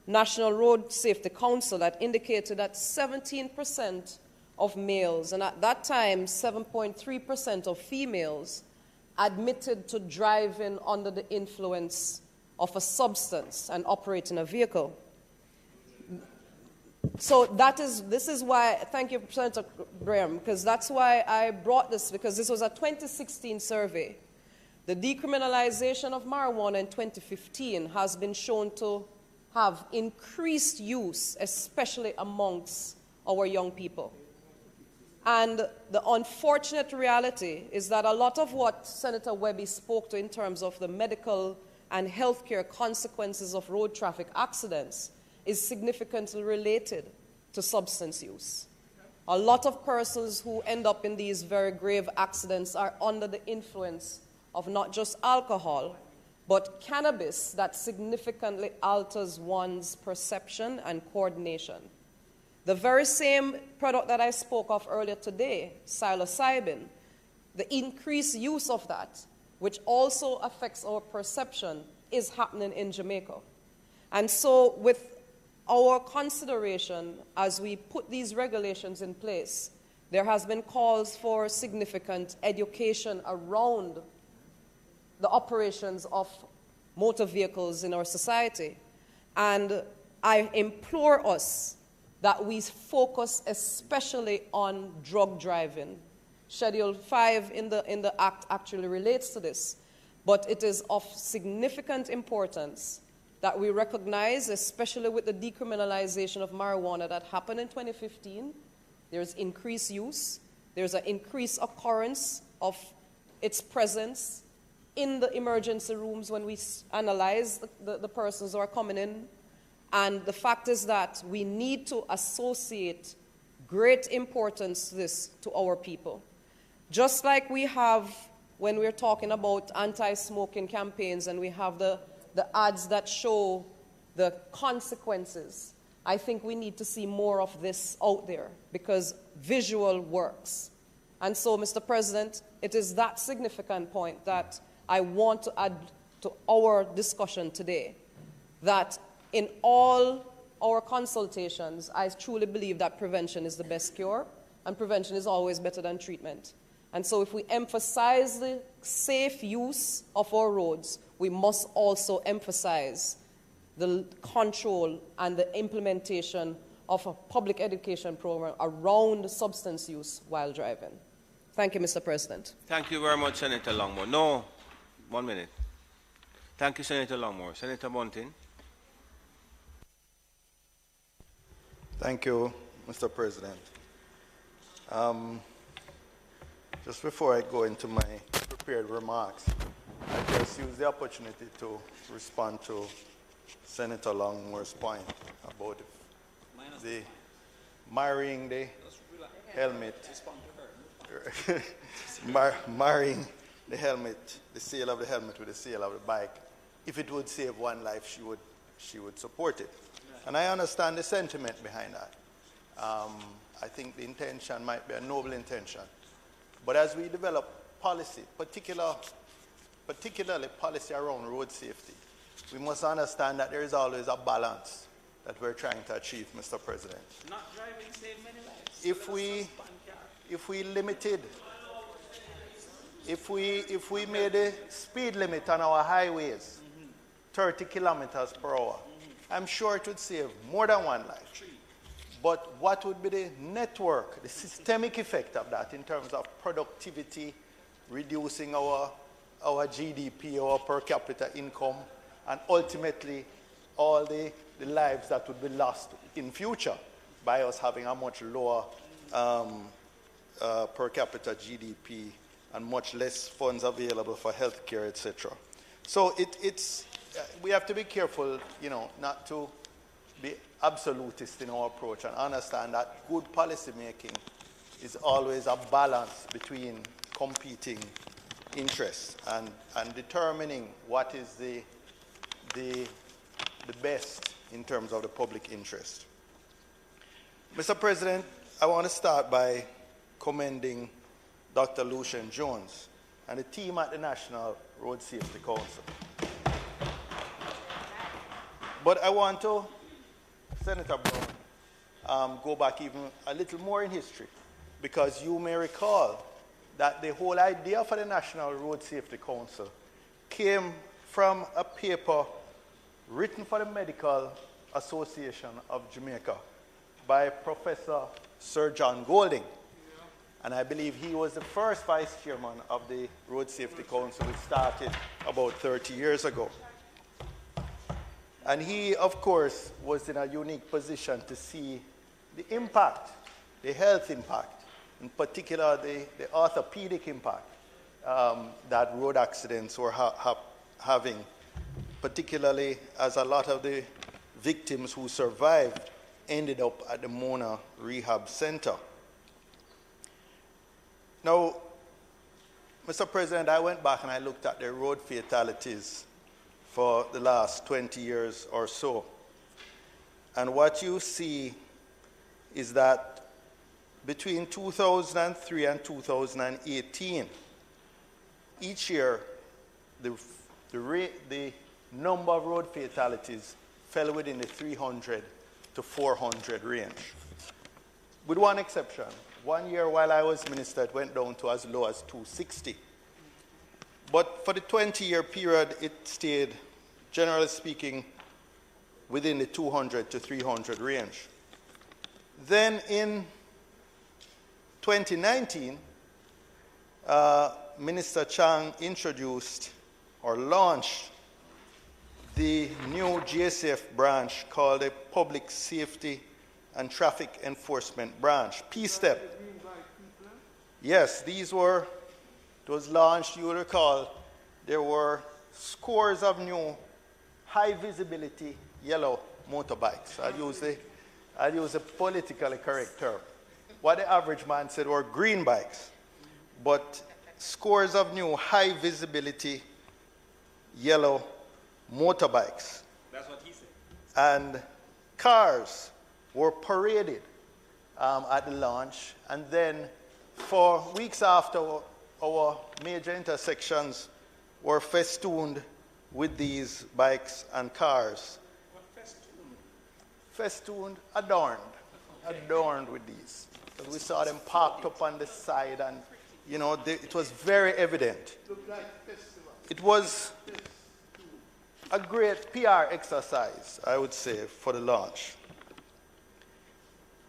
National Road Safety Council, that indicated that 17% of males, and at that time 7.3% of females, admitted to driving under the influence of a substance and operating a vehicle. So this is why, thank you, Senator Graham, because that's why I brought this, because this was a 2016 survey. The decriminalization of marijuana in 2015 has been shown to have increased use, especially amongst our young people. And the unfortunate reality is that a lot of what Senator Webby spoke to in terms of the medical and healthcare consequences of road traffic accidents is significantly related to substance use. A lot of persons who end up in these very grave accidents are under the influence of not just alcohol, but cannabis that significantly alters one's perception and coordination. The very same product that I spoke of earlier today, psilocybin, the increased use of that which also affects our perception, is happening in Jamaica. And so with our consideration as we put these regulations in place, there has been calls for significant education around the operations of motor vehicles in our society. And I implore us that we focus especially on drug driving. Schedule 5 in the Act actually relates to this, but it is of significant importance that we recognize, especially with the decriminalization of marijuana that happened in 2015, there's increased use, there's an increased occurrence of its presence in the emergency rooms when we analyze the persons who are coming in. And the fact is that we need to associate great importance to this to our people. Just like we have when we're talking about anti-smoking campaigns and we have the ads that show the consequences, I think we need to see more of this out there because visual works. And so, Mr. President, it is that significant point that I want to add to our discussion today, that in all our consultations, I truly believe that prevention is the best cure, and prevention is always better than treatment. And so if we emphasize the safe use of our roads, we must also emphasize the control and the implementation of a public education program around substance use while driving. Thank you, Mr. President. Thank you very much, Senator Longmore. No, 1 minute. Thank you, Senator Longmore. Senator Bunting. Thank you, Mr. President. Just before I go into my prepared remarks, I just use the opportunity to respond to Senator Longmore's point about the marrying the helmet, marrying the helmet, the sale of the helmet with the sale of the bike. If it would save one life, she would support it. And I understand the sentiment behind that. I think the intention might be a noble intention. But as we develop policy, particularly policy around road safety, we must understand that there is always a balance that we're trying to achieve, Mr. President. Not driving save many lives. If we made a speed limit on our highways 30 kilometers per hour, I'm sure it would save more than one life. But what would be the network, the systemic effect of that in terms of productivity, reducing our GDP, our per capita income, and ultimately all the lives that would be lost in future by us having a much lower per capita GDP and much less funds available for healthcare, etc. So we have to be careful, not to be absolutist in our approach and understand that good policy making is always a balance between competing interests and determining what is the best in terms of the public interest. Mr. President, I want to start by commending Dr. Lucian Jones and the team at the National Road Safety Council. But I want to, Senator Brown, go back even a little more in history, because you may recall that the whole idea for the National Road Safety Council came from a paper written for the Medical Association of Jamaica by Professor Sir John Golding. And I believe he was the first vice chairman of the Road Safety Council, which started about 30 years ago. And he, of course, was in a unique position to see the impact, the health impact, in particular the orthopedic impact that road accidents were having, particularly as a lot of the victims who survived ended up at the Mona Rehab Center. Now, Mr. President, I went back and I looked at the road fatalities for the last 20 years or so. And what you see is that between 2003 and 2018, each year the number of road fatalities fell within the 300 to 400 range. With one exception. 1 year while I was minister, it went down to as low as 260. But for the 20-year period, it stayed, generally speaking, within the 200 to 300 range. Then in 2019, Minister Chang introduced or launched the new GSF branch called the Public Safety and Traffic Enforcement Branch, PSTEP. Yes, it was launched, you will recall, there were scores of new high visibility yellow motorbikes. I'll use a politically correct term. What the average man said were green bikes, but scores of new high visibility yellow motorbikes. That's what he said. And cars were paraded at the launch, and then for weeks after, our major intersections were festooned with these bikes and cars. What festooned? Festooned, adorned with these. Because we saw them parked up on the side, and it was very evident. It was a great PR exercise, I would say, for the launch.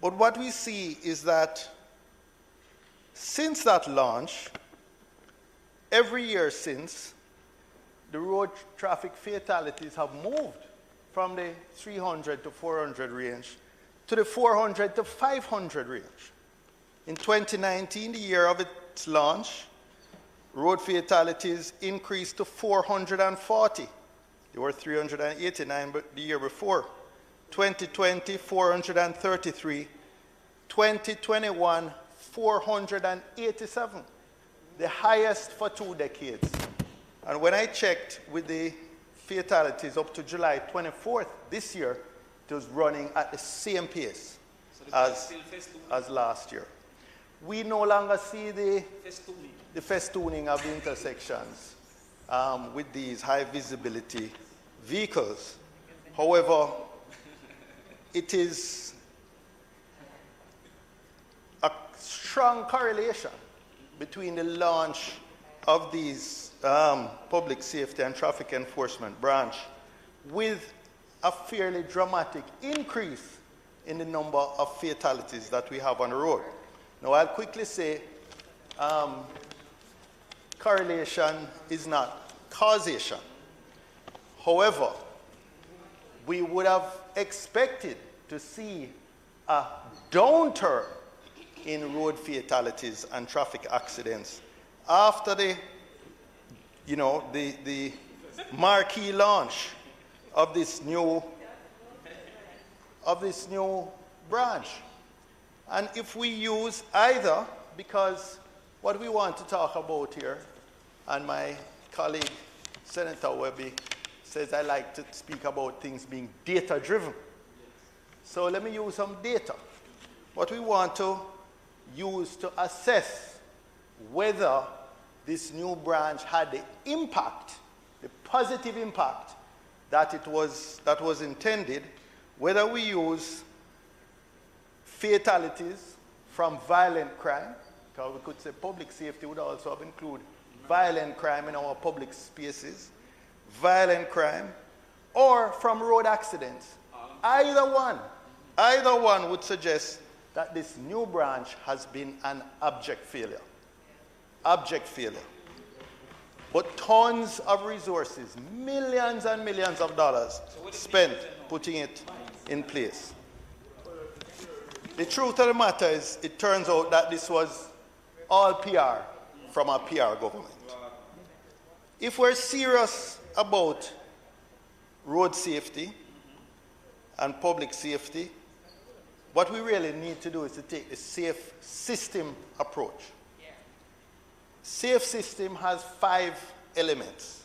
But what we see is that since that launch, every year since, the road traffic fatalities have moved from the 300 to 400 range to the 400 to 500 range. In 2019, the year of its launch, road fatalities increased to 440. They were 389 the year before. 2020, 433. 2021, 487. The highest for 2 decades. And when I checked with the fatalities up to July 24th this year, it was running at the same pace as last year. We no longer see the festooning of the intersections with these high visibility vehicles. However, it is a strong correlation between the launch of these public safety and traffic enforcement branch with a fairly dramatic increase in the number of fatalities that we have on the road. Now, I'll quickly say correlation is not causation. However, we would have expected to see a downturn in road fatalities and traffic accidents after the marquee launch of this new branch. And if we use either, because what we want to talk about here, and my colleague Senator Webby says I like to speak about things being data-driven. So let me use some data. What we want to use to assess whether this new branch had the impact, the positive impact that was intended, whether we use fatalities from violent crime, because we could say public safety would also include violent crime in our public spaces, violent crime, or from road accidents. Either one would suggest that this new branch has been an abject failure. Abject failure. But tons of resources, millions and millions of dollars spent putting it in place. The truth of the matter is, it turns out that this was all PR from a PR government. If we're serious about road safety and public safety, what we really need to do is to take a safe system approach. Safe system has 5 elements.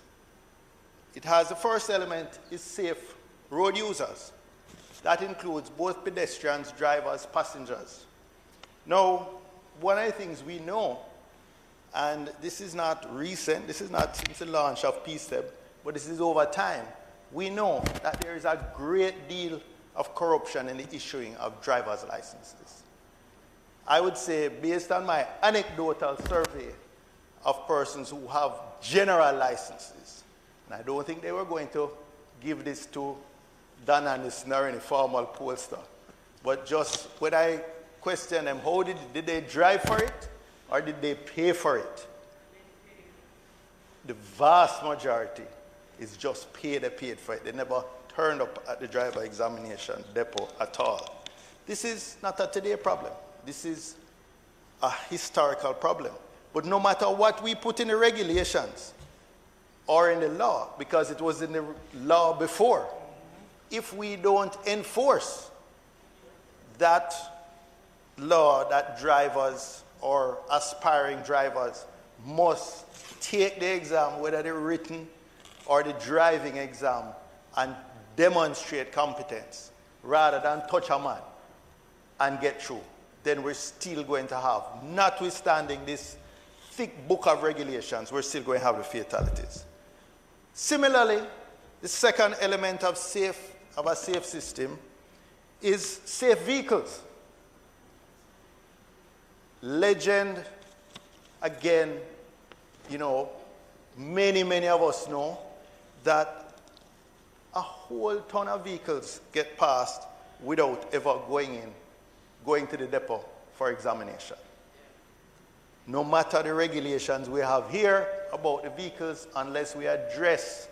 It has the first element is safe road users. That includes both pedestrians, drivers, passengers. Now, one of the things we know, and this is not recent, this is not since the launch of PSTEP, but this is over time. We know that there is a great deal of corruption in the issuing of driver's licenses. I would say, based on my anecdotal survey of persons who have general licenses, and I don't think they were going to give this to Dan Anderson or any formal pollster, but just when I question them, how did they drive for it or did they pay for it? The vast majority is just paid for it. They never turned up at the driver examination depot at all. This is not a today problem. This is a historical problem. But no matter what we put in the regulations or in the law, because it was in the law before, if we don't enforce that law that drivers or aspiring drivers must take the exam, whether the written or the driving exam, and demonstrate competence rather than touch a man and get through, then we're still going to have, notwithstanding this thick book of regulations, we're still going to have the fatalities. Similarly, the second element of a safe system is safe vehicles. Legend, again, you know, many of us know that a whole ton of vehicles get passed without ever going to the depot for examination. No matter the regulations we have here about the vehicles, unless we address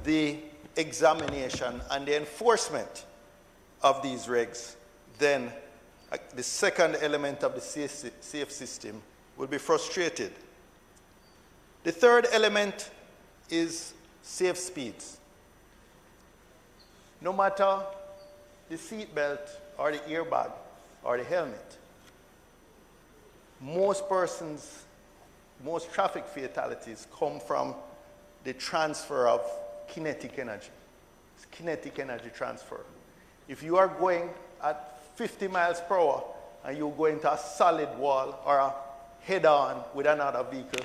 the examination and the enforcement of these regs, then the second element of the safe system will be frustrated. The third element is safe speeds. No matter the seatbelt or the airbag or the helmet, most traffic fatalities come from the transfer of kinetic energy. It's kinetic energy transfer. If you are going at 50 miles per hour and you go into a solid wall or a head-on with another vehicle,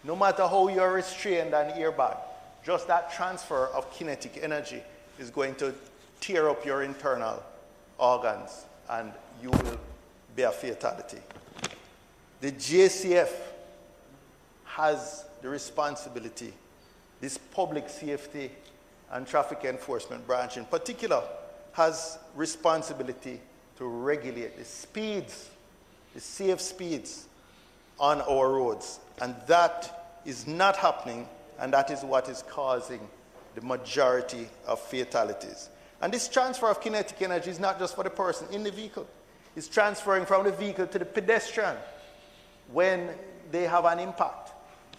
no matter how you're restrained on the airbag, just that transfer of kinetic energy is going to tear up your internal organs and you will be a fatality. The JCF has the responsibility, this public safety and traffic enforcement branch in particular, has responsibility to regulate the speeds, the safe speeds on our roads. And that is not happening, and that is what is causing the majority of fatalities. And this transfer of kinetic energy is not just for the person in the vehicle. It's transferring from the vehicle to the pedestrian when they have an impact.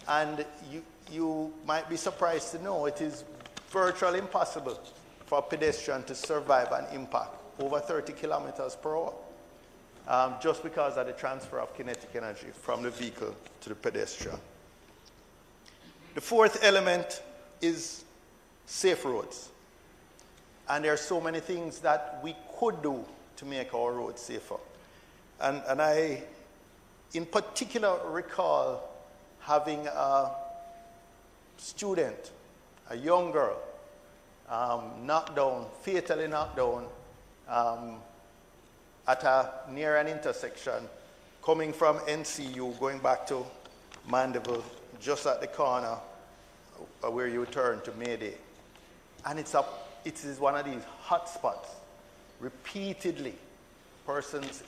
And you might be surprised to know it is virtually impossible for a pedestrian to survive an impact over 30 kilometers per hour, just because of the transfer of kinetic energy from the vehicle to the pedestrian. The fourth element is safe roads. And there are so many things that we could do to make our roads safer. And I, in particular, recall having a student, a young girl, fatally knocked down near an intersection, coming from NCU, going back to Mandeville, just at the corner where you turn to Mayday. And it is one of these hot spots. Repeatedly,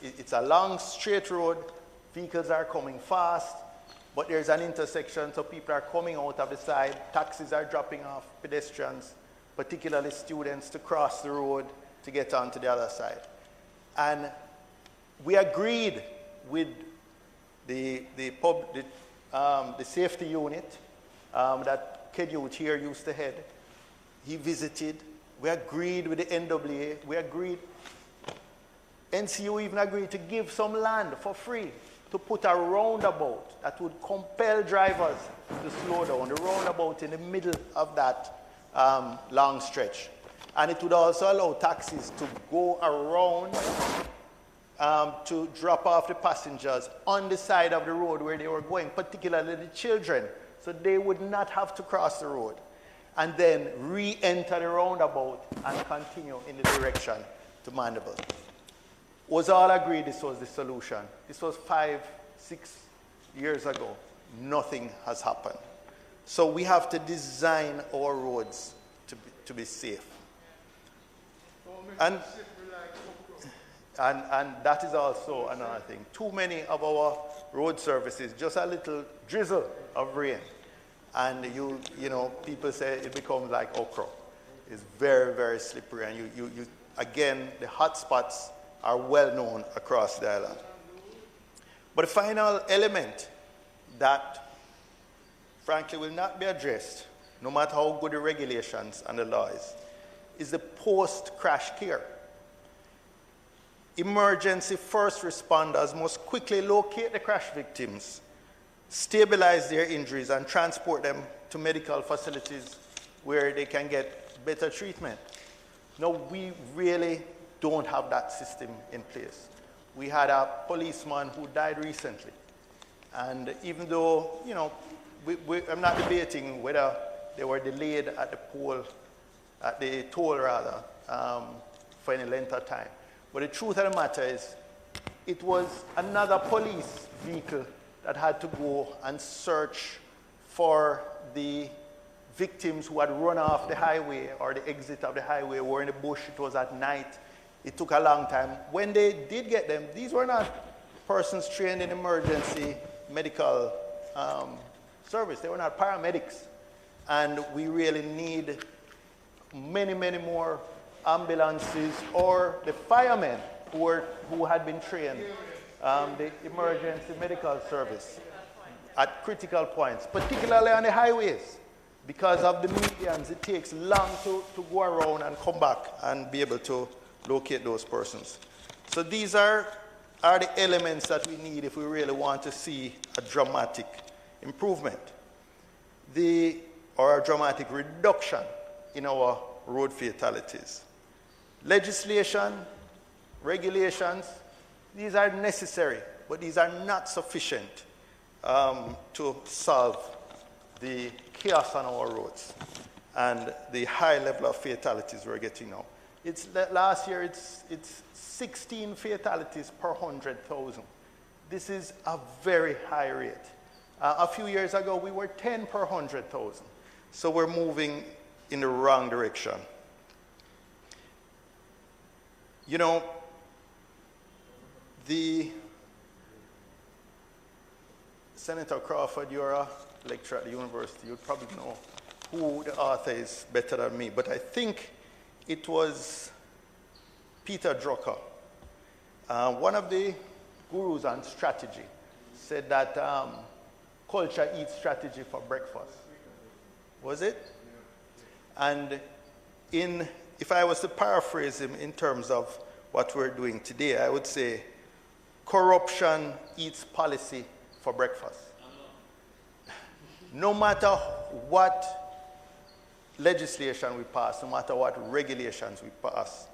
it's a long straight road, vehicles are coming fast, but there's an intersection, so people are coming out of the side, taxis are dropping off pedestrians, particularly students, to cross the road to get onto the other side. And we agreed with the safety unit that Kedyut here used to head. He visited. We agreed with the NWA. We agreed. NCU even agreed to give some land for free to put a roundabout that would compel drivers to slow down, the roundabout in the middle of that long stretch. And it would also allow taxis to go around to drop off the passengers on the side of the road where they were going, particularly the children, so they would not have to cross the road, and then re-enter the roundabout and continue in the direction to Mandeville. Was all agreed this was the solution. This was 5, 6 years ago. Nothing has happened. So we have to design our roads to be safe. And that is also another thing. Too many of our road surfaces, just a little drizzle of rain, and you know, people say it becomes like okra. It's very, very slippery, and you again, the hot spots are well known across the island. But the final element that, frankly, will not be addressed, no matter how good the regulations and the laws, is the post-crash care. Emergency first responders must quickly locate the crash victims, stabilize their injuries, and transport them to medical facilities where they can get better treatment. Now, we really don't have that system in place. We had a policeman who died recently. And even though, you know, I'm not debating whether they were delayed at the toll rather, for any length of time. But the truth of the matter is, it was another police vehicle that had to go and search for the victims who had run off the highway or the exit of the highway, were in the bush. It was at night. It took a long time. When they did get them, these were not persons trained in emergency medical service. They were not paramedics. And we really need many, many more ambulances, or the firemen who had been trained, the emergency medical service at critical points, particularly on the highways. Because of the medians, it takes long to go around and come back and be able to locate those persons. So these are the elements that we need if we really want to see a dramatic improvement, or a dramatic reduction in our road fatalities. Legislation, regulations, these are necessary, but these are not sufficient to solve the chaos on our roads and the high level of fatalities we're getting now. Last year, it's 16 fatalities per 100,000. This is a very high rate. A few years ago, we were 10 per 100,000. So we're moving in the wrong direction. You know, Senator Crawford, you're a lecturer at the university. You'd probably know who the author is better than me, but I think it was Peter Drucker, one of the gurus on strategy, said that culture eats strategy for breakfast. Was it? And if I was to paraphrase him in terms of what we're doing today, I would say corruption eats policy for breakfast. No matter what legislation we pass, no matter what regulations we pass,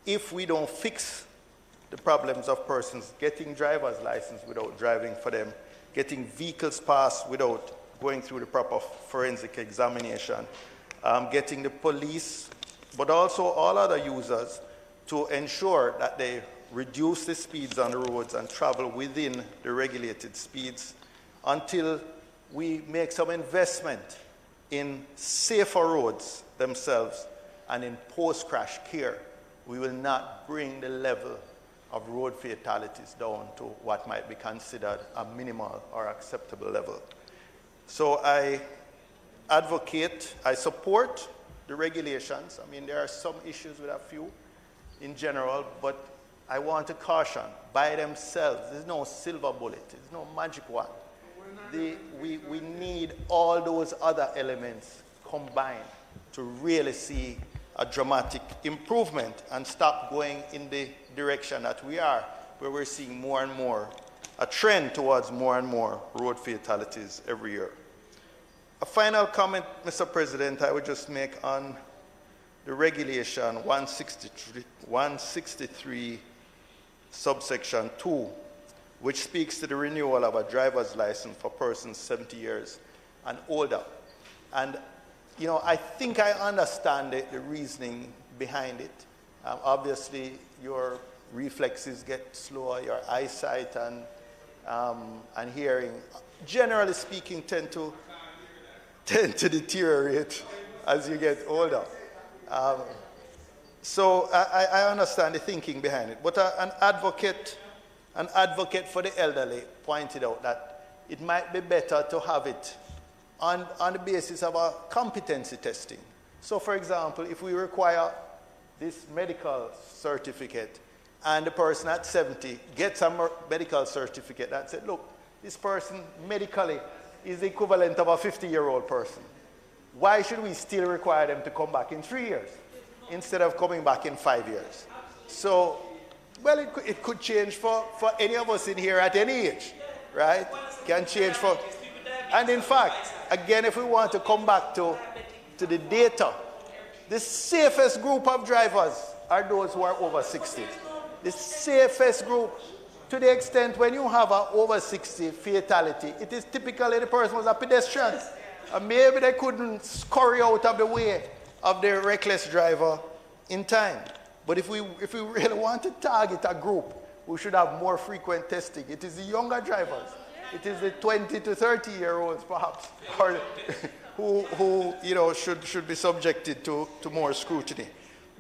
if we don't fix the problems of persons getting driver's license without driving for them, getting vehicles passed without going through the proper forensic examination, getting the police, but also all other users, to ensure that they reduce the speeds on the roads and travel within the regulated speeds until we make some investment in safer roads themselves and in post-crash care. We will not bring the level of road fatalities down to what might be considered a minimal or acceptable level. So I support the regulations. I mean, there are some issues with a few in general, but I want to caution, by themselves, there's no silver bullet, there's no magic wand. We need all those other elements combined to really see a dramatic improvement and stop going in the direction that we are, where we're seeing more and more, a trend towards more and more road fatalities every year. A final comment, Mr. President, I would just make on the regulation 163 subsection 2, which speaks to the renewal of a driver's license for persons 70 years and older. And, you know, I think I understand the reasoning behind it. Obviously, your reflexes get slower, your eyesight and hearing, generally speaking, tend to deteriorate as you get older. So I understand the thinking behind it. But an advocate for the elderly pointed out that it might be better to have it on the basis of a competency testing. So, for example, if we require this medical certificate and the person at 70 gets a medical certificate that said, look, this person medically is the equivalent of a 50-year-old person. Why should we still require them to come back in 3 years instead of coming back in 5 years? So, well, it could change for any of us in here at any age, right? Can change for... And in fact, again, if we want to come back to the data, the safest group of drivers are those who are over 60. The safest group, to the extent when you have an over 60 fatality, it is typically the person was a pedestrian. And maybe they couldn't scurry out of the way of the reckless driver in time. But if we really want to target a group, we should have more frequent testing. It is the younger drivers. It is the 20 to 30-year-olds, perhaps, or who you know, should be subjected to more scrutiny.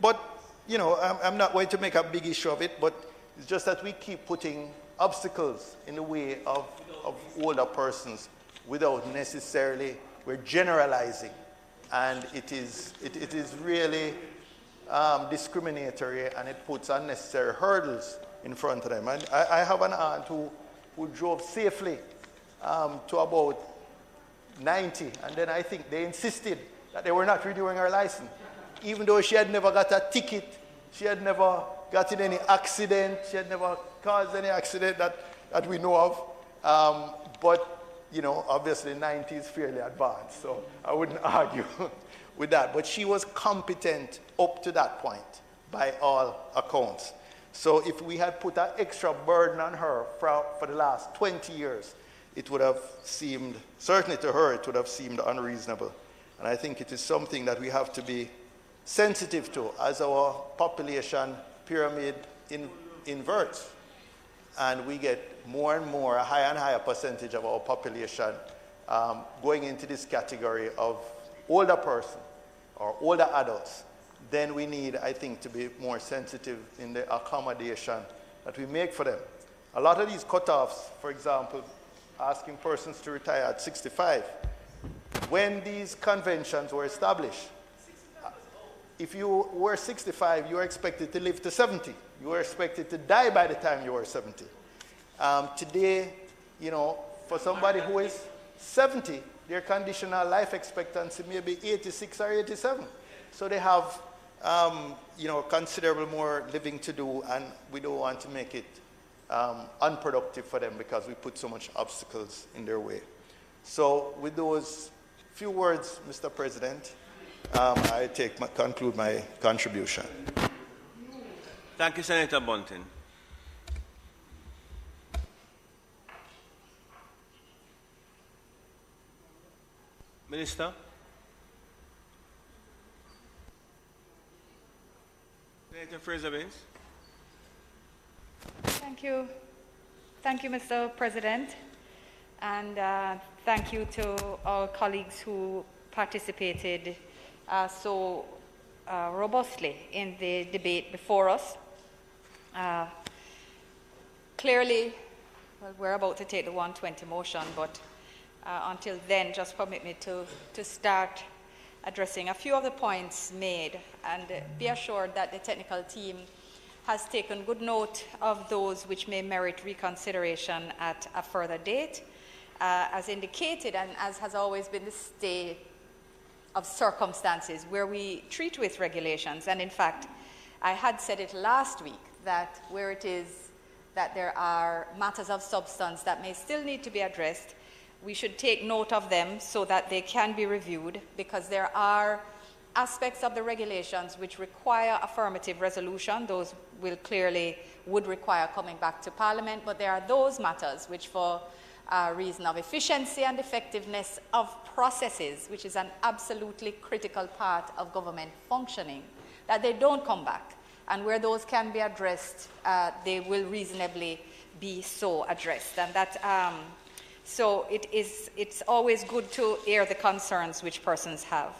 But, you know, I'm not going to make a big issue of it, but it's just that we keep putting obstacles in the way of older persons without necessarily, we're generalizing. And it is really discriminatory, and it puts unnecessary hurdles in front of them. And I have an aunt who drove safely to about 90, and then I think they insisted that they were not renewing her license, even though she had never got a ticket, she had never got in any accident, she had never caused any accident that we know of. But, you know, obviously 90 is fairly advanced, so I wouldn't argue with that. But she was competent up to that point, by all accounts. So if we had put an extra burden on her for the last 20 years, it would have seemed, certainly to her, it would have seemed unreasonable. And I think it is something that we have to be sensitive to as our population pyramid inverts. And we get more and more, a higher and higher percentage of our population going into this category of older person or older adults. Then we need, I think, to be more sensitive in the accommodation that we make for them. A lot of these cutoffs, for example, asking persons to retire at 65, when these conventions were established, if you were 65, you were expected to live to 70. You were expected to die by the time you were 70. Today, you know, for somebody who is 70, their conditional life expectancy may be 86 or 87. So they have, you know, considerable more living to do, and we don't want to make it unproductive for them because we put so much obstacles in their way. So with those few words, Mr. President, I conclude my contribution. Thank you, Senator Bunting. Minister? Senator Fraser-Binns? Thank you. Thank you, Mr. President. And thank you to our colleagues who participated so robustly in the debate before us. Clearly, well, we're about to take the 120 motion, but until then, just permit me to start addressing a few of the points made, and be assured that the technical team has taken good note of those which may merit reconsideration at a further date. As indicated, and as has always been the state of circumstances where we treat with regulations, and in fact, I had said it last week, that where it is that there are matters of substance that may still need to be addressed, we should take note of them so that they can be reviewed, because there are aspects of the regulations which require affirmative resolution, those would require coming back to Parliament, but there are those matters which, for a reason of efficiency and effectiveness of processes, which is an absolutely critical part of government functioning, that they don't come back. And where those can be addressed, they will reasonably be so addressed. And that, so it's always good to air the concerns which persons have.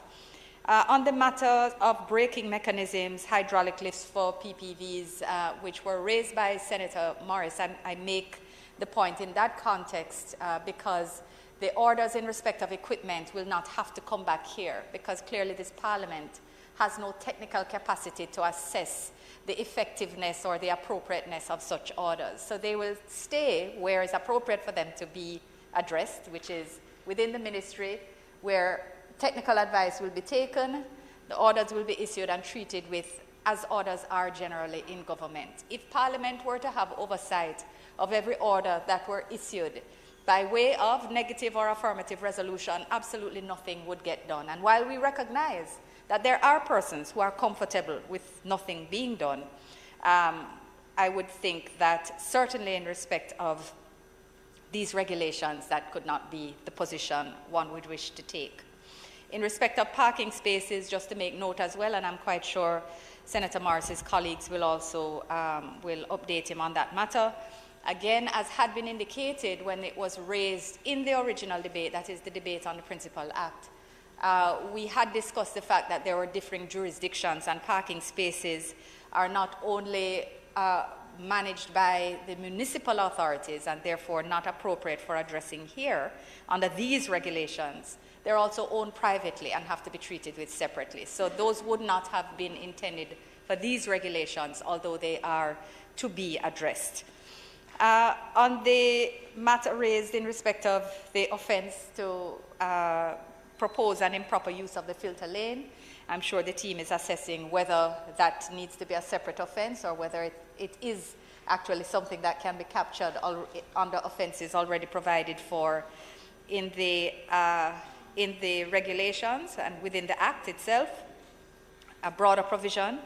On the matter of braking mechanisms, hydraulic lifts for PPVs, which were raised by Senator Morris, I make the point in that context because the orders in respect of equipment will not have to come back here, because clearly this Parliament has no technical capacity to assess the effectiveness or the appropriateness of such orders. So they will stay where it's appropriate for them to be addressed, which is within the ministry, where technical advice will be taken, the orders will be issued and treated with as orders are generally in government. If Parliament were to have oversight of every order that were issued by way of negative or affirmative resolution, absolutely nothing would get done. And while we recognize that there are persons who are comfortable with nothing being done, I would think that certainly in respect of these regulations, that could not be the position one would wish to take. In respect of parking spaces, just to make note as well, and I'm quite sure Senator Morris's colleagues will also will update him on that matter. Again, as had been indicated when it was raised in the original debate, that is the debate on the Principal Act, we had discussed the fact that there were differing jurisdictions and parking spaces are not only managed by the municipal authorities and therefore not appropriate for addressing here under these regulations. They're also owned privately and have to be treated with separately. So those would not have been intended for these regulations, although they are to be addressed. On the matter raised in respect of the offense to propose an improper use of the filter lane, I'm sure the team is assessing whether that needs to be a separate offense or whether it is actually something that can be captured under offenses already provided for in the regulations and within the Act itself, a broader provision.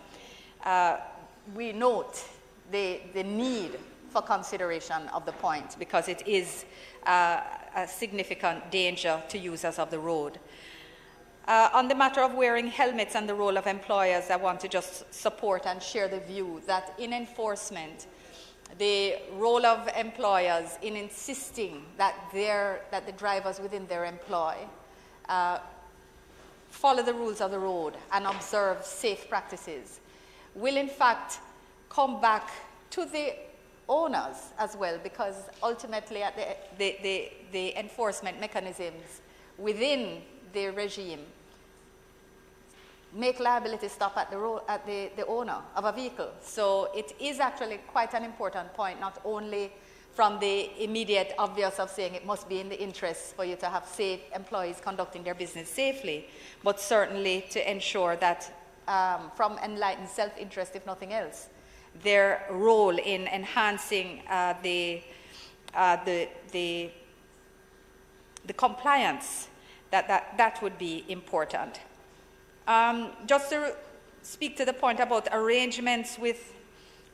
We note the need for consideration of the point because it is a significant danger to users of the road. On the matter of wearing helmets and the role of employers, I want to just support and share the view that in enforcement, the role of employers in insisting that the drivers within their employ follow the rules of the road and observe safe practices will in fact come back to the owners as well, because ultimately the enforcement mechanisms within the regime make liability stop at the owner of a vehicle. So it is actually quite an important point, not only from the immediate obvious of saying it must be in the interest for you to have safe employees conducting their business safely, but certainly to ensure that from enlightened self-interest, if nothing else, their role in enhancing the compliance, that would be important. Just to speak to the point about arrangements with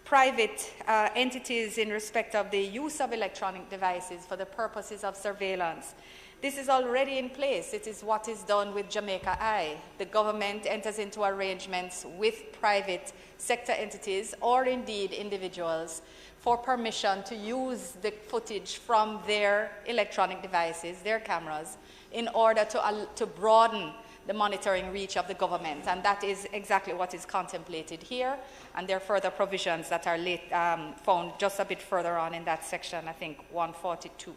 private entities in respect of the use of electronic devices for the purposes of surveillance. This is already in place. It is what is done with Jamaica Eye. The government enters into arrangements with private sector entities or indeed individuals for permission to use the footage from their electronic devices, their cameras, in order to broaden the monitoring reach of the government. And that is exactly what is contemplated here. And there are further provisions that are found just a bit further on in that section, I think 142.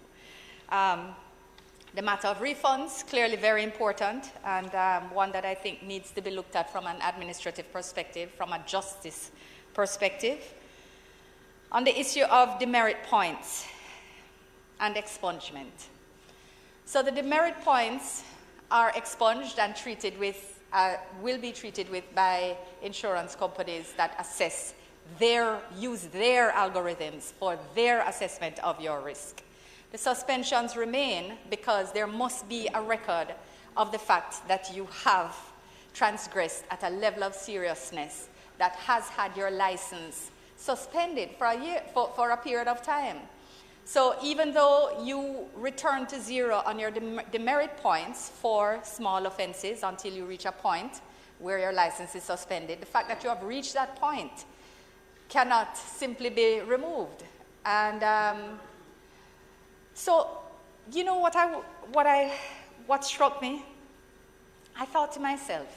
The matter of refunds, clearly very important, and one that I think needs to be looked at from an administrative perspective, from a justice perspective. On the issue of demerit points and expungement. So the demerit points are expunged and treated with, will be treated with by insurance companies that use their algorithms for their assessment of your risk. The suspensions remain because there must be a record of the fact that you have transgressed at a level of seriousness that has had your license suspended for a year, for a period of time. So even though you return to zero on your demerit points for small offenses until you reach a point where your license is suspended, the fact that you have reached that point cannot simply be removed. And so, you know what struck me? I thought to myself,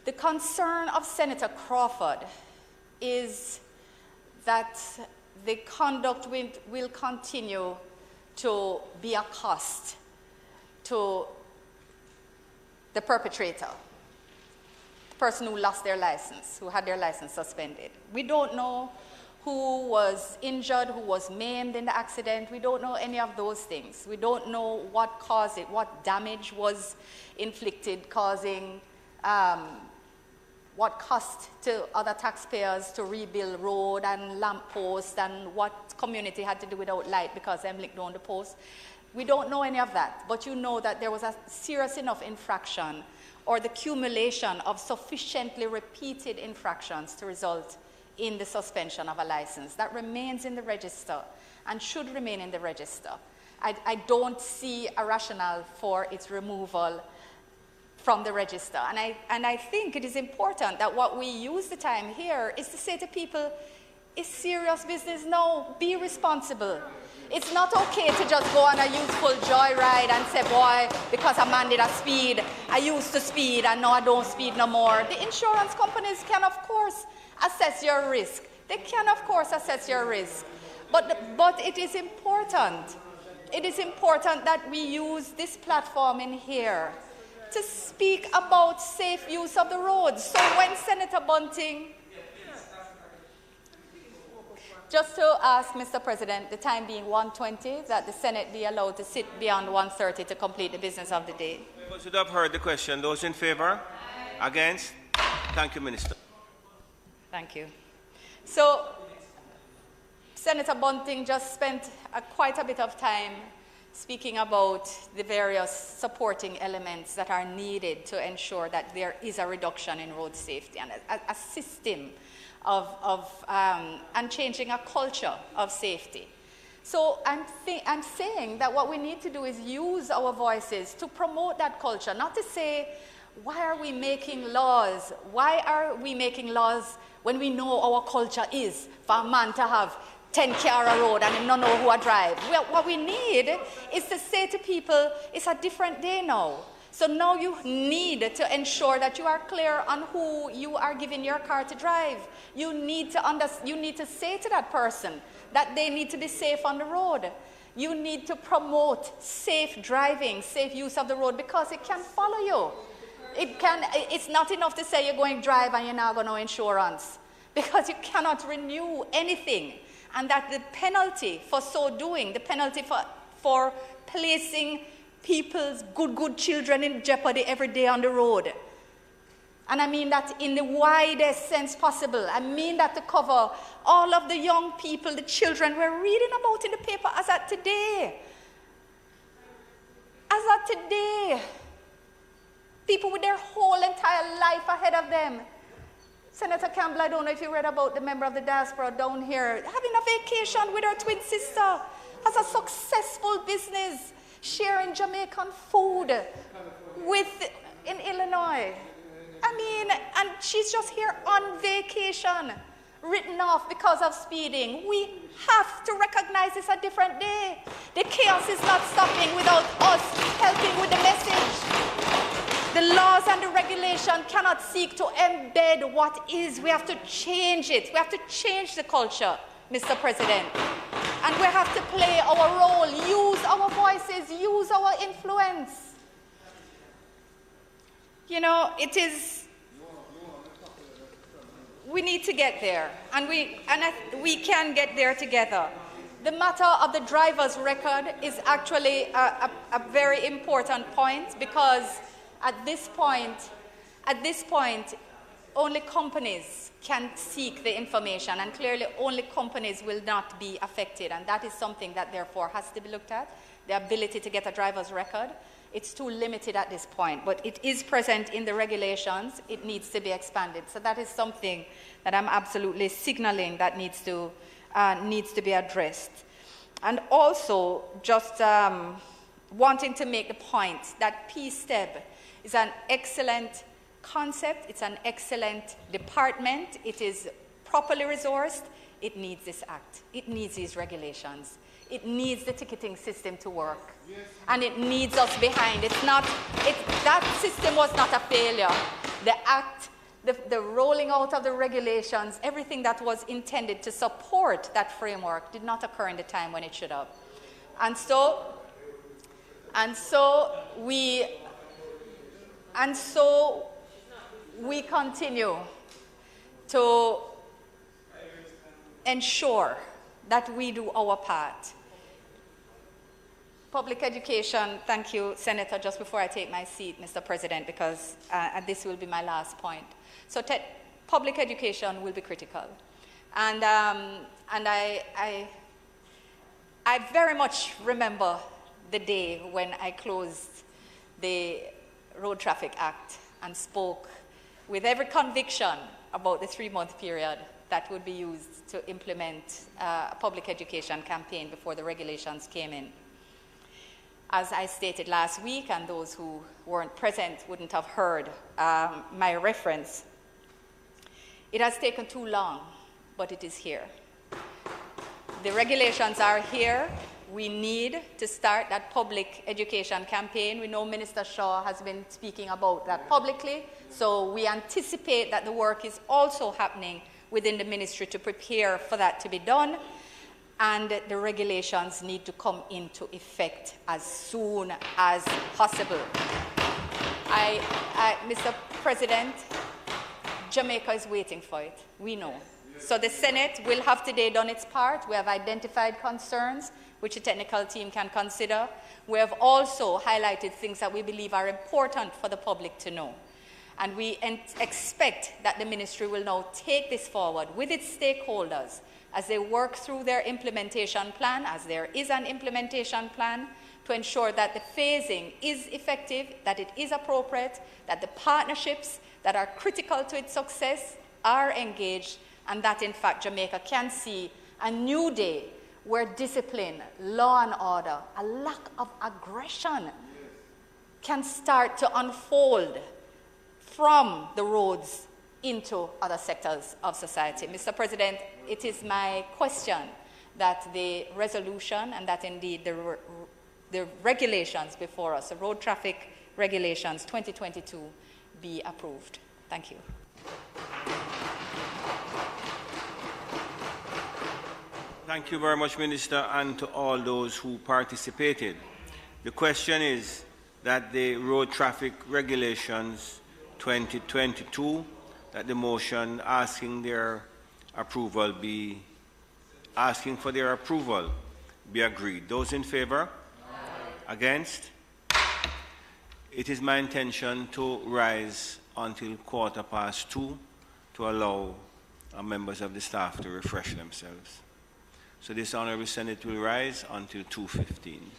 the concern of Senator Crawford is that the conduct will continue to be a cost to the perpetrator, the person who lost their license, who had their license suspended. We don't know who was injured, who was maimed in the accident. We don't know any of those things. We don't know what caused it, what damage was inflicted, causing what cost to other taxpayers to rebuild road and lampposts, and what community had to do without light because them licked down the post. We don't know any of that, but you know that there was a serious enough infraction or the accumulation of sufficiently repeated infractions to result in the suspension of a license. That remains in the register and should remain in the register. I don't see a rationale for its removal from the register. And I think it is important that what we use the time here is to say to people, it's serious business now, be responsible. It's not okay to just go on a youthful joyride and say, boy, because a man did a speed, I used to speed and now I don't speed no more. The insurance companies can, of course, assess your risk. They can, of course, assess your risk. But it is important. It is important that we use this platform in here to speak about safe use of the roads. So when Senator Bunting, just to ask Mr. President, the time being 1:20, that the Senate be allowed to sit beyond 1:30 to complete the business of the day. You should have heard the question. Those in favor? Against? Thank you, Minister. Thank you. So Senator Bunting just spent quite a bit of time speaking about the various supporting elements that are needed to ensure that there is a reduction in road safety and a system and changing a culture of safety. So I'm saying that what we need to do is use our voices to promote that culture, not to say, why are we making laws? Why are we making laws when we know our culture is for a man to have 10 car a road and him not know who I drive? Well, what we need is to say to people, it's a different day now. So now you need to ensure that you are clear on who you are giving your car to drive. You need to say to that person that they need to be safe on the road. You need to promote safe driving, safe use of the road, because it can follow you. It's not enough to say you're going to drive and you're not going to insurance, because you cannot renew anything. And that the penalty for so doing, the penalty for placing people's good children in jeopardy every day on the road. And I mean that in the widest sense possible. I mean that to cover all of the young people, the children we're reading about in the paper as at today. As at today. People with their whole entire life ahead of them. Senator Campbell, I don't know if you read about the member of the diaspora down here, having a vacation with her twin sister, has a successful business, sharing Jamaican food in Illinois. I mean, and she's just here on vacation, written off because of speeding. We have to recognize it's a different day. The chaos is not stopping without us helping with the message. The laws and the regulation cannot seek to embed what is. We have to change it. We have to change the culture, Mr. President. And we have to play our role, use our voices, use our influence. You know, we need to get there, and we can get there together. The matter of the driver's record is actually a very important point, because at this point, only companies can seek the information, and clearly only companies will not be affected, and that is something that therefore has to be looked at. The ability to get a driver's record It's too limited at this point, but it is present in the regulations. It needs to be expanded. So that is something that I'm absolutely signaling that needs to be addressed. And also, just wanting to make the point that PSTEB is an excellent concept. It's an excellent department. It is properly resourced. It needs this act. It needs these regulations. It needs the ticketing system to work. Yes. And it needs us behind. That system was not a failure. The act, the rolling out of the regulations, everything that was intended to support that framework did not occur in the time when it should have. And so we continue to ensure that we do our part. Public education, thank you, Senator, just before I take my seat, Mr. President, because this will be my last point. So public education will be critical. And I very much remember the day when I closed the Road Traffic Act and spoke with every conviction about the 3-month period that would be used to implement a public education campaign before the regulations came in. As I stated last week, and those who weren't present wouldn't have heard my reference, it has taken too long, but it is here. The regulations are here. We need to start that public education campaign. We know Minister Shaw has been speaking about that publicly, so we anticipate that the work is also happening within the ministry to prepare for that to be done, and the regulations need to come into effect as soon as possible. Mr. President, Jamaica is waiting for it. We know. So the Senate will have today done its part. We have identified concerns which the technical team can consider. We have also highlighted things that we believe are important for the public to know. And we expect that the ministry will now take this forward with its stakeholders as they work through their implementation plan, as there is an implementation plan, to ensure that the phasing is effective, that it is appropriate, that the partnerships that are critical to its success are engaged, and that, in fact, Jamaica can see a new day where discipline, law and order, a lack of aggression can start to unfold from the roads into other sectors of society. Mr. President, it is my question that the resolution and that indeed the regulations before us, the road traffic regulations 2022, be approved. Thank you. Thank you very much, Minister, and to all those who participated. The question is that the road traffic regulations 2022, that the motion asking for their approval be agreed. Those in favor? Aye. Against? It is my intention to rise until 2:15 to allow members of the staff to refresh themselves. So this Honourable Senate will rise until 2:15.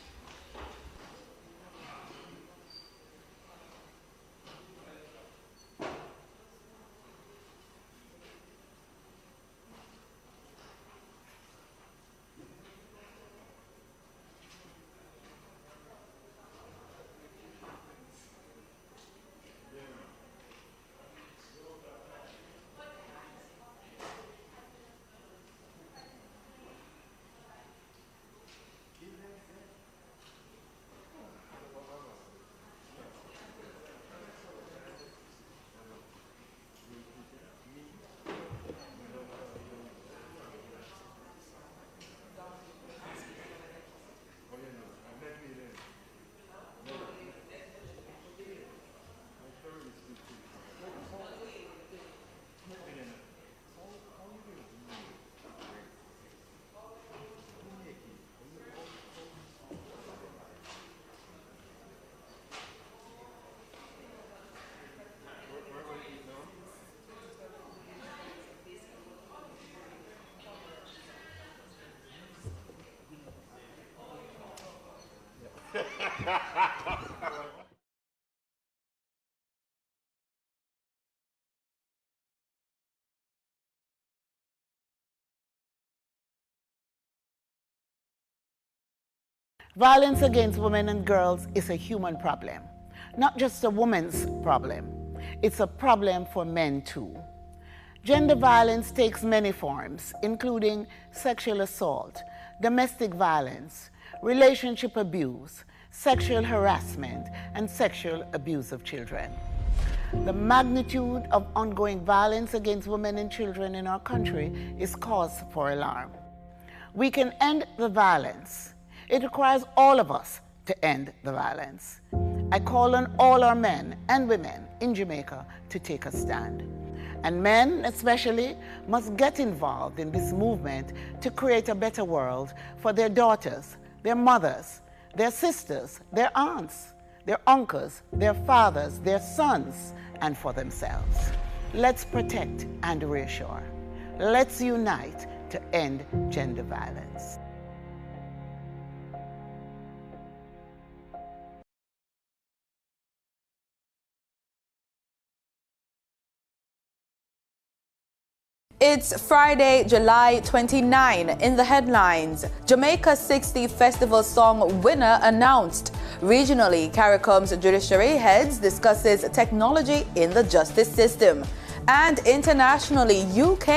Violence against women and girls is a human problem, not just a woman's problem. It's a problem for men too. Gender violence takes many forms, including sexual assault, domestic violence, relationship abuse, sexual harassment, and sexual abuse of children. The magnitude of ongoing violence against women and children in our country is cause for alarm. We can end the violence. It requires all of us to end the violence. I call on all our men and women in Jamaica to take a stand. And men, especially, must get involved in this movement to create a better world for their daughters, their mothers, their sisters, their aunts, their uncles, their fathers, their sons, and for themselves. Let's protect and reassure. Let's unite to end gender violence. It's Friday, July 29. In the headlines, Jamaica's 60th Festival Song winner announced. Regionally, CARICOM's judiciary heads discusses technology in the justice system. And internationally, UK